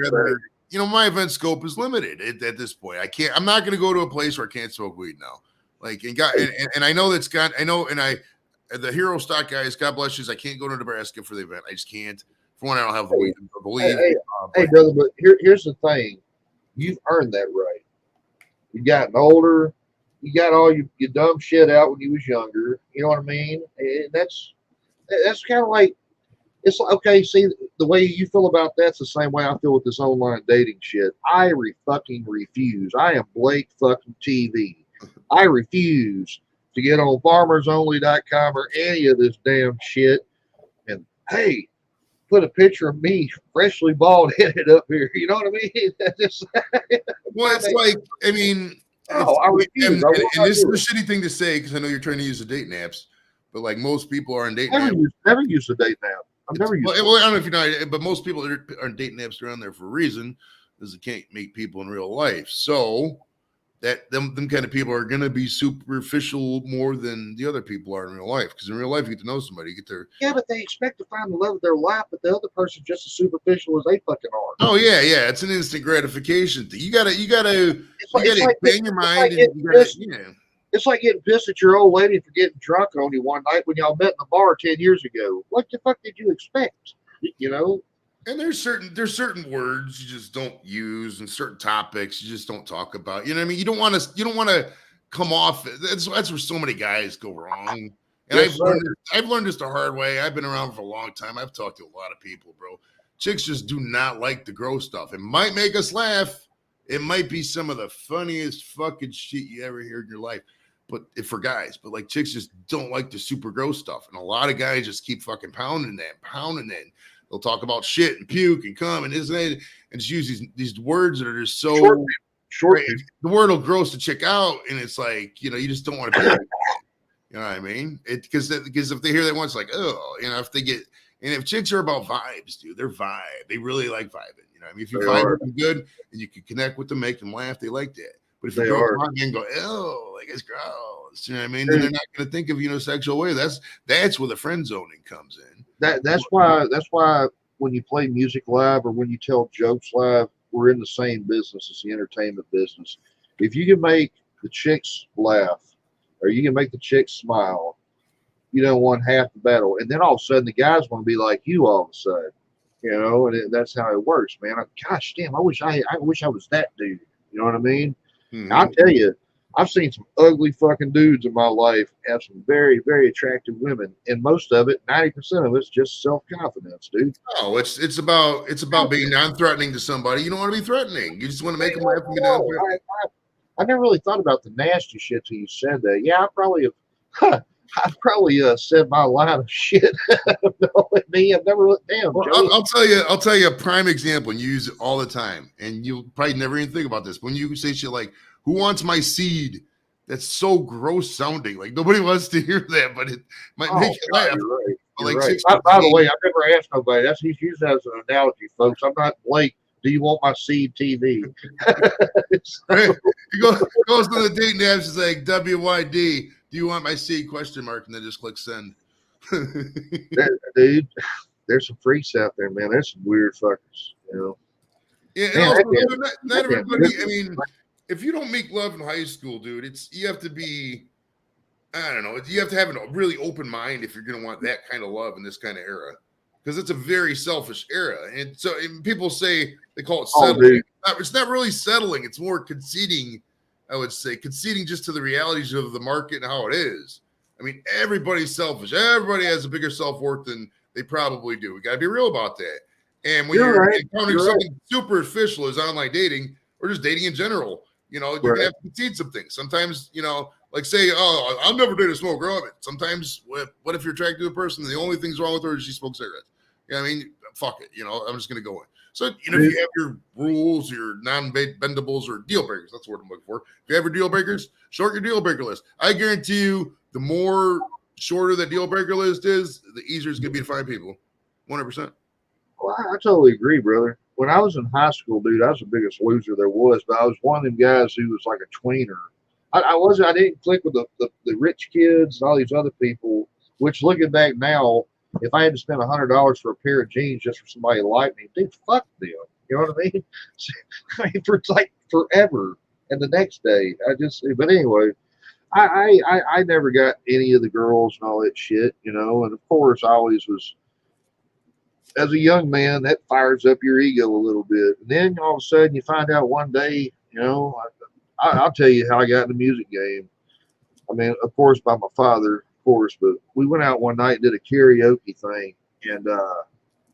You know, my event scope is limited at this point. I'm not going to go to a place where I can't smoke weed now. Like, and I know the Hero Stock guys, God bless you, I can't go to Nebraska for the event. I just can't. For one, I don't have the weed to believe. Hey, brother, but here's the thing. You've earned that right. You've gotten older. You got all your dumb shit out when you was younger. You know what I mean? And that's kind of like, it's like, okay, see, the way you feel about that's the same way I feel with this online dating shit. I fucking refuse. I am Blake fucking TV. I refuse to get on farmersonly.com or any of this damn shit. And hey, put a picture of me freshly bald headed up here. You know what I mean? That's just, Well, it's like, I mean, oh, I refuse. and I will not this is do a it. shitty thing to say because I know you're trying to use the dating apps, but like most people are on dating Never apps. never used a date now. I've never used Well, I don't know if you know, but most people are on dating apps are on there for a reason, because they can't meet people in real life. So that them kind of people are gonna be superficial more than the other people are in real life. Because in real life, you get to know somebody, you get their Yeah, but they expect to find the love of their life, but the other person's just as superficial as they fucking are. oh yeah, it's an instant gratification thing. You gotta It's like, expand your mind, and getting you gotta, pissed. yeah. It's like getting pissed at your old lady for getting drunk on you one night when y'all met in the bar 10 years ago. What the fuck did you expect? You know? And there's certain words you just don't use, and certain topics you just don't talk about. You know what I mean? You don't want to come off. That's where so many guys go wrong. And Yes, I've learned this the hard way. I've been around for a long time. I've talked to a lot of people, bro. Chicks just do not like the gross stuff. It might make us laugh. It might be some of the funniest fucking shit you ever hear in your life. But for guys, but like chicks just don't like the super gross stuff. And a lot of guys just keep fucking pounding that. They'll talk about shit and puke and cum and this and that, and just use these words that are just so Short. the word will gross the chick out, and it's like, you just don't want to be like that. You know what I mean? Because if they hear that once, like, oh, if they get, and if chicks are about vibes, dude, they're vibe. They really like vibing. You know what I mean? If you vibe with them good and you can connect with them, make them laugh, they like that. But if you go out and go, oh, like it's gross, you know what I mean? Then they're not going to think of sexual way. That's where the friend zoning comes in. That's why when you play music live or when you tell jokes live, we're in the same business as the entertainment business. If you can make the chicks laugh or you can make the chicks smile, you don't won half the battle. And then all of a sudden the guys want to be like you all of a sudden, and that's how it works, man. Gosh damn, I wish I was that dude. You know what I mean? Mm-hmm. I'll tell you, I've seen some ugly fucking dudes in my life have some very, very attractive women, and most of it, 90% of it's just self-confidence, dude. Oh, it's about being non-threatening to somebody. You don't want to be threatening. You just want to make them laugh and be non-threatening. I never really thought about the nasty shit till you said that. Yeah, I probably have. I've probably said my line of shit. Knowing me, I've never looked down. Well, I'll tell you a prime example, and you use it all the time, and you'll probably never even think about this. When you say shit like, "Who wants my seed?" That's so gross sounding. Like nobody wants to hear that, but it might make you laugh. You're right. Like Right. By the way, I've never asked nobody. He's used that as an analogy, folks. I'm not Blake. Do you want my seed TV? He goes to the dating apps. It's like WYD. Do you want my seed? Question mark, and then just click send. Dude, there's some freaks out there, man. There's some weird fuckers, Yeah, and Man, also, not everybody. I mean, if you don't make love in high school, dude, you have to be. I don't know. You have to have a really open mind if you're going to want that kind of love in this kind of era, because it's a very selfish era. And so people say they call it settling. It's not really settling. It's more conceding. I would say conceding just to the realities of the market and how it is. I mean, everybody's selfish. Everybody has a bigger self-worth than they probably do. We got to be real about that. And when you're encountering something superficial as online dating or just dating in general, you're going to have to concede some things. Sometimes, like say, oh, I'll never date a smoke girl. But sometimes, what if you're attracted to a person and the only thing's wrong with her is she smokes cigarettes? You know what I mean? Fuck it. I'm just going to go in. So, if you have your rules, your non-bendables or deal breakers, that's what I'm looking for. If you have your deal breakers, short your deal breaker list. I guarantee you, the more shorter that deal breaker list is, the easier it's going to be to find people. 100%. Well, I totally agree, brother. When I was in high school, dude, I was the biggest loser there was, but I was one of them guys who was like a tweener. I didn't click with the rich kids and all these other people, which looking back now, if I had to spend $100 for a pair of jeans just for somebody to like me, dude, fuck them. You know what I mean? I mean, for like forever. And the next day, but anyway, I never got any of the girls and all that shit, and of course I always was, as a young man, that fires up your ego a little bit. And then all of a sudden you find out one day, I'll tell you how I got in the music game. I mean, of course, by my father, of course, but we went out one night and did a karaoke thing. And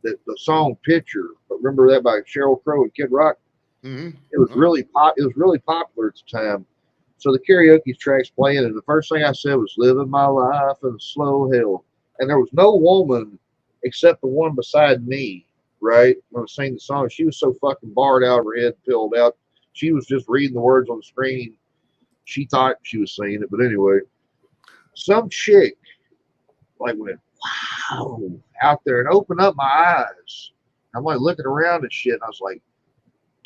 the song "Picture." But remember that by Sheryl Crow and Kid Rock? Mm-hmm. It was really popular at the time. So the karaoke track's playing, and the first thing I said was "Living my life in slow hell," and there was no woman except the one beside me. Right when I sang the song, she was so fucking barred out of her head, filled out. She was just reading the words on the screen. She thought she was saying it, but anyway, some chick like went wow out there and opened up my eyes. I'm like looking around and shit, and I was like,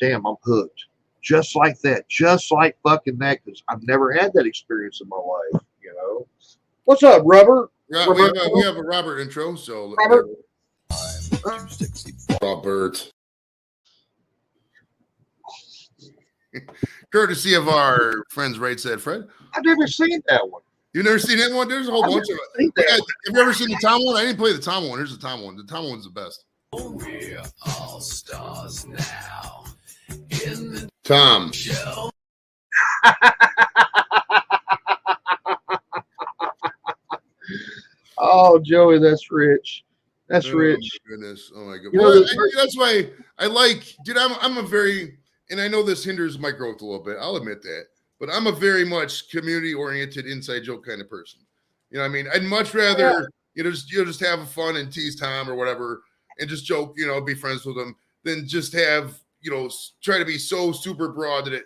damn, I'm hooked. Just like that, just like fucking that, because I've never had that experience in my life, you know. What's up, Rubber? Yeah, we have a Robert intro, so Robert. Robert. Courtesy of our friends, Right Said Fred. I've never seen that one. You've never seen that one? There's a whole I've bunch of seen it. that Have one. you ever seen the Tom one? I didn't play the Tom one. Here's the Tom one. The Tom one's the best. We're all stars now. Tom. Oh, Joey, that's rich. That's rich. Oh my goodness. Oh my god. You know, Well, the- that's why I like, dude. I'm a very, and I know this hinders my growth a little bit. I'll admit that, but I'm a very much community oriented, inside joke kind of person. You know what I mean? I'd much rather just have fun and tease Tom or whatever, and just joke, be friends with him, than just have try to be so super broad that it,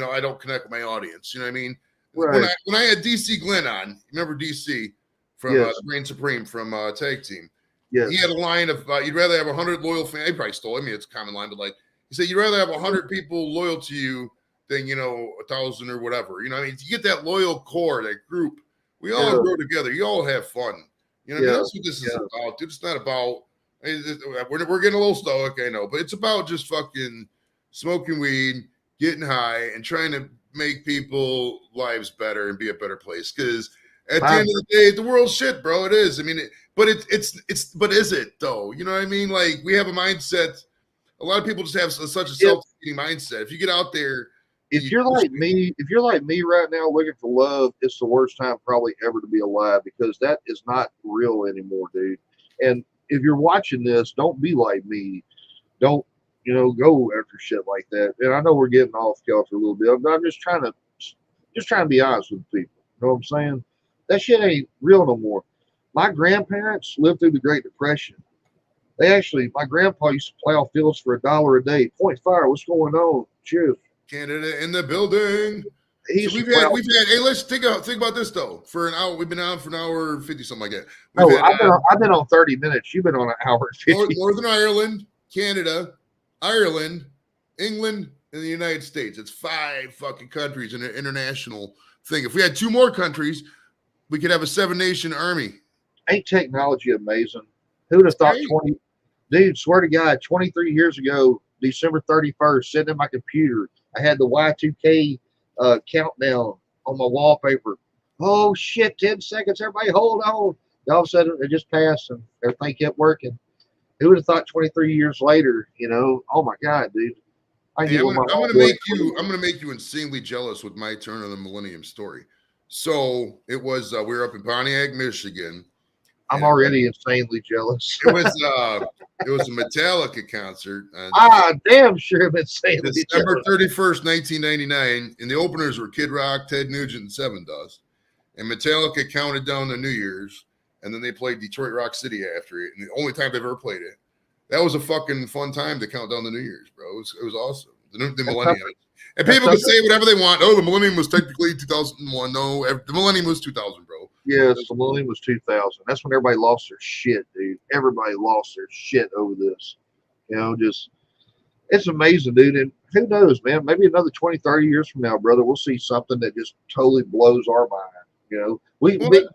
I don't connect with my audience. You know what I mean? Right. When I had DC Glenn on, remember DC from Yes. Reign Supreme from Tag Team. Yes. He had a line of you'd rather have 100 loyal fans. He probably stole it. I mean, it's a common line, but like he said, you'd rather have 100 people loyal to you than 1,000 or whatever. You know, what I mean, to get that loyal core, that group, we all grow together. You all have fun. You know, what I mean, that's what this is about. Dude, it's not about. We're getting a little stoic, I know, but it's about just fucking smoking weed, getting high, and trying to make people lives better and be a better place. Because at the end of the day, the world's shit, bro. It is. I mean, but is it though? You know what I mean? Like we have a mindset. A lot of people just have such a self-defeating mindset. If you get out there, if you're like me right now looking for love, it's the worst time probably ever to be alive, because that is not real anymore, dude. And if you're watching this, don't be like me. Don't go after shit like that. And I know we're getting off kilter a little bit, but I'm just trying to be honest with people. You know what I'm saying? That shit ain't real no more. My grandparents lived through the Great Depression. My grandpa used to plow fields for $1 a day. Point fire, what's going on? Cheers. Canada in the building. So we've had. Hey, let's think about this though. For an hour, we've been on for an hour 50, something like that. I've been on 30 minutes. You've been on an hour and 50. Northern Ireland, Canada, Ireland, England, and the United States. It's 5 fucking countries in an international thing. If we had 2 more countries, we could have a 7-nation army. Ain't technology amazing? Who'd have thought 20? Dude, swear to God, 23 years ago, December 31st, sitting in my computer, I had the Y2K countdown on my wallpaper. Oh shit, 10 seconds, everybody hold on. All of a sudden it just passed and everything kept working. Who would have thought 23 years later, oh my God, dude. I'm gonna make you insanely jealous with my turn of the millennium story. So it was we were up in Pontiac, Michigan. I'm already insanely jealous. It was a Metallica concert. Damn sure I'm insanely December jealous. 31st, 1999, and the openers were Kid Rock, Ted Nugent, and Seven Dust. And Metallica counted down to New Year's, and then they played Detroit Rock City after it. And the only time they've ever played it. That was a fucking fun time to count down the New Year's, bro. It was awesome. The millennium. And people can say whatever they want. Oh, the millennium was technically 2001. No, the millennium was 2000, bro. Yes, the millennium was 2000. That's when everybody lost their shit, dude. Everybody lost their shit over this. It's amazing, dude. And who knows, man? Maybe another 20, 30 years from now, brother, we'll see something that just totally blows our mind. One day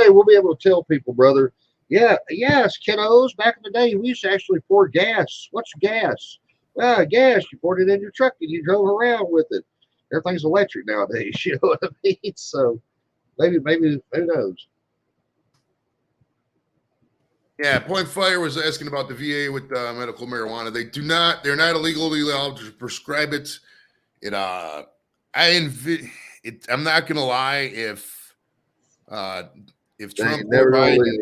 we'll be able to tell people, brother. Yes, kiddos. Back in the day, we used to actually pour gas. What's gas? Well, gas. You poured it in your truck and you drove around with it. Everything's electric nowadays. You know what I mean? So maybe who knows? Yeah, Point Fire was asking about the VA with medical marijuana. They're not illegally allowed to prescribe it. I'm not gonna lie, if Trump or Biden,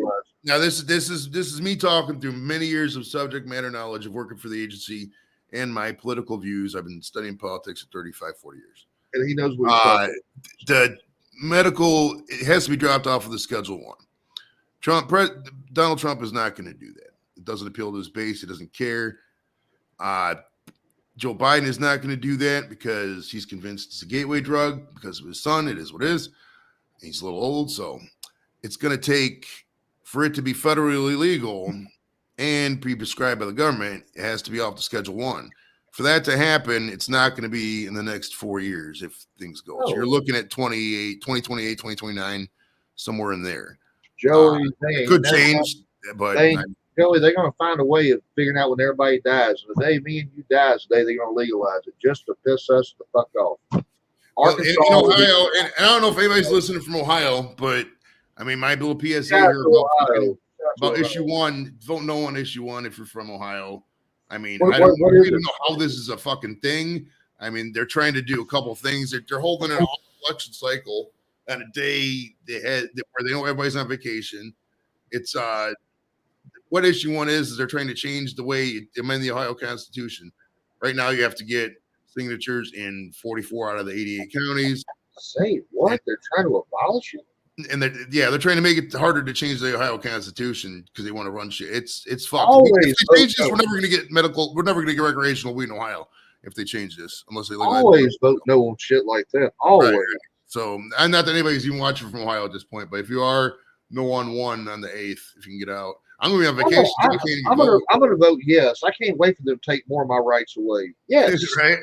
Now this is me talking through many years of subject matter knowledge of working for the agency and my political views. I've been studying politics for 35, 40 years. And he knows what he's talking The medical, it has to be dropped off of the Schedule 1. Donald Trump is not going to do that. It doesn't appeal to his base. He doesn't care. Joe Biden is not going to do that because he's convinced it's a gateway drug because of his son. It is what it is. He's a little old, so it's going to take for it to be federally legal and be prescribed by the government. It has to be off the Schedule 1. For that to happen, it's not going to be in the next 4 years if things go. So you're looking at 2028, 2029, somewhere in there. Joey, It could change, but Joey, they're going to find a way of figuring out when everybody dies. And the day me and you die today, they're going to legalize it just to piss us the fuck off. well, in Ohio, and I don't know if anybody's listening from Ohio, but I mean, my little PSA here about issue 1. Vote no on issue 1 if you're from Ohio. I mean, I don't even know how this is a fucking thing. I mean, they're trying to do a couple of things. They're holding an election cycle on a day where they know everybody's on vacation. It's what issue 1 is they're trying to change the way you amend the Ohio Constitution. Right now, you have to get signatures in 44 out of the 88 counties. Say what? They're trying to abolish it? And they're trying to make it harder to change the Ohio Constitution because they want to run shit. It's fucked. Always. If they change this, we're never going to get medical. We're never going to get recreational weed in Ohio if they change this, unless they always vote no on shit like that. Always. Right. So, I'm not that anybody's even watching from Ohio at this point, but if you are, no on 1 on the 8th if you can get out. I'm going to be on vacation. I'm going to vote yes. I can't wait for them to take more of my rights away. Yes. Right.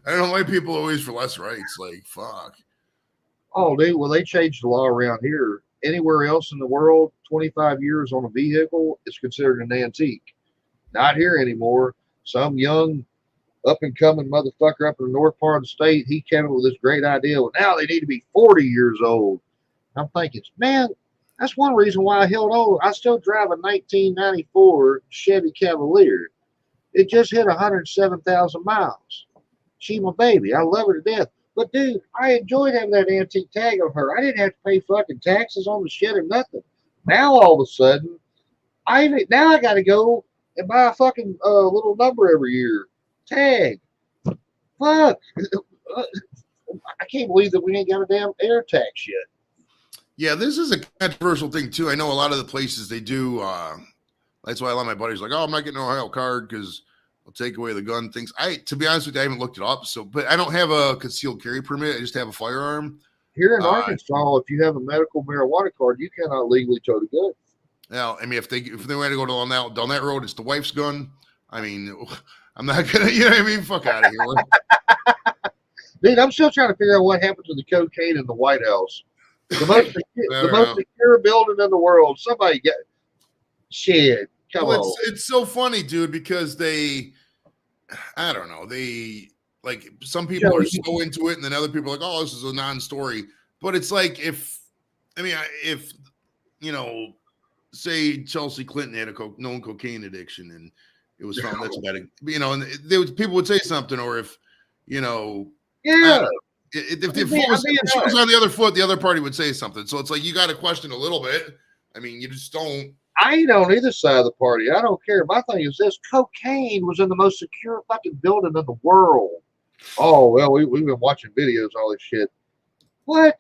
I don't know why people always for less rights. Like, fuck. Oh, dude, well, they changed the law around here. Anywhere else in the world, 25 years on a vehicle is considered an antique. Not here anymore. Some young, up-and-coming motherfucker up in the north part of the state, he came up with this great idea. Well, now they need to be 40 years old. I'm thinking, man, that's one reason why I held on. I still drive a 1994 Chevy Cavalier. It just hit 107,000 miles. She my baby. I love her to death. But, dude, I enjoyed having that antique tag on her. I didn't have to pay fucking taxes on the shit or nothing. Now, all of a sudden, I got to go and buy a fucking little number every year. Tag. Fuck. I can't believe that we ain't got a damn air tax yet. Yeah, this is a controversial thing, too. I know a lot of the places they do. That's why a lot of my buddies are like, oh, I'm not getting an Ohio card because I'll take away the gun things. To be honest with you, I haven't looked it up. But I don't have a concealed carry permit. I just have a firearm. Here in Arkansas, if you have a medical marijuana card, you cannot legally tow the gun. Now, I mean, if they want to go down that road, it's the wife's gun. I mean, I'm not gonna, you know what I mean? Fuck out of here. Dude, I'm still trying to figure out what happened to the cocaine in the White House. The most secure building in the world. Somebody get shit. Come on. It's so funny, dude, because I don't know, like some people are so into it, and then other people are like, oh, this is a non-story. But it's like if you know, say Chelsea Clinton had a known cocaine addiction, and it was found that's bad, you know, and people would say something, or if you know, if the foot was on the other foot, the other party would say something. So it's like you got to question a little bit. I mean, you just don't. I ain't on either side of the party. I don't care. My thing is this: cocaine was in the most secure fucking building in the world. Oh well, we've been watching videos, all this shit. What?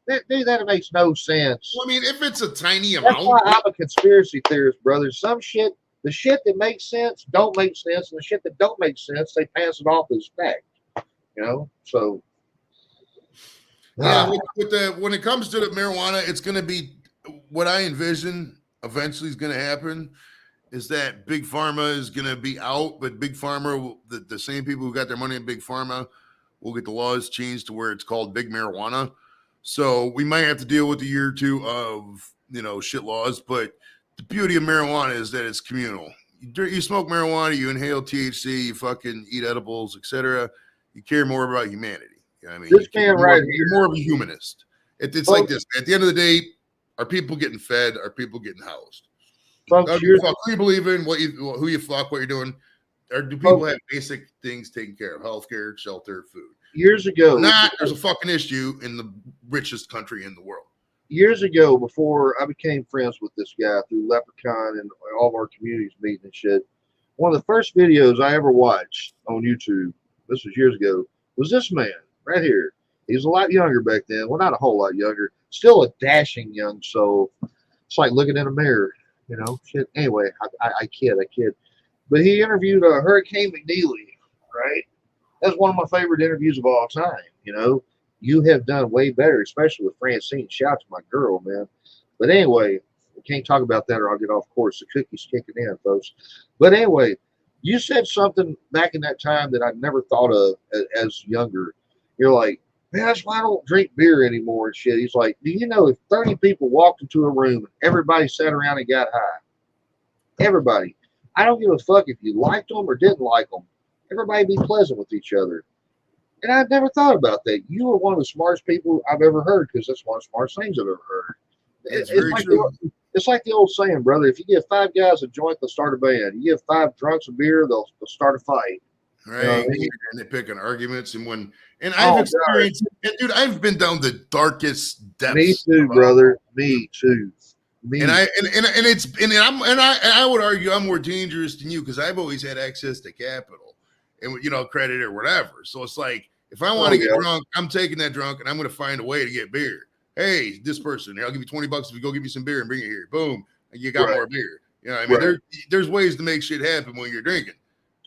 That makes no sense. Well, I mean, if it's a tiny amount, that's why I'm a conspiracy theorist, brother. Some shit, the shit that makes sense don't make sense, and the shit that don't make sense, they pass it off as fact. You know, so yeah. When it comes to the marijuana, it's going to be what I envision. Eventually, is going to happen is that Big Pharma is going to be out, but Big Pharma, the same people who got their money in Big Pharma, will get the laws changed to where it's called Big Marijuana. So we might have to deal with a year or two of shit laws. But the beauty of marijuana is that it's communal. You smoke marijuana, you inhale THC, you fucking eat edibles, etc. You care more about humanity. You know what I mean? This man right here, you're more of a humanist. It's like this. At the end of the day, are people getting fed? Are people getting housed? Who you believe in, who you fuck, what you're doing. Or do people have basic things taken care of? Healthcare, shelter, food. Years ago. There's a fucking issue in the richest country in the world. years ago, before I became friends with this guy through Leprechaun and all of our communities meeting and shit, one of the first videos I ever watched on YouTube, this was years ago, was this man right here. He was a lot younger back then. Well, not a whole lot younger. Still a dashing young soul. It's like looking in a mirror, you know. Shit. Anyway, I kid. But he interviewed Hurricane McNeely, right? That's one of my favorite interviews of all time. You know, you have done way better, especially with Francine. Shout out to my girl, man. But anyway, we can't talk about that or I'll get off course. The cookie's kicking in, folks. But anyway, you said something back in that time that I never thought of as younger. You're like, man, that's why I don't drink beer anymore and shit. He's like, do you know if 30 people walked into a room and everybody sat around and got high? Everybody. I don't give a fuck if you liked them or didn't like them. Everybody be pleasant with each other. And I've never thought about that. You are one of the smartest people I've ever heard because that's one of the smartest things I've ever heard. It's very true. It's like the old saying, brother. If you give 5 guys a joint, they'll start a band. You give 5 drunks a beer, they'll start a fight. Right. And they pick on arguments and I've experienced and dude, I've been down the darkest depths. Me too, brother. Me too. I would argue I'm more dangerous than you because I've always had access to capital and credit or whatever. So it's like if I want to get drunk, I'm taking that drunk and I'm going to find a way to get beer. Hey, this person, I'll give you $20 if you go give me some beer and bring it here. Boom, and you got more beer. You know, what I mean, there's ways to make shit happen when you're drinking.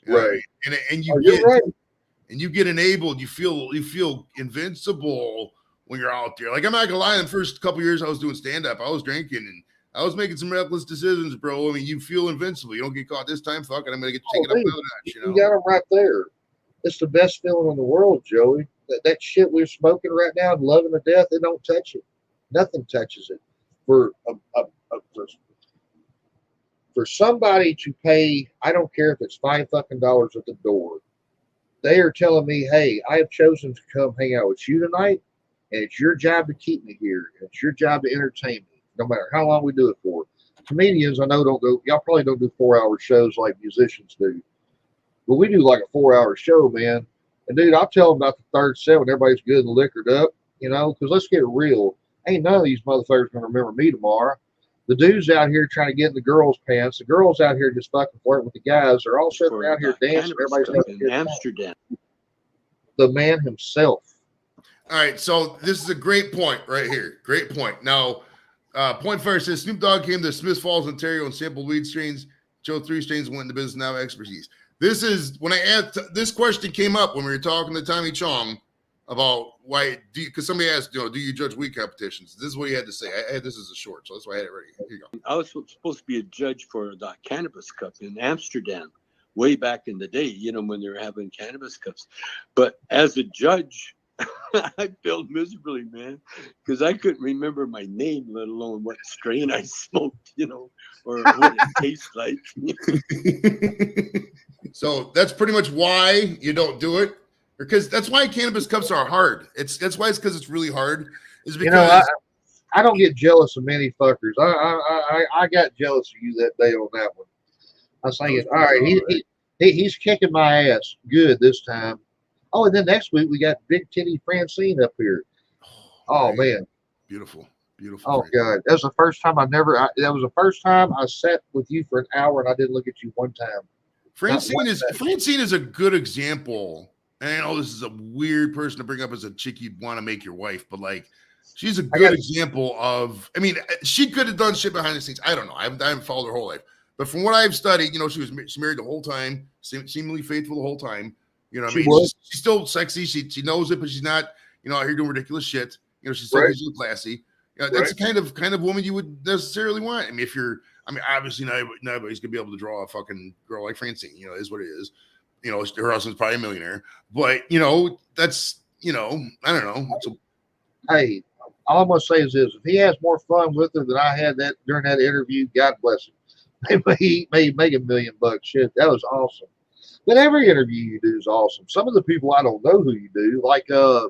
Right. And you get enabled. You feel invincible when you're out there. Like I'm not gonna lie, in the first couple years I was doing stand up, I was drinking and I was making some reckless decisions, bro. I mean, you feel invincible. You don't get caught this time. Fuck it, I'm gonna get taken up another notch. You got them right there. It's the best feeling in the world, Joey. That shit we're smoking right now and loving to death, it don't touch it. Nothing touches it. For somebody to pay, I don't care if it's $5 fucking at the door. They are telling me, hey, I have chosen to come hang out with you tonight, and it's your job to keep me here. And it's your job to entertain me, no matter how long we do it for. Comedians, I know y'all probably don't do 4-hour shows like musicians do. But we do like a 4-hour show, man. And dude, I'll tell them about the third set when everybody's good and liquored up, because let's get real. Ain't none of these motherfuckers gonna remember me tomorrow. The dudes out here trying to get in the girls' pants. The girls out here just fucking flirting with the guys. They're all sitting out here dancing. Everybody's in Amsterdam. The man himself. All right, so this is a great point right here. Great point. Now, point first says Snoop Dogg came to Smith Falls, Ontario, and sampled weed strains. Joe 3 strains went into business. Now expertise. This is when I asked this question came up when we were talking to Tommy Chong about why because somebody asked, do you judge weed competitions? This is what he had to say. I had this as a short, so that's why I had it ready. Here you go. I was supposed to be a judge for the Cannabis Cup in Amsterdam way back in the day, when they were having Cannabis Cups. But as a judge, I failed miserably, man, because I couldn't remember my name, let alone what strain I smoked, or what it tastes like. So that's pretty much why you don't do it, because that's why Cannabis Cups are hard. That's why it's because it's really hard. Is because I don't get jealous of many fuckers. I got jealous of you that day on that one. I was thinking, all right, he's kicking my ass good this time. Oh, and then next week we got Big Titty Francine up here. Oh man, beautiful. Oh God, that was the first time that was the first time I sat with you for an hour and I didn't look at you one time. Francine is a good example. And I know this is a weird person to bring up as a chick you'd want to make your wife, but like, she's a good example of. I mean, she could have done shit behind the scenes. I don't know. I haven't followed her whole life, but from what I've studied, she married the whole time, seemingly faithful the whole time. She's still sexy. She knows it, but she's not, out here doing ridiculous shit. She's still usually classy. That's the kind of woman you would necessarily want. I mean, obviously nobody's gonna be able to draw a fucking girl like Francine. Is what it is. Her husband's probably a millionaire, but that's I don't know. Hey, all I'm gonna say is this: if he has more fun with her than I had during that interview, God bless him. He may make $1 million. Shit, that was awesome. But every interview you do is awesome. Some of the people I don't know who you do, like the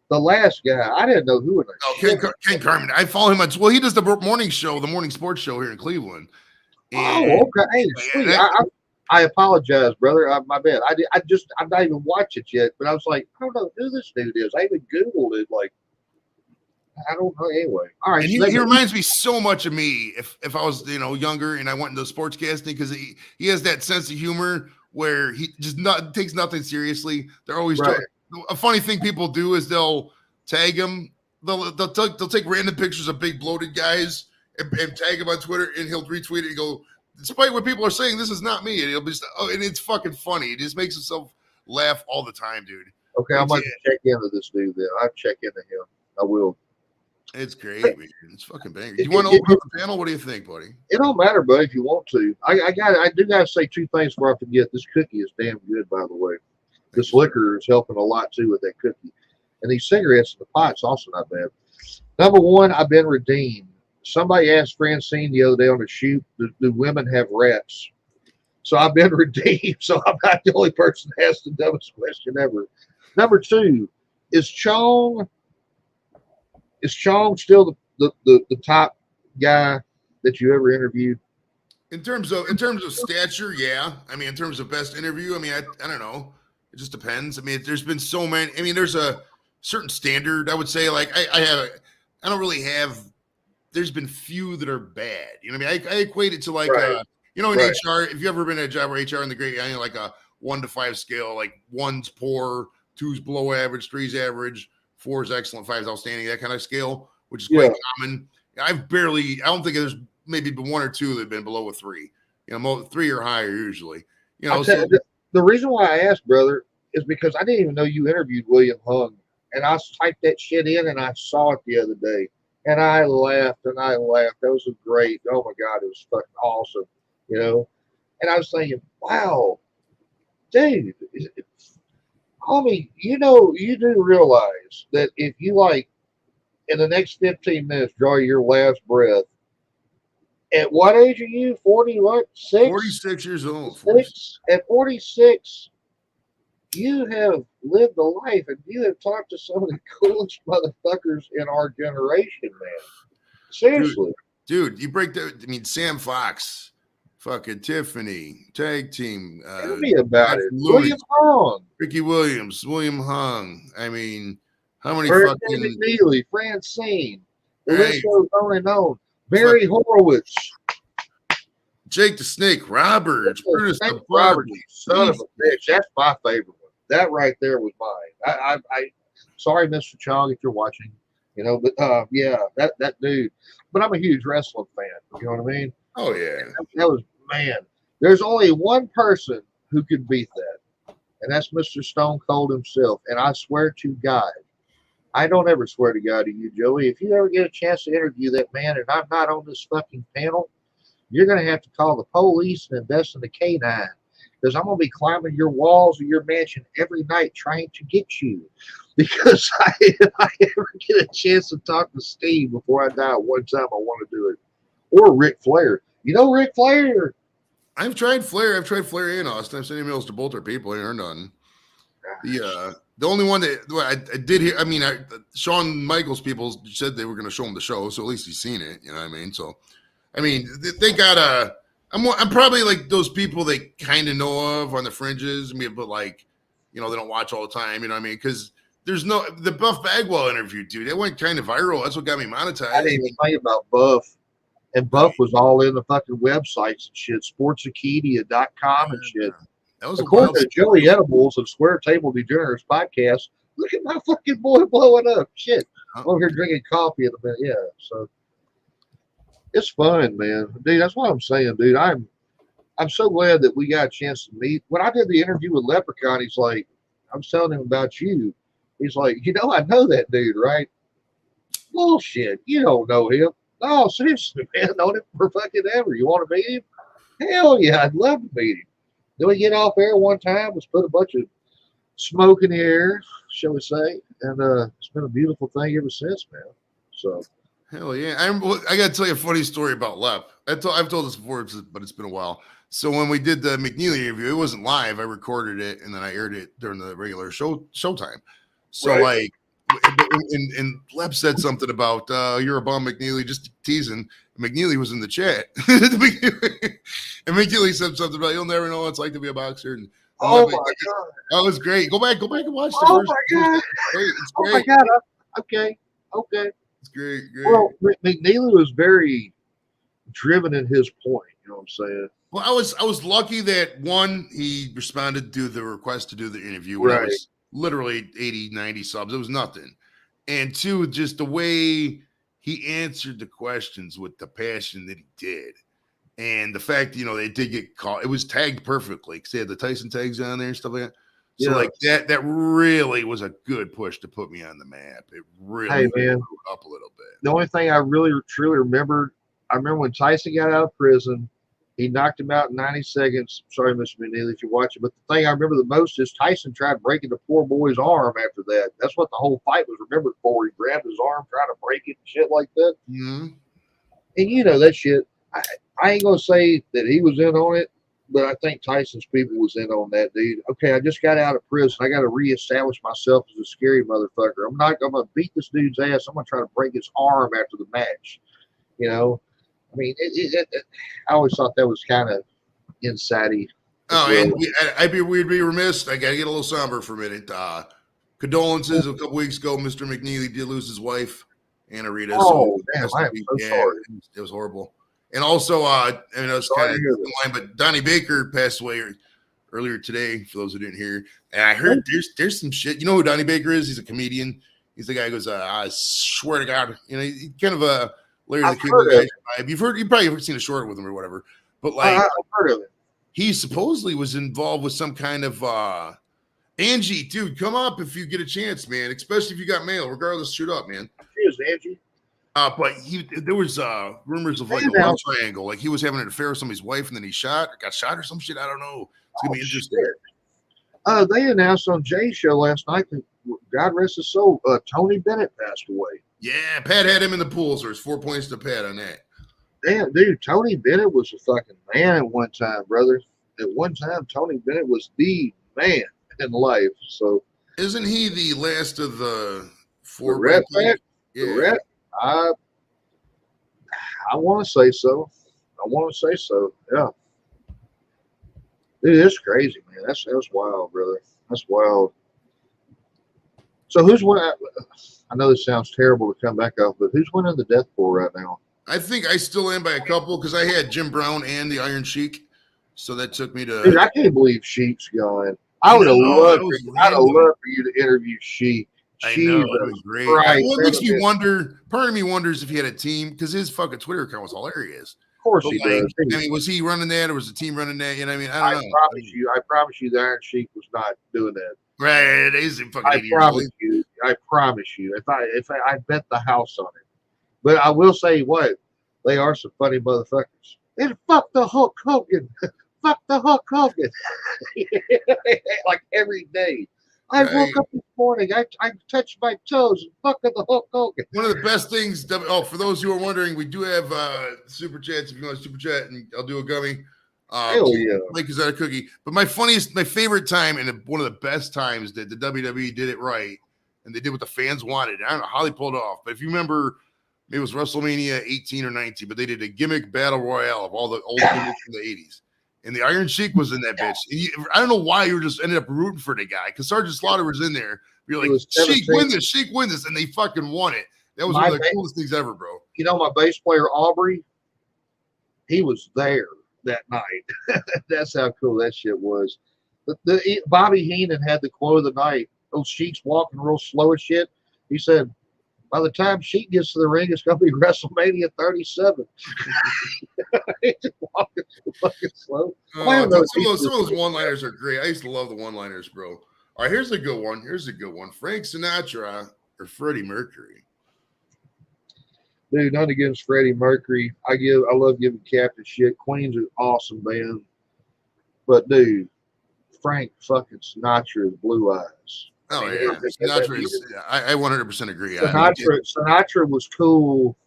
last guy, I didn't know who. Ken Carmen. I follow him on. Well, he does the morning show, the morning sports show here in Cleveland. And, okay. Hey, sweet. I apologize, brother. My bad. I'm not even watched it yet, but I was like, I don't know who this dude is. I even Googled it. Like, I don't know. Anyway, all right. And so he reminds me so much of me if I was younger and I went into sportscasting, because he has that sense of humor where he just takes nothing seriously. They're always Right. a funny thing people do is they'll tag him. They'll take random pictures of big bloated guys and tag him on Twitter, and he'll retweet it and go, despite what people are saying, this is not me. And he'll be and it's fucking funny. It just makes himself laugh all the time, dude. Okay, I'm going to check into this dude then. I'll check into him. I will. It's great, man. It's fucking banging. You want to open up the panel? What do you think, buddy? It don't matter, buddy, if you want to. I do got to say two things before I forget. This cookie is damn good, by the way. This liquor is helping a lot, too, with that cookie. And these cigarettes in the pot's also not bad. Number one, I've been redeemed. Somebody asked Francine the other day on the shoot, do women have rats? So I've been redeemed. So I'm not the only person that asked the dumbest question ever. Number two, is Chong still the top guy that you ever interviewed? In terms of stature, yeah. I mean, in terms of best interview, I mean, I don't know. It just depends. I mean, there's been so many. I mean, there's a certain standard. I would say, like, I don't really have. There's been few that are bad. You know what I mean? I equate it to like, Right. in Right. HR. If you ever been at a job where HR in the great, like a 1 to 5 scale, like 1's poor, 2's below average, 3's average, 4's excellent, 5's outstanding, that kind of scale, which is quite common. I don't think there's maybe been 1 or 2 that have been below a 3. 3 or higher usually. The reason why I asked, brother, is because I didn't even know you interviewed William Hung. And I typed that shit in and I saw it the other day. And I laughed and I laughed. That was great. Oh my God, it was fucking awesome. And I was thinking, wow, dude, homie, you do realize that if you in the next 15 minutes, draw your last breath, at what age are you? 46? 46 years old. 46. At 46, you have lived a life and you have talked to some of the coolest motherfuckers in our generation, man. Seriously. Dude, you break that. I mean, Sam Fox, fucking Tiffany, tag team. Tell me about it. Louis, William Hung. Ricky Williams, William Hung. I mean, how many Brandon fucking. McNeely, Francine. The Right. list goes on and on. Barry Horowitz. Jake the Snake Roberts. Brutus the Robert, Barber. son of a bitch. That's my favorite one. That right there was mine. I sorry, Mr. Chong, if you're watching, but yeah, that dude. But I'm a huge wrestling fan. You know what I mean? Oh, yeah. That was, man. There's only one person who could beat that, and that's Mr. Stone Cold himself. And I swear to God, I don't ever swear to God to you, Joey. If you ever get a chance to interview that man, and I'm not on this fucking panel, you're going to have to call the police and invest in the K9. Because I'm going to be climbing your walls of your mansion every night trying to get you. Because if I ever get a chance to talk to Steve before I die one time, I want to do it. Or Ric Flair. Ric Flair? I've tried Flair. I've tried Flair and Austin. I've sent emails to both our people. I ain't heard none. The only one that I did hear, I mean, Shawn Michaels people said they were going to show him the show, so at least he's seen it. You know what I mean? So, I mean, they got I'm probably like those people they kind of know of on the fringes, but like, they don't watch all the time. You know what I mean? Because there's the Buff Bagwell interview, dude. It went kind of viral. That's what got me monetized. I didn't even think about Buff. And Buff was all in the fucking websites and shit, sportsacadia.com and shit. That was according to Joey Edibles of Square Table Degenerates podcast. Look at my fucking boy blowing up. Shit. I'm over here drinking coffee in a minute. Yeah. So it's fun, man. Dude, that's what I'm saying, dude. I'm so glad that we got a chance to meet. When I did the interview with Leprechaun, he's like, I was telling him about you. He's like, I know that dude, right? Bullshit. You don't know him. No, seriously, man. I've known him for fucking ever. You want to meet him? Hell yeah, I'd love to meet him. Then we get off air one time, let's put a bunch of smoke in the air, shall we say, and it's been a beautiful thing ever since, man. So hell yeah. I got to tell you a funny story about Lep. I've told this before, but it's been a while. So when we did the McNeely interview, it wasn't live. I recorded it and then I aired it during the regular showtime. So right. And Lep said something about you're a bum, McNeely, just teasing. McNeely was in the chat. And McNeely said something about you'll never know what it's like to be a boxer. And oh my God. That was great. Go back and watch the first. My God. It's great. Oh my God. Okay. It's great. Well, McNeely was very driven in his point. You know what I'm saying? Well, I was lucky that one, he responded to the request to do the interview when I Right. was literally 80, 90 subs. It was nothing. And two, just the way he answered the questions with the passion that he did. And the fact, they did get caught. It was tagged perfectly because they had the Tyson tags on there and stuff like that. So Yeah. like that really was a good push to put me on the map. It really Hey, man. blew it up a little bit. The only thing I really truly remember, I remember when Tyson got out of prison, he knocked him out in 90 seconds. Sorry, Mr. McNeely, if you're watching, but the thing I remember the most is Tyson tried breaking the poor boy's arm after that. That's what the whole fight was remembered for. He grabbed his arm, trying to break it and shit like that. Mm-hmm. And that shit, I ain't going to say that he was in on it, but I think Tyson's people was in on that, dude. Okay, I just got out of prison. I got to reestablish myself as a scary motherfucker. I'm going to beat this dude's ass. I'm going to try to break his arm after the match. I mean, I always thought that was kind of insidey. Oh, and we'd be remiss. I got to get a little somber for a minute. Condolences a couple weeks ago. Mr. McNeely did lose his wife, Anna Rita. Oh, damn, I am so sorry. It was horrible. And also, it's kind of in line, but Donnie Baker passed away earlier today, for those who didn't hear. And I heard there's some shit. You know who Donnie Baker is? He's a comedian. He's the guy who goes, I swear to God. He's kind of a Larry the Cable guy. You probably have seen a short with him or whatever. But like, I've heard of it. He supposedly was involved with some kind of Angie, dude. Come up if you get a chance, man. Especially if you got mail. Regardless, shoot up, man. Cheers, Angie. But there was rumors of like a love triangle, like he was having an affair with somebody's wife, and then he got shot or some shit. I don't know. It's gonna be interesting. Shit. They announced on Jay's show last night that God rest his soul, Tony Bennett passed away. Yeah, Pat had him in the pool, so there's 4 points to Pat on that. Damn, dude, Tony Bennett was a fucking man at one time, brother. At one time, Tony Bennett was the man in life. So, isn't he the last of the four? Red Pack? Yeah. Red? I want to say so. Yeah. Dude, it's crazy, man. That's wild, brother. That's wild. So who's winning? I know this sounds terrible to come back off, but who's winning the death pool right now? I think I still am by a couple because I had Jim Brown and the Iron Sheik, so that took me to. Dude, I can't believe Sheik's gone. I would have loved for you to interview Sheik. I know, it was great. Right. Well, it makes me wonder. Part of me wonders if he had a team because his fucking Twitter account was hilarious. Of course he does. I mean, was he running that or was the team running that? You know what I mean? I don't know. I promise you the Iron Sheik was not doing that. Right. He's a fucking idiot. I promise you. If I bet the house on it. But I will say what, they are some funny motherfuckers. And fuck the Hulk Hogan. Fuck the Hulk Hogan. Like every day. I woke up this morning. I touched my toes and fuck the Hulk Hogan. One of the best things. For those who are wondering, we do have super chats. If you want to super chat, and I'll do a gummy. Hell yeah! Mike is that a cookie? But my favorite time, and one of the best times that the WWE did it right, and they did what the fans wanted. I don't know how they pulled it off, but if you remember, maybe it was WrestleMania 18 or 19, but they did a gimmick battle royale of all the old gimmicks from the 80s. And the Iron Sheik was in that bitch. And I don't know why you just ended up rooting for the guy because Sergeant Slaughter was in there. You're like, Sheik, win this. And they fucking won it. That was one of the coolest things ever, bro. You know, my bass player, Aubrey, he was there that night. That's how cool that shit was. Bobby Heenan had the quote of the night. Those Sheik's walking real slow as shit. He said, by the time Sheik gets to the ring, it's going to be WrestleMania 37. He's just walking fucking slow. Some of those one-liners are great. I used to love the one-liners, bro. All right, here's a good one. Frank Sinatra or Freddie Mercury? Dude, nothing against Freddie Mercury. I love giving Captain shit. Queen's an awesome band. But, dude, Frank fucking Sinatra is Blue Eyes. Oh, yeah. Sinatra is, I 100% agree. Sinatra was cool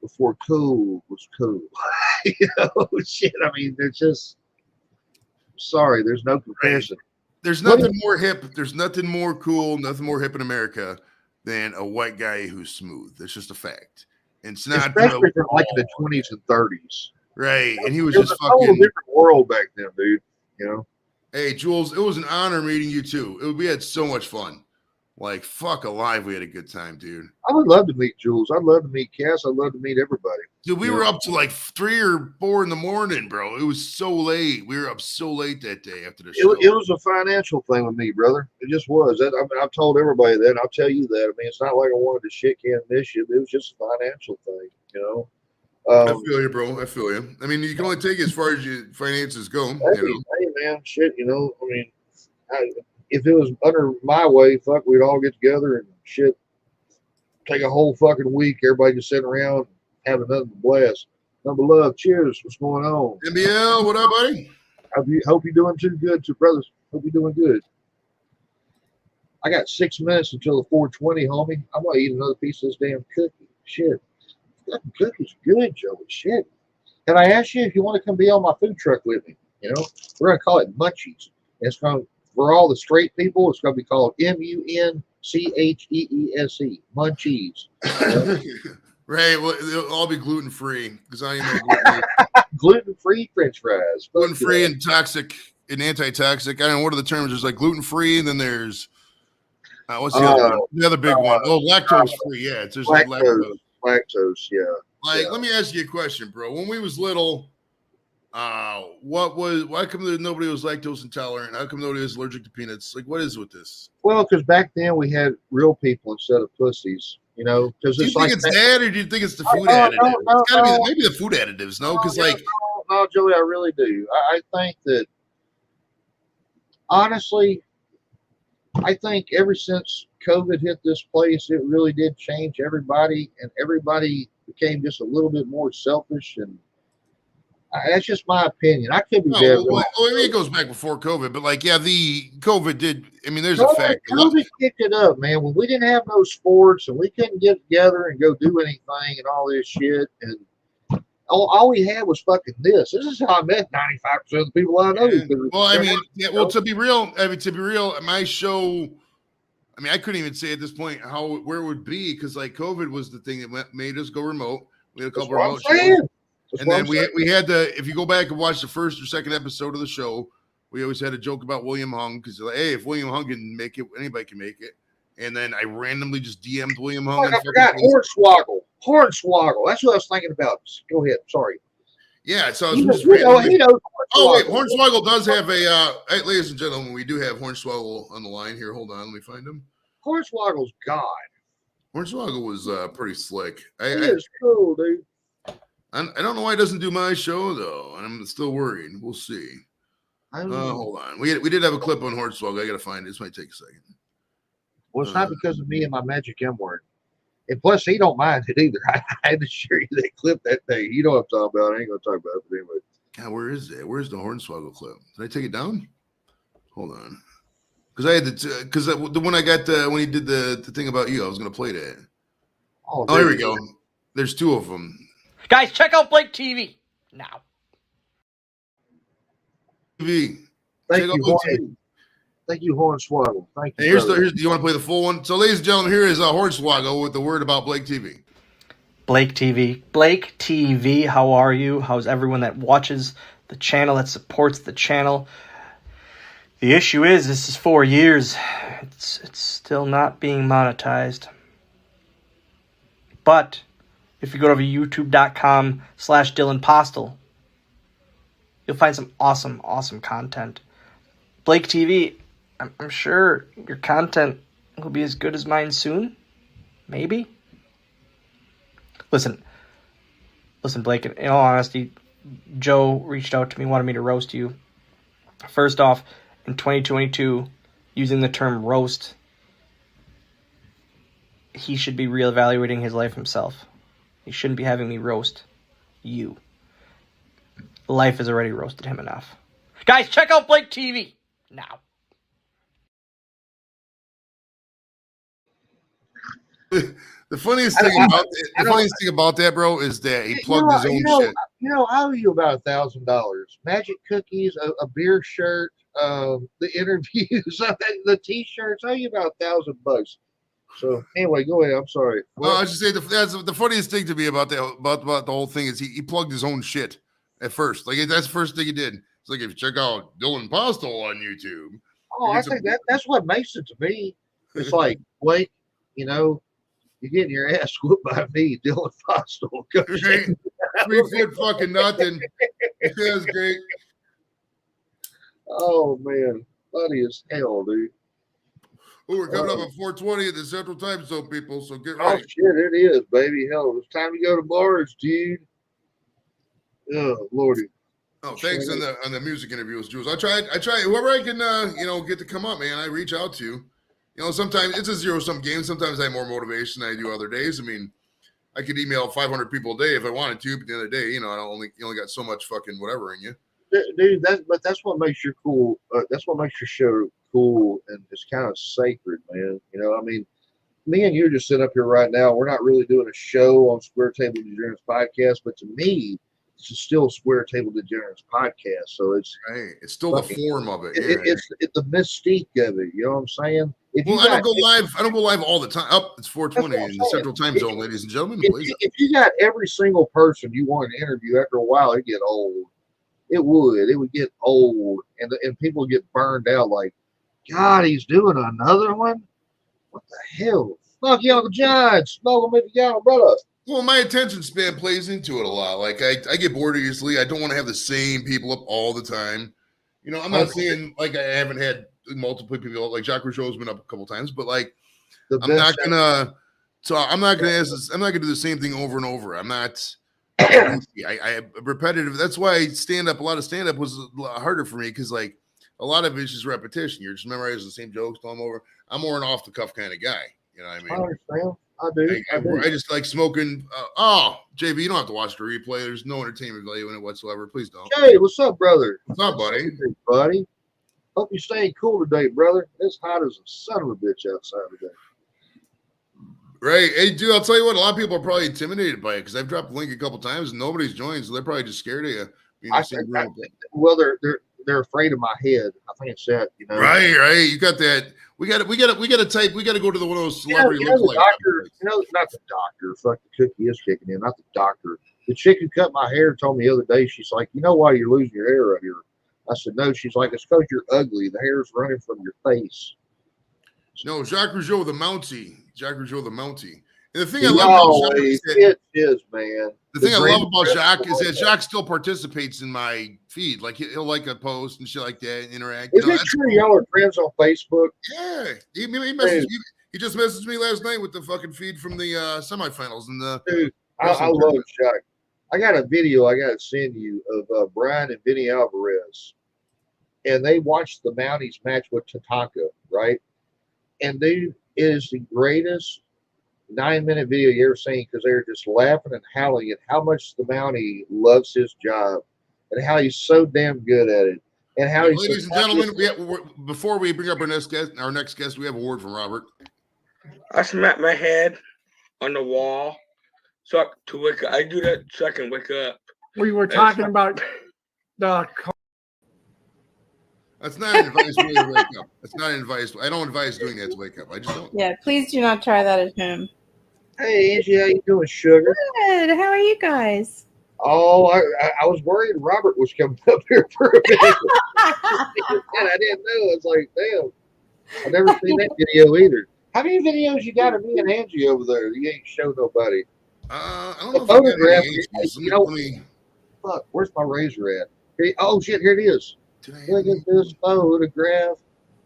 before cool was cool. You know, shit. I mean, there's just, sorry, there's no comparison. There's nothing more hip. There's nothing more cool, nothing more hip in America than a white guy who's smooth. That's just a fact. And Sinatra, especially from like the 20s and 30s. Right. And he was just fucking. It was a different world back then, dude. You know? Hey, Jules, it was an honor meeting you too. We had so much fun. Like, fuck alive, we had a good time, dude. I would love to meet Jules. I'd love to meet Cass. I'd love to meet everybody. Dude, we Yeah. were up to like 3 or 4 in the morning, bro. It was so late. We were up so late that day after the show. It was a financial thing with me, brother. It just was. I've told everybody that, and I'll tell you that. I mean, it's not like I wanted to shit can miss you. It was just a financial thing, you know. I feel you, bro. I feel you. I mean, you can only take it as far as your finances go. You know? Hey, man, shit, you know. I mean, if it was under my way, fuck, we'd all get together and shit. Take a whole fucking week, everybody just sitting around having nothing but blast. Number love, cheers. What's going on? NBL, what up, buddy? Hope you're doing too good, too, brothers. Hope you're doing good. I got 6 minutes until the 420, homie. I'm gonna eat another piece of this damn cookie. Shit, that cookie's good, Joey. Shit. And I asked you if you want to come be on my food truck with me. You know, we're gonna call it Munchies. It's gonna for all the straight people. It's gonna be called MUNCHEESE. Munchies. Right. Well, they'll all be gluten free because I know Gluten free French fries. gluten free and toxic and anti-toxic. I don't know what are the terms. There's like gluten free, and then there's what's the other one? The other big one? Oh, lactose free. Yeah, there's lactose. Lactose, yeah. Like, let me ask you a question, bro. When we was little, why come nobody was lactose intolerant? How come nobody was allergic to peanuts? Like, what is with this? Well, because back then we had real people instead of pussies, you know. Because Do you it's think like it's that, or do you think it's the food additives? It's gotta be maybe the food additives, no? Because no, Joey, I really do. I think that honestly, I think ever since COVID hit this place, it really did change everybody, and everybody became just a little bit more selfish. And that's just my opinion. I could be dead wrong. I mean, it goes back before COVID, but like, yeah, the COVID did. I mean, there's a fact. COVID kicked it up, man. When we didn't have no sports and we couldn't get together and go do anything and all this shit, and all we had was fucking this. This is how I met 95% of the people I know. Well, I mean, yeah, well, to be real, my show. I mean, I couldn't even say at this point where it would be because like COVID was the thing that made us go remote. We had a couple remote shows. And then we had to, if you go back and watch the first or second episode of the show, we always had a joke about William Hung because like, hey, if William Hung can make it, anybody can make it. And then I randomly just DM'd William Hung. I forgot Hornswoggle. Hornswoggle. That's what I was thinking about. Go ahead. Sorry. Yeah, so he knows Hornswoggle. Oh wait, Hornswoggle does have a. Hey, ladies and gentlemen, we do have Hornswoggle on the line here. Hold on, let me find him. Hornswoggle's God. Hornswoggle was pretty slick. He is cool, dude. I don't know why he doesn't do my show though, and I'm still worried. We'll see. Hold on, we did have a clip on Hornswoggle. I gotta find it. This might take a second. Well, it's not because of me and my magic M word. And plus, he don't mind it either. I had to share you that clip that day. You know what I'm talking about. I ain't gonna talk about it, but anyway. God, where is it? Where's the Hornswoggle clip? Did I take it down? Hold on, because I had because the one I got when he did the thing about you, I was gonna play that. Oh, here we go. There's 2 of them. Guys, check out Blake TV now. TV. Thank you, Hornswoggle. Thank you. Here's do you want to play the full one? So, ladies and gentlemen, here is Hornswoggle with the word about Blake TV. Blake TV, how are you? How's everyone that watches the channel, that supports the channel? The issue is, this is 4 years. It's still not being monetized. But if you go to youtube.com/DylanPostel, you'll find some awesome content. Blake TV, I'm sure your content will be as good as mine soon. Maybe. Listen, Blake, in all honesty, Joe reached out to me, wanted me to roast you. First off, in 2022, using the term roast, he should be reevaluating his life himself. He shouldn't be having me roast you. Life has already roasted him enough. Guys, check out Blake TV now. The funniest thing about that, bro, is that he plugged his own shit. You know, I owe you about $1,000. Magic cookies, a beer shirt, the interviews, the T-shirts. I owe you about $1,000. So anyway, go ahead. I'm sorry. Well, I was just saying that's the funniest thing to me about the whole thing is he plugged his own shit at first. Like that's the first thing he did. It's like if you check out Dylan Postel on YouTube. Oh, I think that's what makes it to me. It's like, Blake, you know, you're getting your ass whooped by me, Dylan Fostel. Right. 3 foot fucking nothing. That's great. Oh man, funny as hell, dude. Oh, we're coming up at 4:20 at the Central Time Zone, people. So get Oh ready. shit, it is, baby. Hell, it's time to go to bars, dude. Oh Lordy. Oh, thanks on the music interviews, Jules. I try whoever I can get to come up, man. I reach out to. Sometimes it's a zero-sum game. Sometimes I have more motivation than I do other days. I mean, I could email 500 people a day if I wanted to, but at the end of the day, I you only got so much fucking whatever in you. Dude, that's what makes you cool. That's what makes your show cool, and it's kind of sacred, man. I mean, me and you are just sitting up here right now. We're not really doing a show on Square Table Degenerates podcast, but to me, it's still Square Table Degenerates podcast. So it's right. It's still the form of it. It's the mystique of it. You know what I'm saying? I don't go live. I don't go live all the time. It's 4:20 in the Central Time Zone, ladies and gentlemen. If you got every single person you want to interview, after a while, it'd get old. It would get old, and people would get burned out. Like, God, he's doing another one. What the hell? Fuck you, Uncle John. Smoke him if you got him, brother. Well, my attention span plays into it a lot. Like I get bored easily. I don't want to have the same people up all the time. I'm not saying like I haven't had multiple people. Like Jacques Rougeau's been up a couple times, but like I'm not gonna do the same thing over and over. I'm not. I repetitive. That's why a lot of stand up was a lot harder for me because like a lot of it's just repetition. You're just memorizing the same jokes, going over. I'm more an off the cuff kind of guy. You know what I mean? I understand. I do. I just like smoking. JV, you don't have to watch the replay. There's no entertainment value in it whatsoever. Please don't. Hey, what's up, brother? What's up, buddy? Buddy. Hope you're staying cool today, brother. It's hot as a son of a bitch outside today. Right. Hey, dude, I'll tell you what, a lot of people are probably intimidated by it because I've dropped the link a couple times and nobody's joined, so they're probably just scared of you. Well, they're afraid of my head. I think it's that, Right. You got that. We got to go to one of those celebrity lookalikes. Not the doctor. Fuck, the cookie is kicking in, not the doctor. The chick who cut my hair told me the other day, she's like, you know why you're losing your hair right here? I said, no. She's like, it's because you're ugly. The hair's running from your face. No, Jacques Rougeau, the Mountie. And the thing I love about Jacques is, man. The thing I love about Jacques is that Jacques still participates in my feed. Like he'll like a post and shit like that, interact. Is it true y'all are friends on Facebook? Yeah, he just messaged me last night with the fucking feed from the semifinals and the. Dude, I love Jacques. I got a video I got to send you of Brian and Vinny Alvarez, and they watched the Mounties match with Tatanka, right? And dude, it is the greatest 9-minute video you ever seen because they were just laughing and howling at how much the Mountie loves his job and how he's so damn good at it. And how he's ladies and gentlemen, before we bring up our next guest, we have a word from Robert. I smack my head on the wall to wake up. I do that so I can wake up. We were talking about the. That's not an advice really to wake up. That's not an advice. I don't advise doing that to wake up. I just don't. Yeah, please do not try that at home. Hey, Angie, how you doing, sugar? Good. How are you guys? Oh, I was worried Robert was coming up here for a minute. And I didn't know. I was like, damn. I've never seen that video either. How many videos you got of me and Angie over there? You ain't showed nobody. I don't the know photograph. if Fuck, where's my razor at? Oh, shit, here it is. Look at this photograph.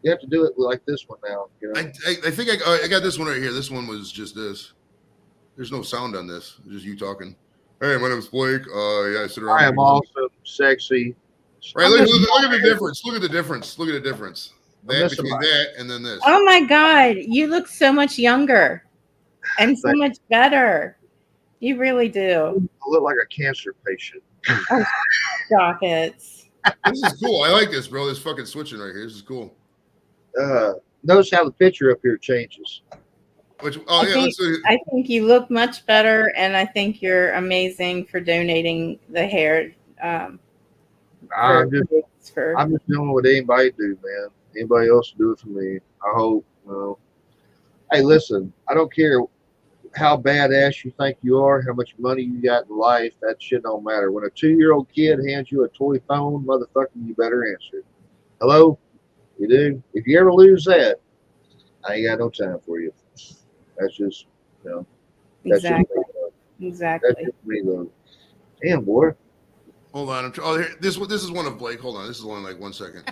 You have to do it like this one now. I think I got this one right here. This one was just this. There's no sound on this. It's just you talking. Hey, my name's Blake. Yeah, I sit around. I am also sexy. Right, look at the difference. Look at the difference. Look at the difference. That between that and then this. Oh my God, you look so much younger and so much better. You really do. I look like a cancer patient. Oh, stop it. This is cool. I like this, bro. This fucking switching right here. This is cool. Notice how the picture up here changes. I think you look much better, and I think you're amazing for donating the hair. I'm just doing what anybody do, man. Anybody else do it for me. I hope. Hey, listen. I don't care how badass you think you are, how much money you got in life. That shit don't matter. When a 2-year-old kid hands you a toy phone, motherfucker, you better answer it. Hello? You do? If you ever lose that, I ain't got no time for you. That's just, you know, that's Exactly. just me, though. Exactly. That's just me, though. Damn, boy. Hold on. Here, this is one of Blake. Hold on. This is only like 1 second.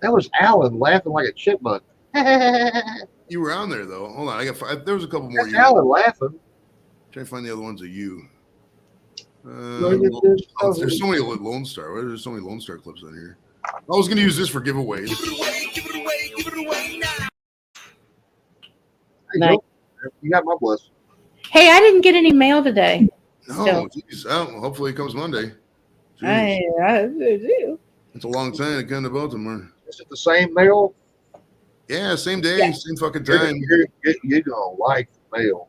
That was Alan laughing like a chipmunk. You were on there though. Hold on. There was a couple more. That's Alan laughing. Trying to find the other ones of you. There's There's so many Lone Star. Why are there so many Lone Star clips on here? I was going to use this for giveaways. Nice. You got my blessing. Hey, I didn't get any mail today. No, geez. Hopefully it comes Monday. I do. It's a long time to come to Baltimore. Is it the same mail? Yeah, same day, Yeah. same fucking time. You're going to like the mail.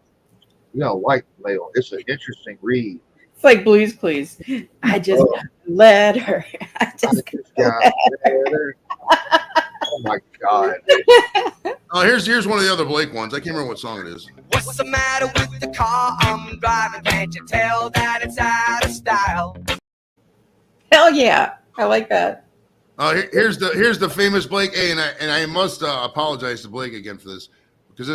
You're going to like the mail. It's an interesting read. It's like Blue's Clues. I just got a letter. I just got a letter. Oh my God. Oh, here's one of the other Blake ones. I can't remember what song it is. What's the matter with the car I'm driving? Can't you tell that it's out of style? Hell yeah. I like that. Here's the famous Blake. Hey, and I must apologize to Blake again for this because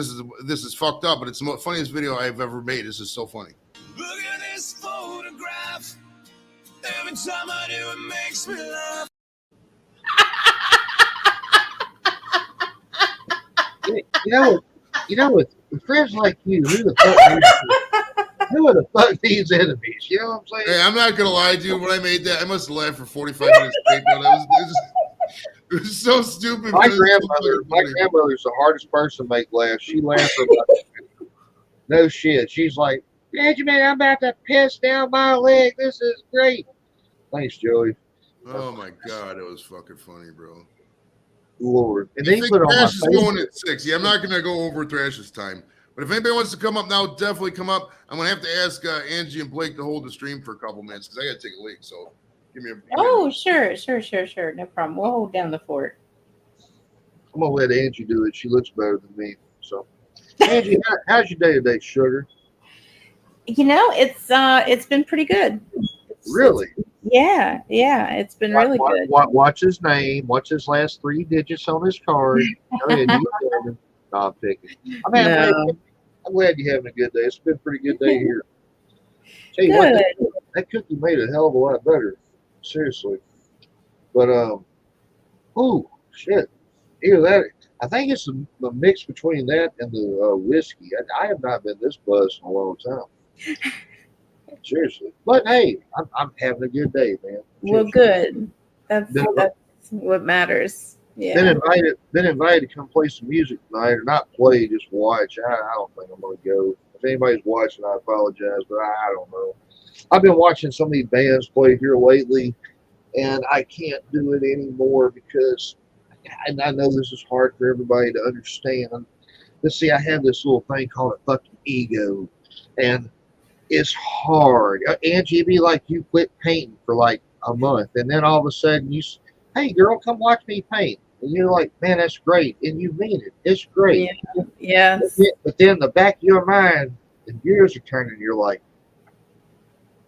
this is fucked up, but it's the funniest video I've ever made. This is so funny. Look at this photograph. Every time I do, it makes me laugh. You know, with friends like you, who the fuck needs enemies? You know what I'm saying? Hey, I'm not gonna lie to you. When I made that, I must have laughed for 45 minutes straight. It was so stupid. My grandmother's the hardest person to make laugh. She laughs about no shit. She's like, Benjamin, I'm about to piss down my leg. This is great. Thanks, Joey. Oh my God, it was fucking funny, bro. Lord. And I then think put on my Thrash is going Facebook. at 6. Yeah, I'm not gonna go over Thrash this time. But if anybody wants to come up now, definitely come up. I'm gonna have to ask Angie and Blake to hold the stream for a couple minutes because I gotta take a leak. So give me a Oh, sure. No problem. We'll hold down the fort. I'm gonna let Angie do it. She looks better than me. So, Angie, how's your day today, sugar? You know, it's been pretty good. Really? Yeah. It's been really good. Watch his name. Watch his last 3 digits on his card. Go ahead, you tell me. No, I'm picking. I'm glad you're having a good day. It's been a pretty good day here. Tell you what, that cookie made a hell of a lot better. Seriously. But oh shit! Either that, I think it's the mix between that and the whiskey. I have not been this buzzed in a long time. Seriously, but hey, I'm having a good day, man. Well, good. That's what matters. Yeah. Been invited to come play some music tonight, or not play, just watch. I don't think I'm gonna go. If anybody's watching, I apologize, but I don't know. I've been watching some of these bands play here lately, and I can't do it anymore because, and I know this is hard for everybody to understand. But see, I have this little thing called a fucking ego, and it's hard. Angie, it'd be like you quit painting for like a month, and then all of a sudden hey girl, come watch me paint. And you're like, man, that's great. And you mean it. It's great. Yeah. Yes. But then the back of your mind, the gears are turning. You're like,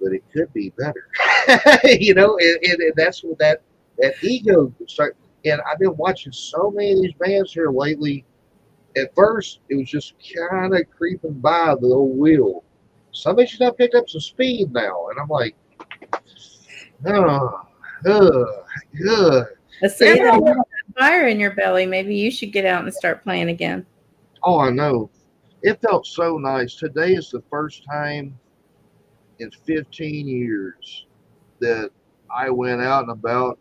but it could be better. You know, and that's what that ego start. And I've been watching so many of these bands here lately. At first, it was just kind of creeping by the old wheel. Somebody's done picked up some speed now. And I'm like, Let's see, you have fire in your belly. Maybe you should get out and start playing again. Oh, I know. It felt so nice. Today is the first time in 15 years that I went out and about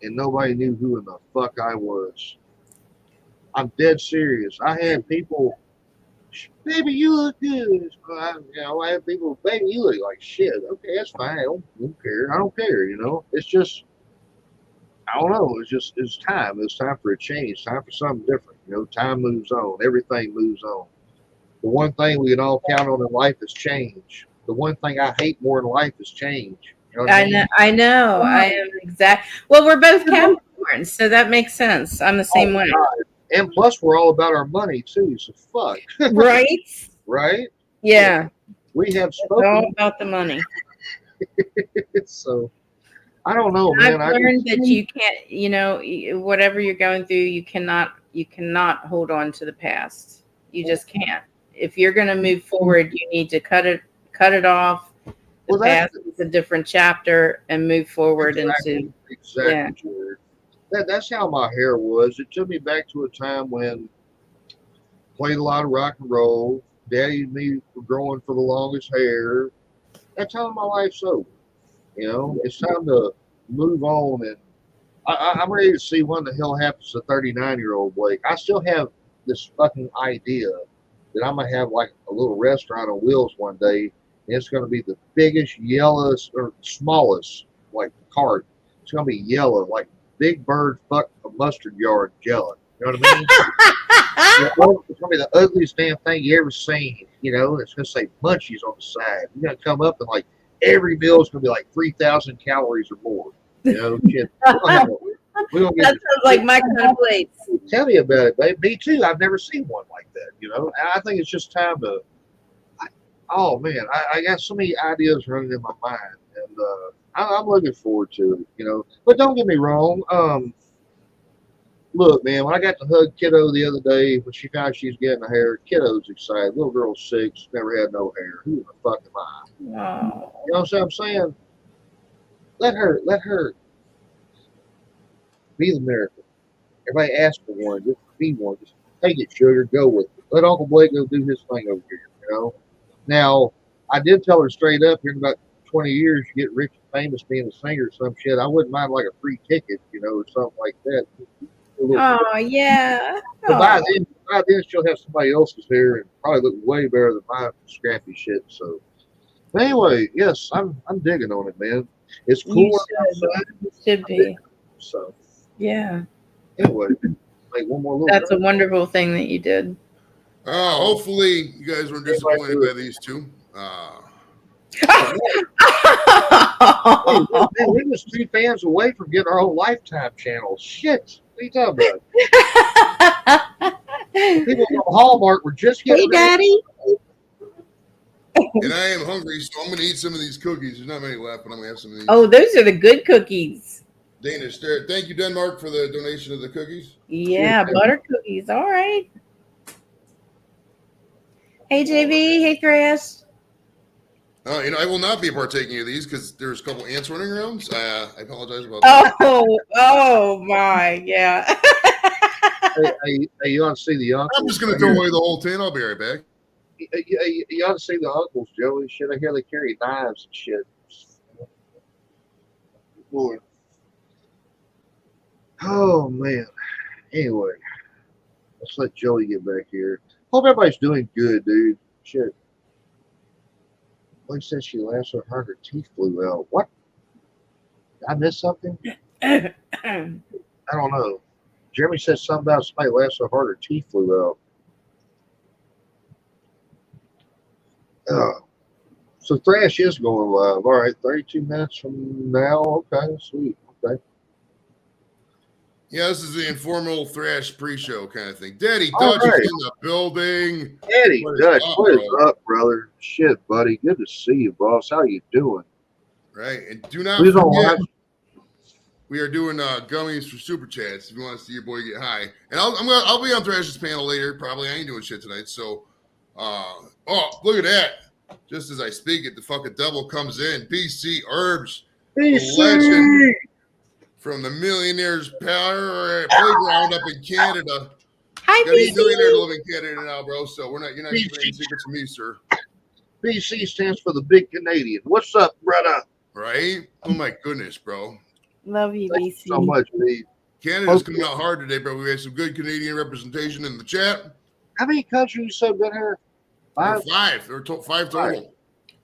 and nobody knew who in the fuck I was. I'm dead serious. I had people, baby, you look good. I had people, baby, you look like shit. Okay, that's fine. I don't care. I don't care, you know. It's just, I don't know. It's time. It's time for a change. Time for something different. You know, time moves on. Everything moves on. The one thing we can all count on in life is change. The one thing I hate more in life is change. You know what I mean? I know. I am exact. Well, we're both Capricorns, so that makes sense. I'm the same way. God. And plus, we're all about our money too. So fuck. Right? Right? Yeah. We have It's spoken. all about the money. So, I don't know, I've man. learned that you can't, whatever you're going through, you cannot hold on to the past. You just can't. If you're going to move forward, you need to cut it off. The past is a different chapter and move forward into. Exactly. Yeah. That's how my hair was. It took me back to a time when I played a lot of rock and roll. Daddy and me were growing for the longest hair. That time of my life's over. It's time to move on, and I'm ready to see what the hell happens to 39-year-old Blake. I still have this fucking idea that I'm gonna have like a little restaurant on wheels one day, and it's gonna be the biggest, yellowest, or smallest like cart. It's gonna be yellow, like Big Bird fucked a mustard yard jello. You know what I mean? It's gonna be the ugliest damn thing you ever seen. It's gonna say Munchies on the side. You're gonna come up and like every meal is gonna be like 3,000 calories or more. Shit. That sounds like my kind of place. Tell me about it, babe. Me too. I've never seen one like that. I think it's just time to. Oh man, I got so many ideas running in my mind, and I'm looking forward to it. But don't get me wrong. Look, man, when I got to hug Kiddo the other day, when she found she was getting a hair, Kiddo's excited. Little girl's 6, never had no hair. Who the fuck am I? Wow. You know what I'm saying? Let her be the miracle. Everybody asks for one, just be one. Just take it, sugar, go with it. Let Uncle Blake go do his thing over here, Now, I did tell her straight up, here in about 20 years, you get rich and famous being a singer or some shit. I wouldn't mind like a free ticket, or something like that. Oh, yeah. But by then, she'll have somebody else's hair and probably look way better than my scrappy shit. So, but anyway, yes, I'm digging on it, man. It's cool. You should be. So, yeah. Anyway, like one more little. That's a wonderful thing that you did. Hopefully, you guys weren't disappointed by these two. Hey, we was 2 fans away from getting our own Lifetime channel. Shit. What are you talking about? People from Hallmark were just getting Daddy. And I am hungry, so I'm going to eat some of these cookies. There's not many left, but I'm going to have some of these. Oh, those are the good cookies. Danish there. Thank you, Denmark, for the donation of the cookies. Yeah, butter cookies. All right. Hey, JV. Hey, Thrash. I will not be partaking of these because there's a couple ants running around. So I apologize about that. Oh my, yeah. hey, you ought to see the uncles. I'm just going to throw away the whole tin. I'll be right back. You ought to see the uncles, Joey. Shit, I hear they carry knives and shit. Lord. Oh, man. Anyway, let's let Joey get back here. Hope everybody's doing good, dude. Shit. Blake said she laughed so hard her teeth flew out. What? Did I miss something? I don't know. Jeremy said something about somebody laughed so hard her teeth flew out. So Thrash is going live. All right, 32 minutes from now. Okay, sweet. Okay. Yeah, this is the informal Thrash pre-show kind of thing. Daddy Dutch is in the building. Daddy Dutch, what is up, brother? Shit, buddy. Good to see you, boss. How you doing? Right, and do not forget, we are doing gummies for super chats if you want to see your boy get high. And I'll be on Thrash's panel later. Probably I ain't doing shit tonight. So, look at that! Just as I speak it, the fucking devil comes in. BC Herbs, legend from the Millionaires Power Playground up in Canada. Hi, Got BC. a millionaire to live in Canada now, bro. So you're not keeping any secrets from me, sir. BC stands for the Big Canadian. What's up, brother? Right? Oh my goodness, bro. Love you, Thank BC. you so much, B. Canada's coming out hard today, bro. We had some good Canadian representation in the chat. How many countries you said been here? 5? 5. There were 5 total.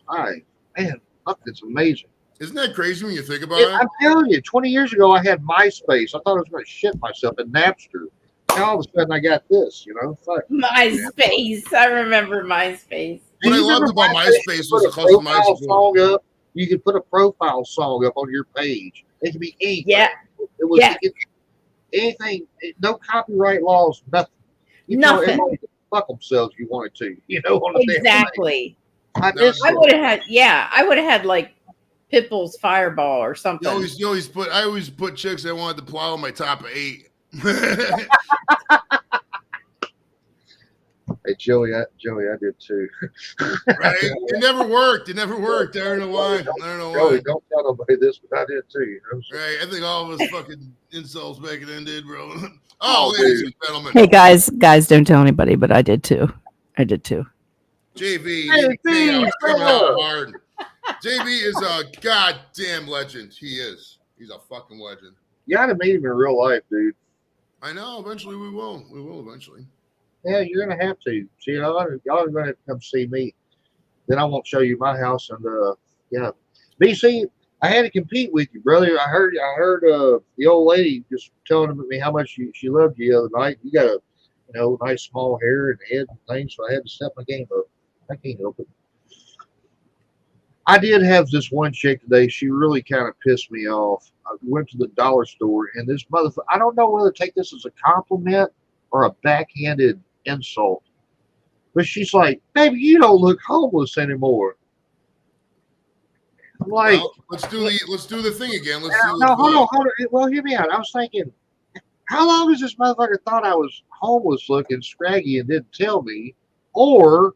All right. Man, fuck, it's amazing. Isn't that crazy when you think about it? I'm telling you, 20 years ago, I had MySpace. I thought I was going to shit myself in Napster. Now all of a sudden, I got this, Fuck. MySpace. I remember MySpace. What I loved about MySpace was the customizable song up. You could put a profile song up on your page. It could be anything. Yeah. It was anything. No copyright laws. Nothing. Nothing. Everybody could fuck themselves if you wanted to. On the Exactly. I would have had. Yeah, I would have had like Pitbull's Fireball or something. I always put chicks that wanted to plow in my top 8. Hey, Joey, I did too. Right? It never worked. I don't know why. Joey, don't tell nobody this, but I did too. You know? Right? I think all of us fucking insults back then did, bro. Oh, ladies and gentlemen. Hey guys, don't tell anybody, but I did too. JV, he's coming out hard. JV is a goddamn legend. He is. He's a fucking legend. You gotta meet him in real life, dude. I know. Eventually, we will. We will eventually. Yeah, you're gonna have to. See, y'all are gonna have to come see me. Then I won't show you my house. And yeah, BC, I had to compete with you, brother. I heard the old lady just telling me how much she loved you the other night. You got a nice small hair and head and things, so I had to step my game up. I can't help it. I did have this one chick today. She really kind of pissed me off. I went to the dollar store, and this motherfucker, I don't know whether to take this as a compliment or a backhanded insult. But she's like, baby, you don't look homeless anymore. I'm like, well, let's do the thing again. Hold on. Well, hear me out. I was thinking, how long has this motherfucker thought I was homeless looking, scraggy, and didn't tell me? Or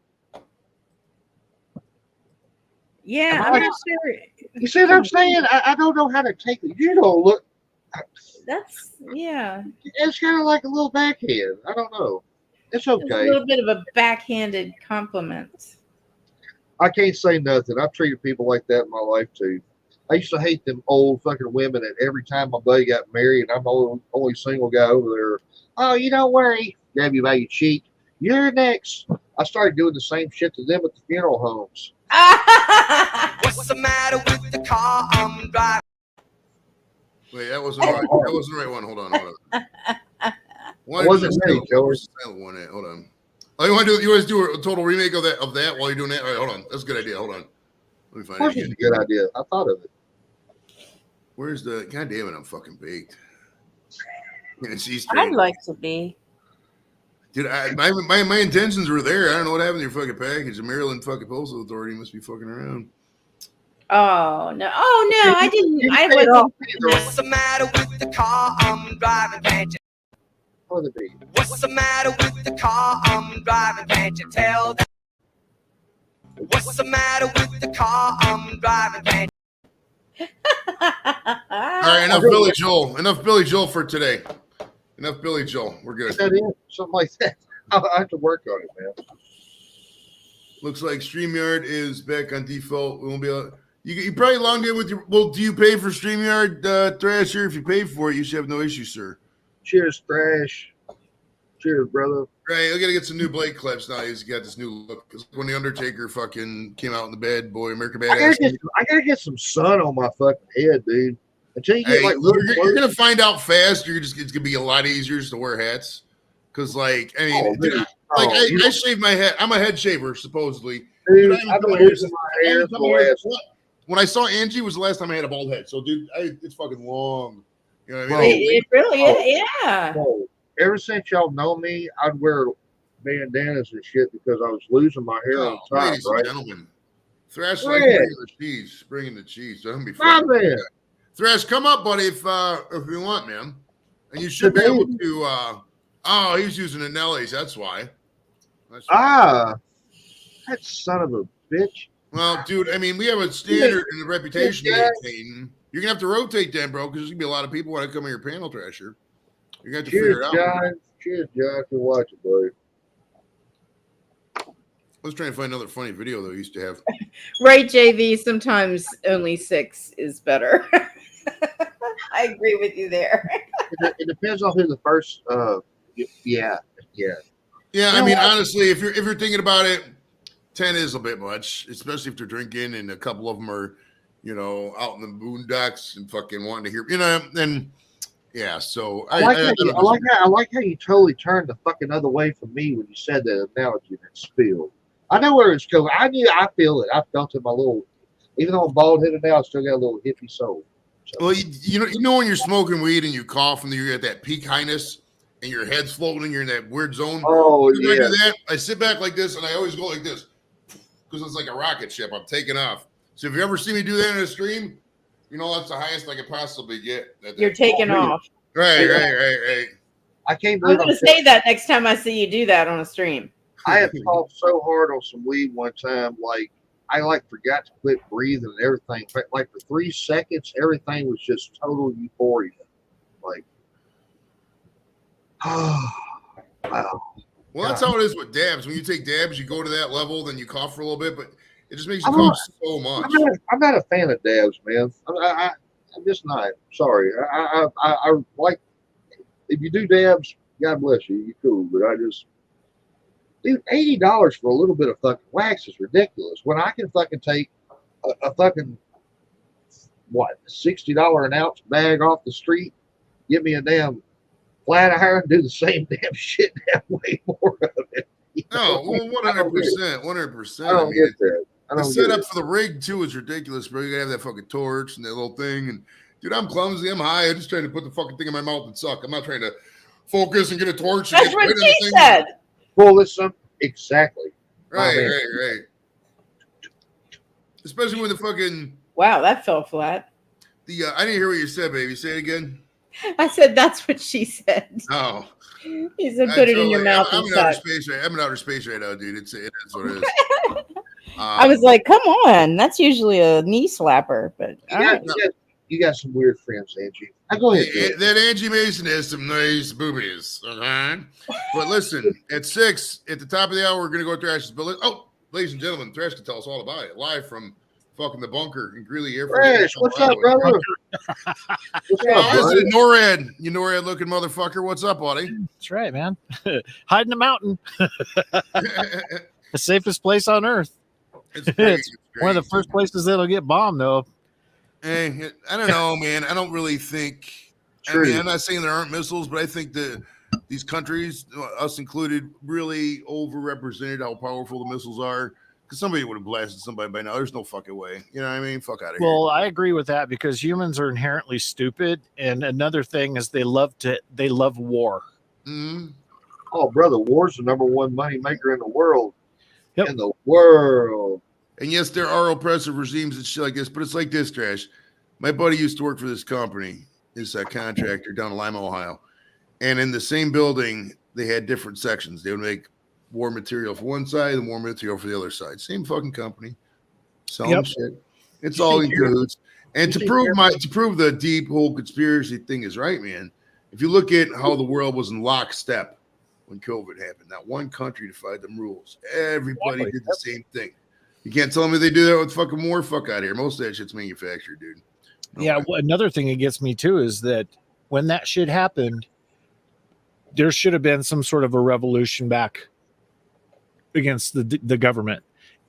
yeah, I'm not sure. You see what I'm saying? I don't know how to take it. You don't look. That's yeah. It's kind of like a little backhand. I don't know. It's okay. It's a little bit of a backhanded compliment. I can't say nothing. I've treated people like that in my life too. I used to hate them old fucking women, and every time my buddy got married, and I'm the only single guy over there. Oh, you don't worry. Grab you by your cheek. You're next. I started doing the same shit to them at the funeral homes. What's the matter with the car I'm driving? Wait, that wasn't right. That wasn't the right one. Hold on. It wasn't me, Joey. Hold on. Oh, you want to do a total remake of that while you're doing that? All right, hold on. That's a good idea. Hold on. Let me find it. It's a good idea. I thought of it. Where's the? God damn it! I'm fucking baked. I'd like to be. Dude, my intentions were there. I don't know what happened to your fucking package. The Maryland fucking Postal Authority must be fucking around. Oh no! I didn't. I wasn't. What's the matter with the car I'm driving? Can't you? What's the matter with the car I'm driving? Can't you tell that? What's the matter with the car I'm driving? Can't you? All right, enough Billy Joel. Enough Billy Joel for today. Enough Billy Joel. We're good. Something like that. I have to work on it, man. Looks like StreamYard is back on default. We won't be able. You probably logged in with your. Well, do you pay for StreamYard, Thrasher? If you pay for it, you should have no issue, sir. Cheers, Thrash. Cheers, brother. Right, I gotta get some new Blade clips now. He's got this new look. Because when the Undertaker fucking came out in the bed, boy, American Badass. I gotta get some sun on my fucking head, dude. Until you get you're gonna find out fast. It's gonna be a lot easier just to wear hats. Because I shave my head. I'm a head shaver, supposedly. Dude, I've been losing my hair for the last. When I saw Angie was the last time I had a bald head. So, dude, it's fucking long. You know what I mean? It really is, yeah. Ever since y'all know me, I'd wear bandanas and shit because I was losing my hair on top, ladies and gentlemen. Thrash bringing the cheese. Don't be funny. Thrash, come up, buddy, if you want, man. And you should be able to. He was using a Nelly's. That's why. That son of a bitch. Well, dude, I mean, we have a standard and a reputation to maintain. You're going to have to rotate then, bro, because there's going to be a lot of people want to come on your panel, Thrasher. You're going to have to figure it out. John. Cheers, John, for watching, buddy. I was trying to find another funny video that we used to have. Right, JV, sometimes only 6 is better. I agree with you there. It depends on who the first, yeah. Yeah, I mean, honestly, if you're thinking about it, 10 is a bit much, especially if they're drinking and a couple of them are, out in the boondocks and fucking wanting to hear, and yeah. So I like how you totally turned the fucking other way from me when you said that analogy that spilled. I know where it's going. I feel it. I felt it in my little, even though I'm bald headed now, I still got a little hippie soul. So. Well, you know when you're smoking weed and you cough and you're at that peak highness and your head's floating, you're in that weird zone. Oh, yeah. I do that. I sit back like this and I always go like this because it's like a rocket ship. I'm taking off. So if you ever see me do that in a stream, you know that's the highest I could possibly get. You're taking off. Right. I can't I'm believe going to say that next time I see you do that on a stream. I had coughed so hard on some weed one time, I forgot to quit breathing and everything. But for 3 seconds, everything was just total euphoria. Wow. Well, that's how it is with dabs. When you take dabs, you go to that level, then you cough for a little bit, but it just makes you cough so much. I'm not a fan of dabs, man. I'm just not. Sorry. I like, if you do dabs, God bless you. You're cool. But dude, $80 for a little bit of fucking wax is ridiculous. When I can fucking take a fucking, $60 an ounce bag off the street, give me a damn flat iron, and do the same damn shit, have way more of it. No, 100%. I don't get that. The setup for the rig too is ridiculous, bro. You gotta have that fucking torch and that little thing. And dude, I'm clumsy. I'm high. I'm just trying to put the fucking thing in my mouth and suck. I'm not trying to focus and get a torch. That's what she said. Well, listen, exactly. Right. Especially when the fucking. Wow, that fell flat. I didn't hear what you said, baby. Say it again. I said that's what she said. Oh. He said put it in your mouth I'm and in outer suck. space right. I'm in outer space right now, dude. It is what it is. I was like, come on, that's usually a knee slapper, but you got some weird friends, Angie. Go ahead. That Angie Mason has some nice boobies. Okay? But listen, at 6, at the top of the hour, we're gonna go to Thrash's building. Oh, ladies and gentlemen, Thrash can tell us all about it. Live from fucking the bunker in Greeley Air Force. Thrash, what's up, brother? What's up, buddy? NORAD, you NORAD looking motherfucker. What's up, buddy? That's right, man. Hide in the mountain. The safest place on earth. It's great. It's one of the first places that'll get bombed, though. Hey, I don't know, man. I don't really think. True. I mean, I'm not saying there aren't missiles, but I think that these countries, us included, really overrepresented how powerful the missiles are. Because somebody would have blasted somebody by now. There's no fucking way. You know what I mean? Fuck out of here. Well, I agree with that because humans are inherently stupid, and another thing is they love war. Mm-hmm. Oh, brother, war's the number one money maker in the world. Yep. In the world. And yes, there are oppressive regimes and shit like this, but it's like this, Trash. My buddy used to work for this company, this contractor down in Lima, Ohio. And in the same building, they had different sections. They would make war material for one side and war material for the other side. Same fucking company. Selling shit. It's all in cahoots. And to prove the deep whole conspiracy thing is right, man, if you look at how the world was in lockstep when COVID happened, not one country defied them rules. Everybody did the same thing. You can't tell me they do that with fucking war. Fuck out of here. Most of that shit's manufactured, dude. Well, another thing that gets me too is that when that shit happened, there should have been some sort of a revolution back against the government,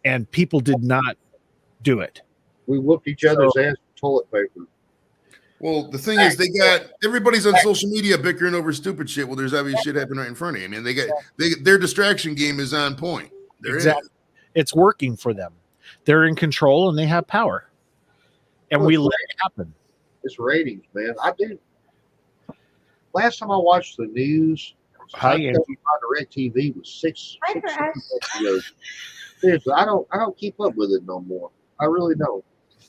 and people did not do it. We whooped each other's ass with toilet paper. Well, the thing is, everybody's on social media bickering over stupid shit. Well, there's obvious shit happening right in front of you. I mean, their distraction game is on point. Exactly. It's working for them. They're in control and they have power. And we let it happen. It's ratings, man. I do. Last time I watched the news, my direct TV was six months ago. Seriously, I don't keep up with it no more. I really don't.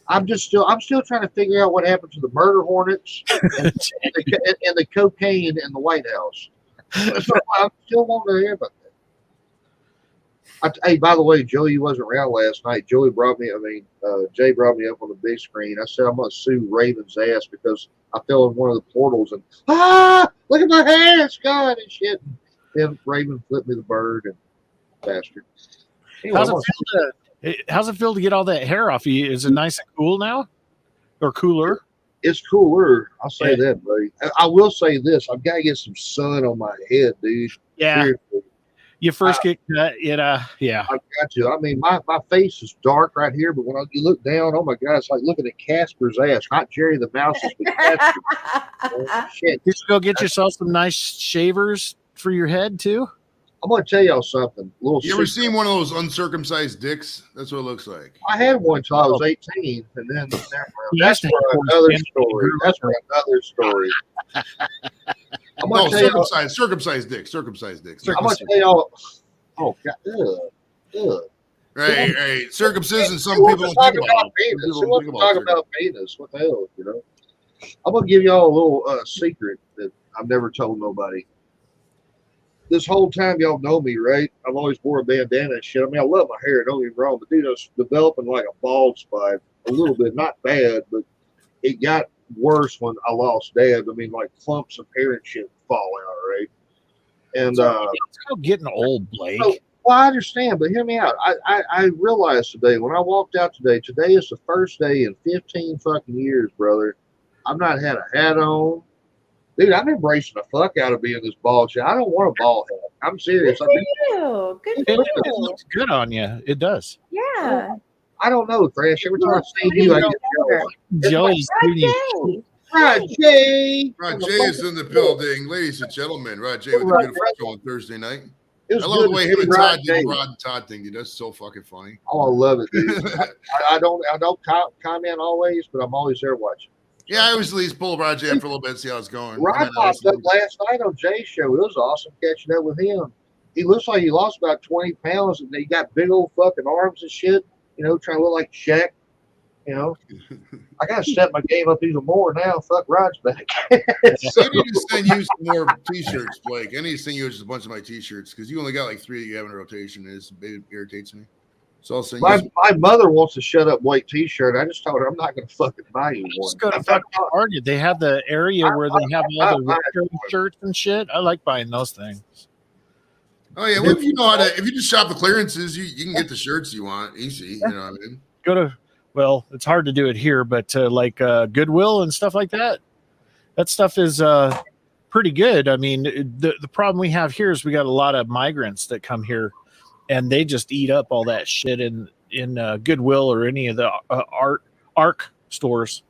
I'm still trying to figure out what happened to the murder hornets and the cocaine in the White House. So I still want to hear about that. Hey, by the way, Joey, you wasn't around last night. Jay brought me up on the big screen. I said I'm going to sue Raven's ass because I fell in one of the portals and look at my hands, God, and shit. And then Raven flipped me the bird and bastard. Anyway, how's it feel to get all that hair off you? Is it nice and cool now, or cooler? It's cooler. I'll say that, buddy. I will say this: I've got to get some sun on my head, dude. Yeah. Seriously. You first get cut, yeah. I've got to. I mean, my face is dark right here, but when you look down, oh my God, it's like looking at Casper's ass, not Jerry the Mouse's, but Casper. Oh, shit. You should go get yourself some nice shavers for your head too. I'm going to tell y'all something. You ever seen one of those uncircumcised dicks? That's what it looks like. I had one until I was 18, and then that's for another story. That's for another story. Circumcised dicks. I'm going to tell y'all. Oh God, Right. Circumcision. Some Who people wants don't to think talk about. about penis? Some people Who don't wants think to talk about about penis? What the hell, you know? I'm gonna give y'all a little secret that I've never told nobody. This whole time y'all know me, right? I've always wore a bandana and shit. I mean, I love my hair, don't get me wrong, but dude, I was developing like a bald spot a little bit, not bad, but it got worse when I lost dad. I mean, like clumps of hair and shit fall out, right? And it's called getting old, Blake. so, well, I understand, but hear me out. I realized today when I walked out today is the first day in 15 fucking years, brother. I've not had a hat on. Dude, I'm embracing the fuck out of being this bald shit. I don't want a bald head. I'm serious. Good for you. Good for It you. looks good on you. It does. Yeah. I don't know, Thrash. Every time I see you, I get jealous. Joey's Rod J. Rod J is in the building, ladies and gentlemen. Rod J with a beautiful show on Thursday night. It was I love good the way to him see and Rod Todd J. did the Rod and Todd thing, dude. That's so fucking funny. Oh, I love it, dude. I don't comment always, but I'm always there watching. Yeah, I always at least pull Rod J up for a little bit, see how it's going. Rod popped up last night on Jay's show. It was awesome catching up with him. He looks like he lost about 20 pounds, and he got big old fucking arms and shit. You know, trying to look like Shaq. You know, I gotta step my game up even more now. Fuck Rod's back. I need to send you some more T-shirts, Blake. I need to send you just a bunch of my T-shirts because you only got like 3 that you have in a rotation. It irritates me. So I'll send you. My mother wants to shut up Blake T-shirt. I just told her I'm not gonna fucking buy you one. Just go to fucking Target. They have the area where they have all the retro shirts and shit. I like buying those things. Oh yeah, well, if you know how to, if you just shop the clearances, you can get the shirts you want easy. You know what I mean? Go to, well, it's hard to do it here, but like Goodwill and stuff like that. That stuff is pretty good. I mean, the problem we have here is we got a lot of migrants that come here, and they just eat up all that shit in Goodwill or any of the ARC stores.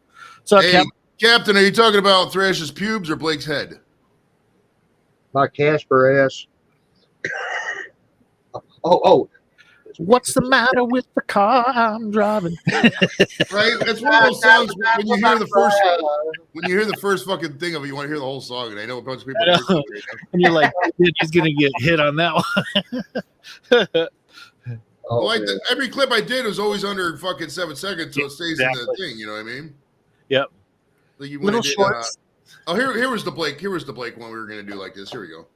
So, hey, Captain, are you talking about Thrash's pubes or Blake's head? My Casper ass. Oh. What's the matter with the car I'm driving? Right? That's one of those songs when you hear the first fucking thing of it, you want to hear the whole song. And I know a bunch of people and you're like, he's gonna get hit on that one. Every clip I did was always under fucking 7 seconds, so it stays in the thing, you know what I mean? Yep. Like you Little did, shorts. Here was the Blake one we were gonna do like this. Here we go.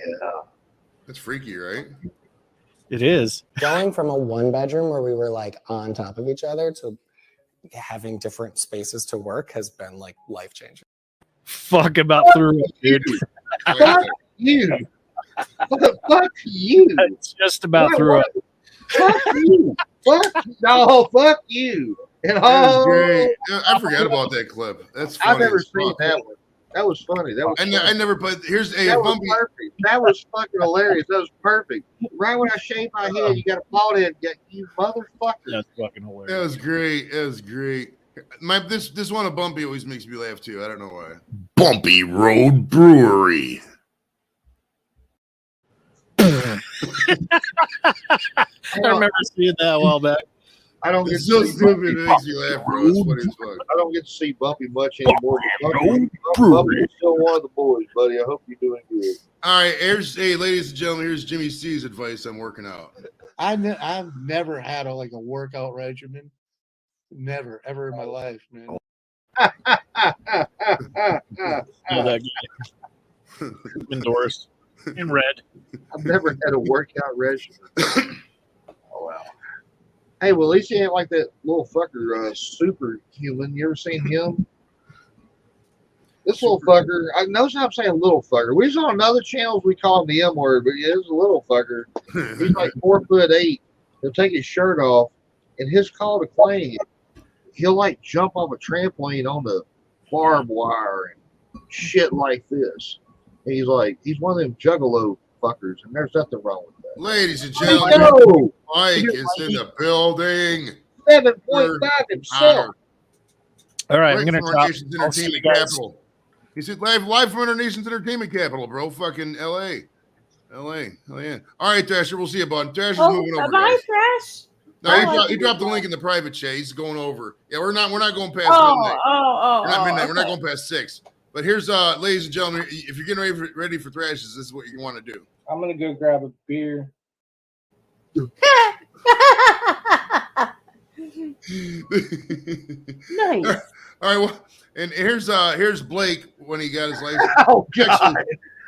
Yeah. That's freaky, right? It is. Going from a 1-bedroom where we were like on top of each other to having different spaces to work has been like life changing. Fuck about through it, dude. Fuck you. Fuck you. It's just about through it. Fuck you. Fuck you. And That was great. I forgot about that clip. That's funny. I've never seen that one. That was funny. That was I never put. Here's a that was Bumpy. perfect. That was fucking hilarious. That was perfect. Right when I shaved my head, you got a bald head. You motherfucker. That's fucking hilarious. That was great. That was great. This one of Bumpy always makes me laugh too. I don't know why. Bumpy Road Brewery. I remember seeing that a while back. I don't get It's so to see stupid. Bumpy It makes you laugh, bro. It's funny as fuck. I don't get to see Bumpy much anymore. Bumpy's still one of the boys, buddy. I hope you're doing good. All right, ladies and gentlemen, here's Jimmy C's advice on working out. I've never had a workout regimen. Never, ever in my life, man. That guy. Endorsed. In red. I've never had a workout regimen. Oh, wow. Hey, well, at least he ain't like that little fucker, Superhuman. You ever seen him? This little fucker, I notice I'm saying little fucker. We was on another channels, we call him the M word, but yeah, it's a little fucker. He's like 4'8". He'll take his shirt off, and his call to claim, he'll like jump off a trampoline on the barbed wire and shit like this. And he's one of them juggalo fuckers, and there's nothing wrong with that. Ladies and gentlemen, Mike is in the building. 7.5 himself. All right, I'm Right gonna from our drop. nation's I'll see you entertainment guys. capital. He said live from our nation's entertainment capital, bro. Fucking LA. Hell yeah. All right, Dasher, we'll see you, bud. Dasher's moving over. Bye, guys. Thrash. No, he dropped the link in the private chat. He's going over. Yeah, we're not going past midnight. We're not midnight. Okay. We're not going past 6. But here's, ladies and gentlemen, if you're getting ready for thrashes, this is what you want to do. I'm gonna go grab a beer. Nice. All right. Well, and here's Blake when he got his license. Oh, God.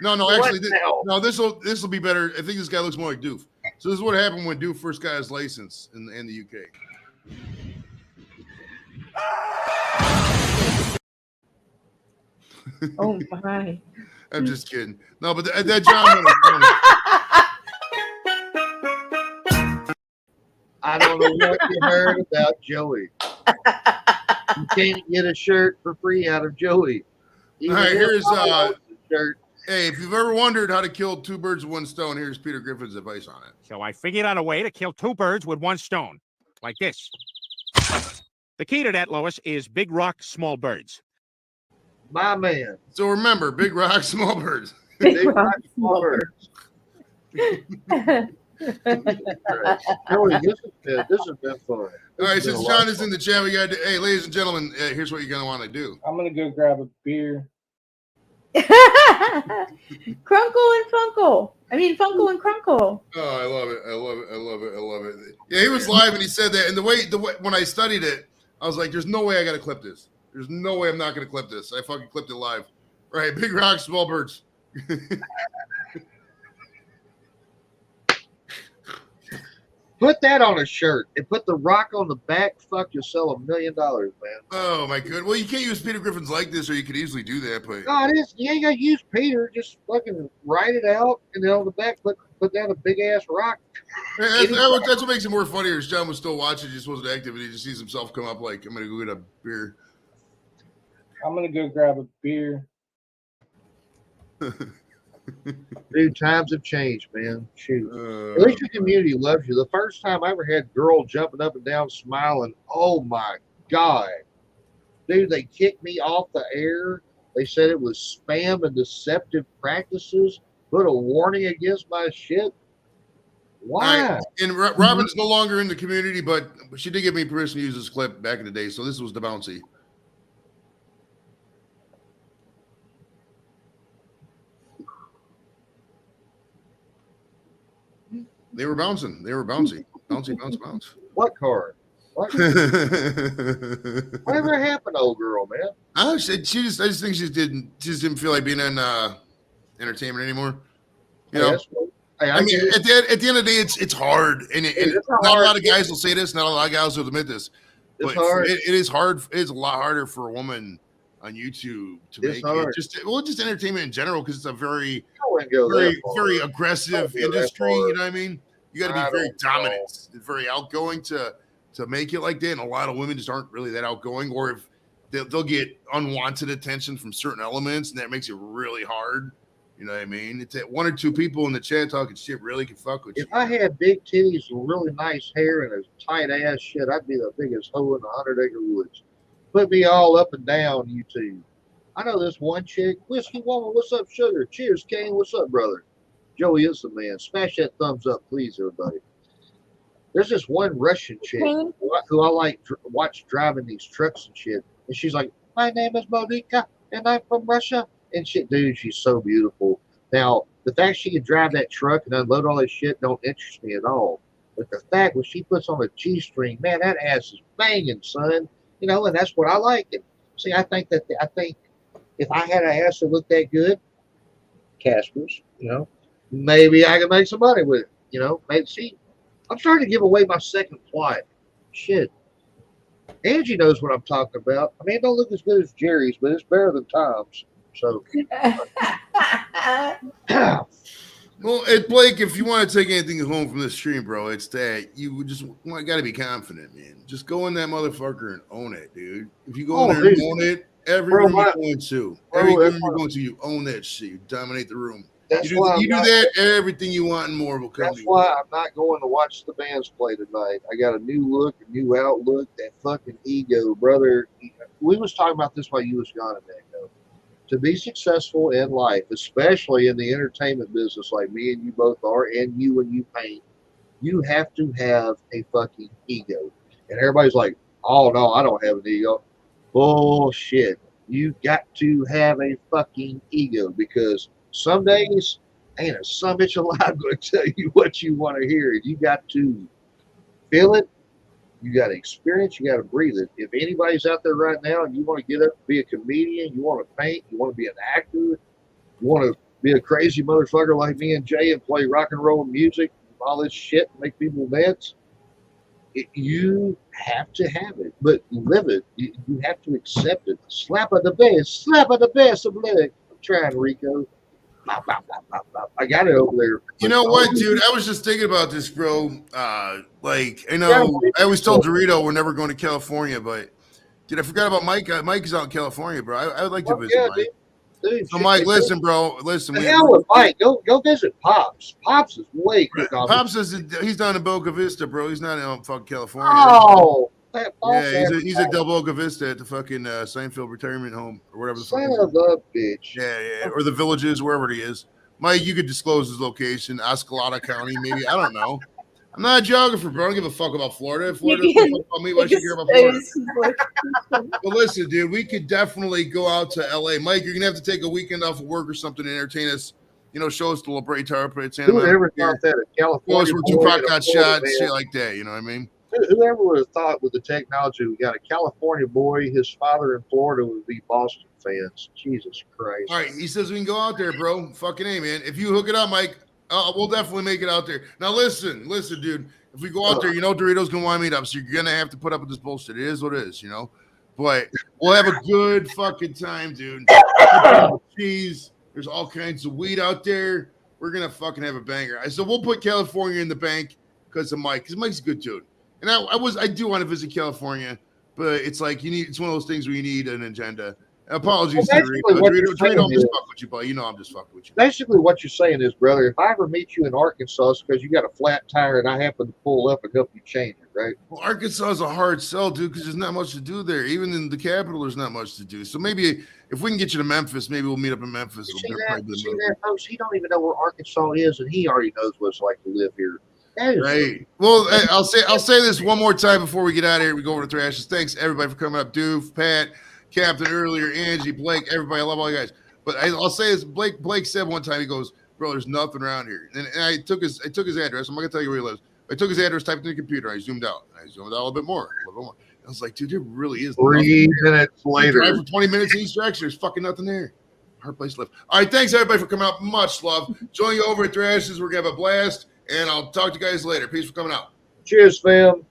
Actually, What this will be better. I think this guy looks more like Doof. So this is what happened when Doof first got his license in the UK. Oh my. I'm just kidding. No, but that John was funny. I don't know what you heard about Joey. You can't get a shirt for free out of Joey. All right, here's shirt. Hey, if you've ever wondered how to kill two birds with one stone, here's Peter Griffin's advice on it. So I figured out a way to kill two birds with one stone, like this. The key to that, Lois, is big rock, small birds. My man. So remember, big rock, small birds. Big rock, small birds. Joey, this has been fun. All right, since John is in the chat, we got hey, ladies and gentlemen, here's what you're gonna want to do. I'm gonna go grab a beer. Crunkle and Funkle. I mean, Funkle and Crunkle. Oh, I love it. I love it. I love it. I love it. Yeah, he was live and he said that. And the way when I studied it, I was like, there's no way I got to clip this. There's no way I'm not going to clip this. I fucking clipped it live. Right. Big rocks, small birds. Put that on a shirt and put the rock on the back. Fuck, you'll sell $1 million, man. Oh my god. Well, you can't use Peter Griffin's like this, or you could easily do that. But no, it is. You ain't got to use Peter. Just fucking write it out, and then on the back put down a big ass rock. that's what makes it more funnier. Is John was still watching, just wasn't active, and he just sees himself come up like, I'm gonna go get a beer. I'm gonna go grab a beer. Dude, times have changed, man. Shoot. At least your community loves you. The first time I ever had a girl jumping up and down smiling, oh my God. Dude, they kicked me off the air. They said it was spam and deceptive practices. Put a warning against my shit. Why? Right. And Robin's no longer in the community, but she did give me permission to use this clip back in the day. So this was the bouncy. They were bouncing. They were bouncy. Bouncy, bounce, bounce. What card? What? Whatever happened, old girl, man? I just think she didn't feel like being in entertainment anymore. You know, I mean, at the end of the day, it's hard, and not a lot of guys will say this. Not a lot of guys will admit this. But it is hard. It's a lot harder for a woman on YouTube to make it. Just entertainment in general, because it's a very aggressive industry. You know what I mean? You got to be very dominant, very outgoing to make it like that. And a lot of women just aren't really that outgoing, or if they'll get unwanted attention from certain elements, and that makes it really hard. You know what I mean? It's that one or two people in the chat talking shit really can fuck with you. If I had big titties and really nice hair and a tight ass shit, I'd be the biggest hoe in the 100-acre woods. Put me all up and down YouTube. I know this one chick, Whiskey Woman, what's up, sugar? Cheers, Kane, what's up, brother? Joey is the man. Smash that thumbs up, please, everybody. There's this one Russian chick who I like watch driving these trucks and shit. And she's like, my name is Monica, and I'm from Russia. And shit, dude, she's so beautiful. Now, the fact she can drive that truck and unload all that shit don't interest me at all. But the fact when she puts on a G-string, man, that ass is banging, son. You know, and that's what I like. And see, I think if I had an ass that looked that good, Casper's, you know, maybe I could make some money with it. You know, maybe see, I'm starting to give away my second plot. Shit. Angie knows what I'm talking about. I mean, it don't look as good as Jerry's, but it's better than Tom's. So, well, Blake, if you want to take anything home from this stream, bro, it's that you just got to be confident, man. Just go in that motherfucker and own it, dude. If you go in there and own it, every room you're going to, you own that shit. You dominate the room. You do that, everything you want and more will come to you. That's why I'm not going to watch the bands play tonight. I got a new look, a new outlook. That fucking ego, brother. We was talking about this while you was gone a minute ago. To be successful in life, especially in the entertainment business like me and you both are, and you when you paint, you have to have a fucking ego. And everybody's like, oh, no, I don't have an ego. Bullshit. You got to have a fucking ego, because some days ain't a son bitch alive going to tell you what you want to hear. You got to feel it. You got to experience. You got to breathe it. If anybody's out there right now and you want to get up and be a comedian, you want to paint, you want to be an actor, you want to be a crazy motherfucker like me and Jay and play rock and roll music, all this shit, make people dance, you have to have it, but live it. You have to accept it. Slap of the best, I'm trying, Rico. I got it over there. You know what, dude? I was just thinking about this, bro. Like, I know I always told Dorito we're never going to California, but dude, I forgot about Mike. Mike is out in California, bro. I would like to visit Mike. Dude, So, Mike, listen, bro. Listen, the hell with Mike. Go visit Pops. Pops is way quick on Pops is he's down in Boca Vista, bro. He's not in fucking California. Oh, yeah, he's at Del Boca Vista at the fucking Seinfeld retirement home or whatever the fuck. Son of a bitch. Yeah, or the Villages, wherever he is. Mike, you could disclose his location, Escalada County, maybe. I don't know. I'm not a geographer, bro. I don't give a fuck about Florida. Florida doesn't fuck about me. Why should I care about Florida? But listen, dude, we could definitely go out to LA. Mike, you're gonna have to take a weekend off of work or something to entertain us. You know, show us the La Brea Tower, Santa Who ever thought that a California where Tupac got shot, shit like that. You know what I mean? Whoever would have thought with the technology we got, a California boy, his father in Florida would be Boston fans. Jesus Christ. All right, he says we can go out there, bro. Fucking A, man. If you hook it up, Mike, we'll definitely make it out there. Now, listen, dude. If we go out there, you know Doritos going to want to meet up, so you're going to have to put up with this bullshit. It is what it is, you know? But we'll have a good fucking time, dude. Cheese. There's all kinds of weed out there. We're going to fucking have a banger. So we'll put California in the bank because of Mike, because Mike's a good dude. And I do want to visit California, but it's like it's one of those things where you need an agenda. Apologies to Dorito. I'm just fucking with you, buddy. You know I'm just fucking with you. Basically, what you're saying is, brother, if I ever meet you in Arkansas, it's because you got a flat tire and I happen to pull up and help you change it, right? Well, Arkansas is a hard sell, dude, because there's not much to do there. Even in the capital, there's not much to do. So maybe if we can get you to Memphis, maybe we'll meet up in Memphis. See that, folks? He don't even know where Arkansas is, and he already knows what it's like to live here. Right. Well, I'll say this one more time before we get out of here. We go over to Thrashes. Thanks everybody for coming up. Doof, Pat, Captain earlier, Angie, Blake, everybody. I love all you guys. But I'll say this. Blake said one time, he goes, "Bro, there's nothing around here." And I took his address. I'm not gonna tell you where he lives. I took his address, typed in the computer. I zoomed out. I zoomed out a little bit more. I was like, dude, there really is 3 minutes later. Drive for 20 minutes in each direction. There's fucking nothing there. Hard place to live. All right, thanks everybody for coming out. Much love. Join you over at Thrashes. We're gonna have a blast. And I'll talk to you guys later. Peace for coming out. Cheers, fam.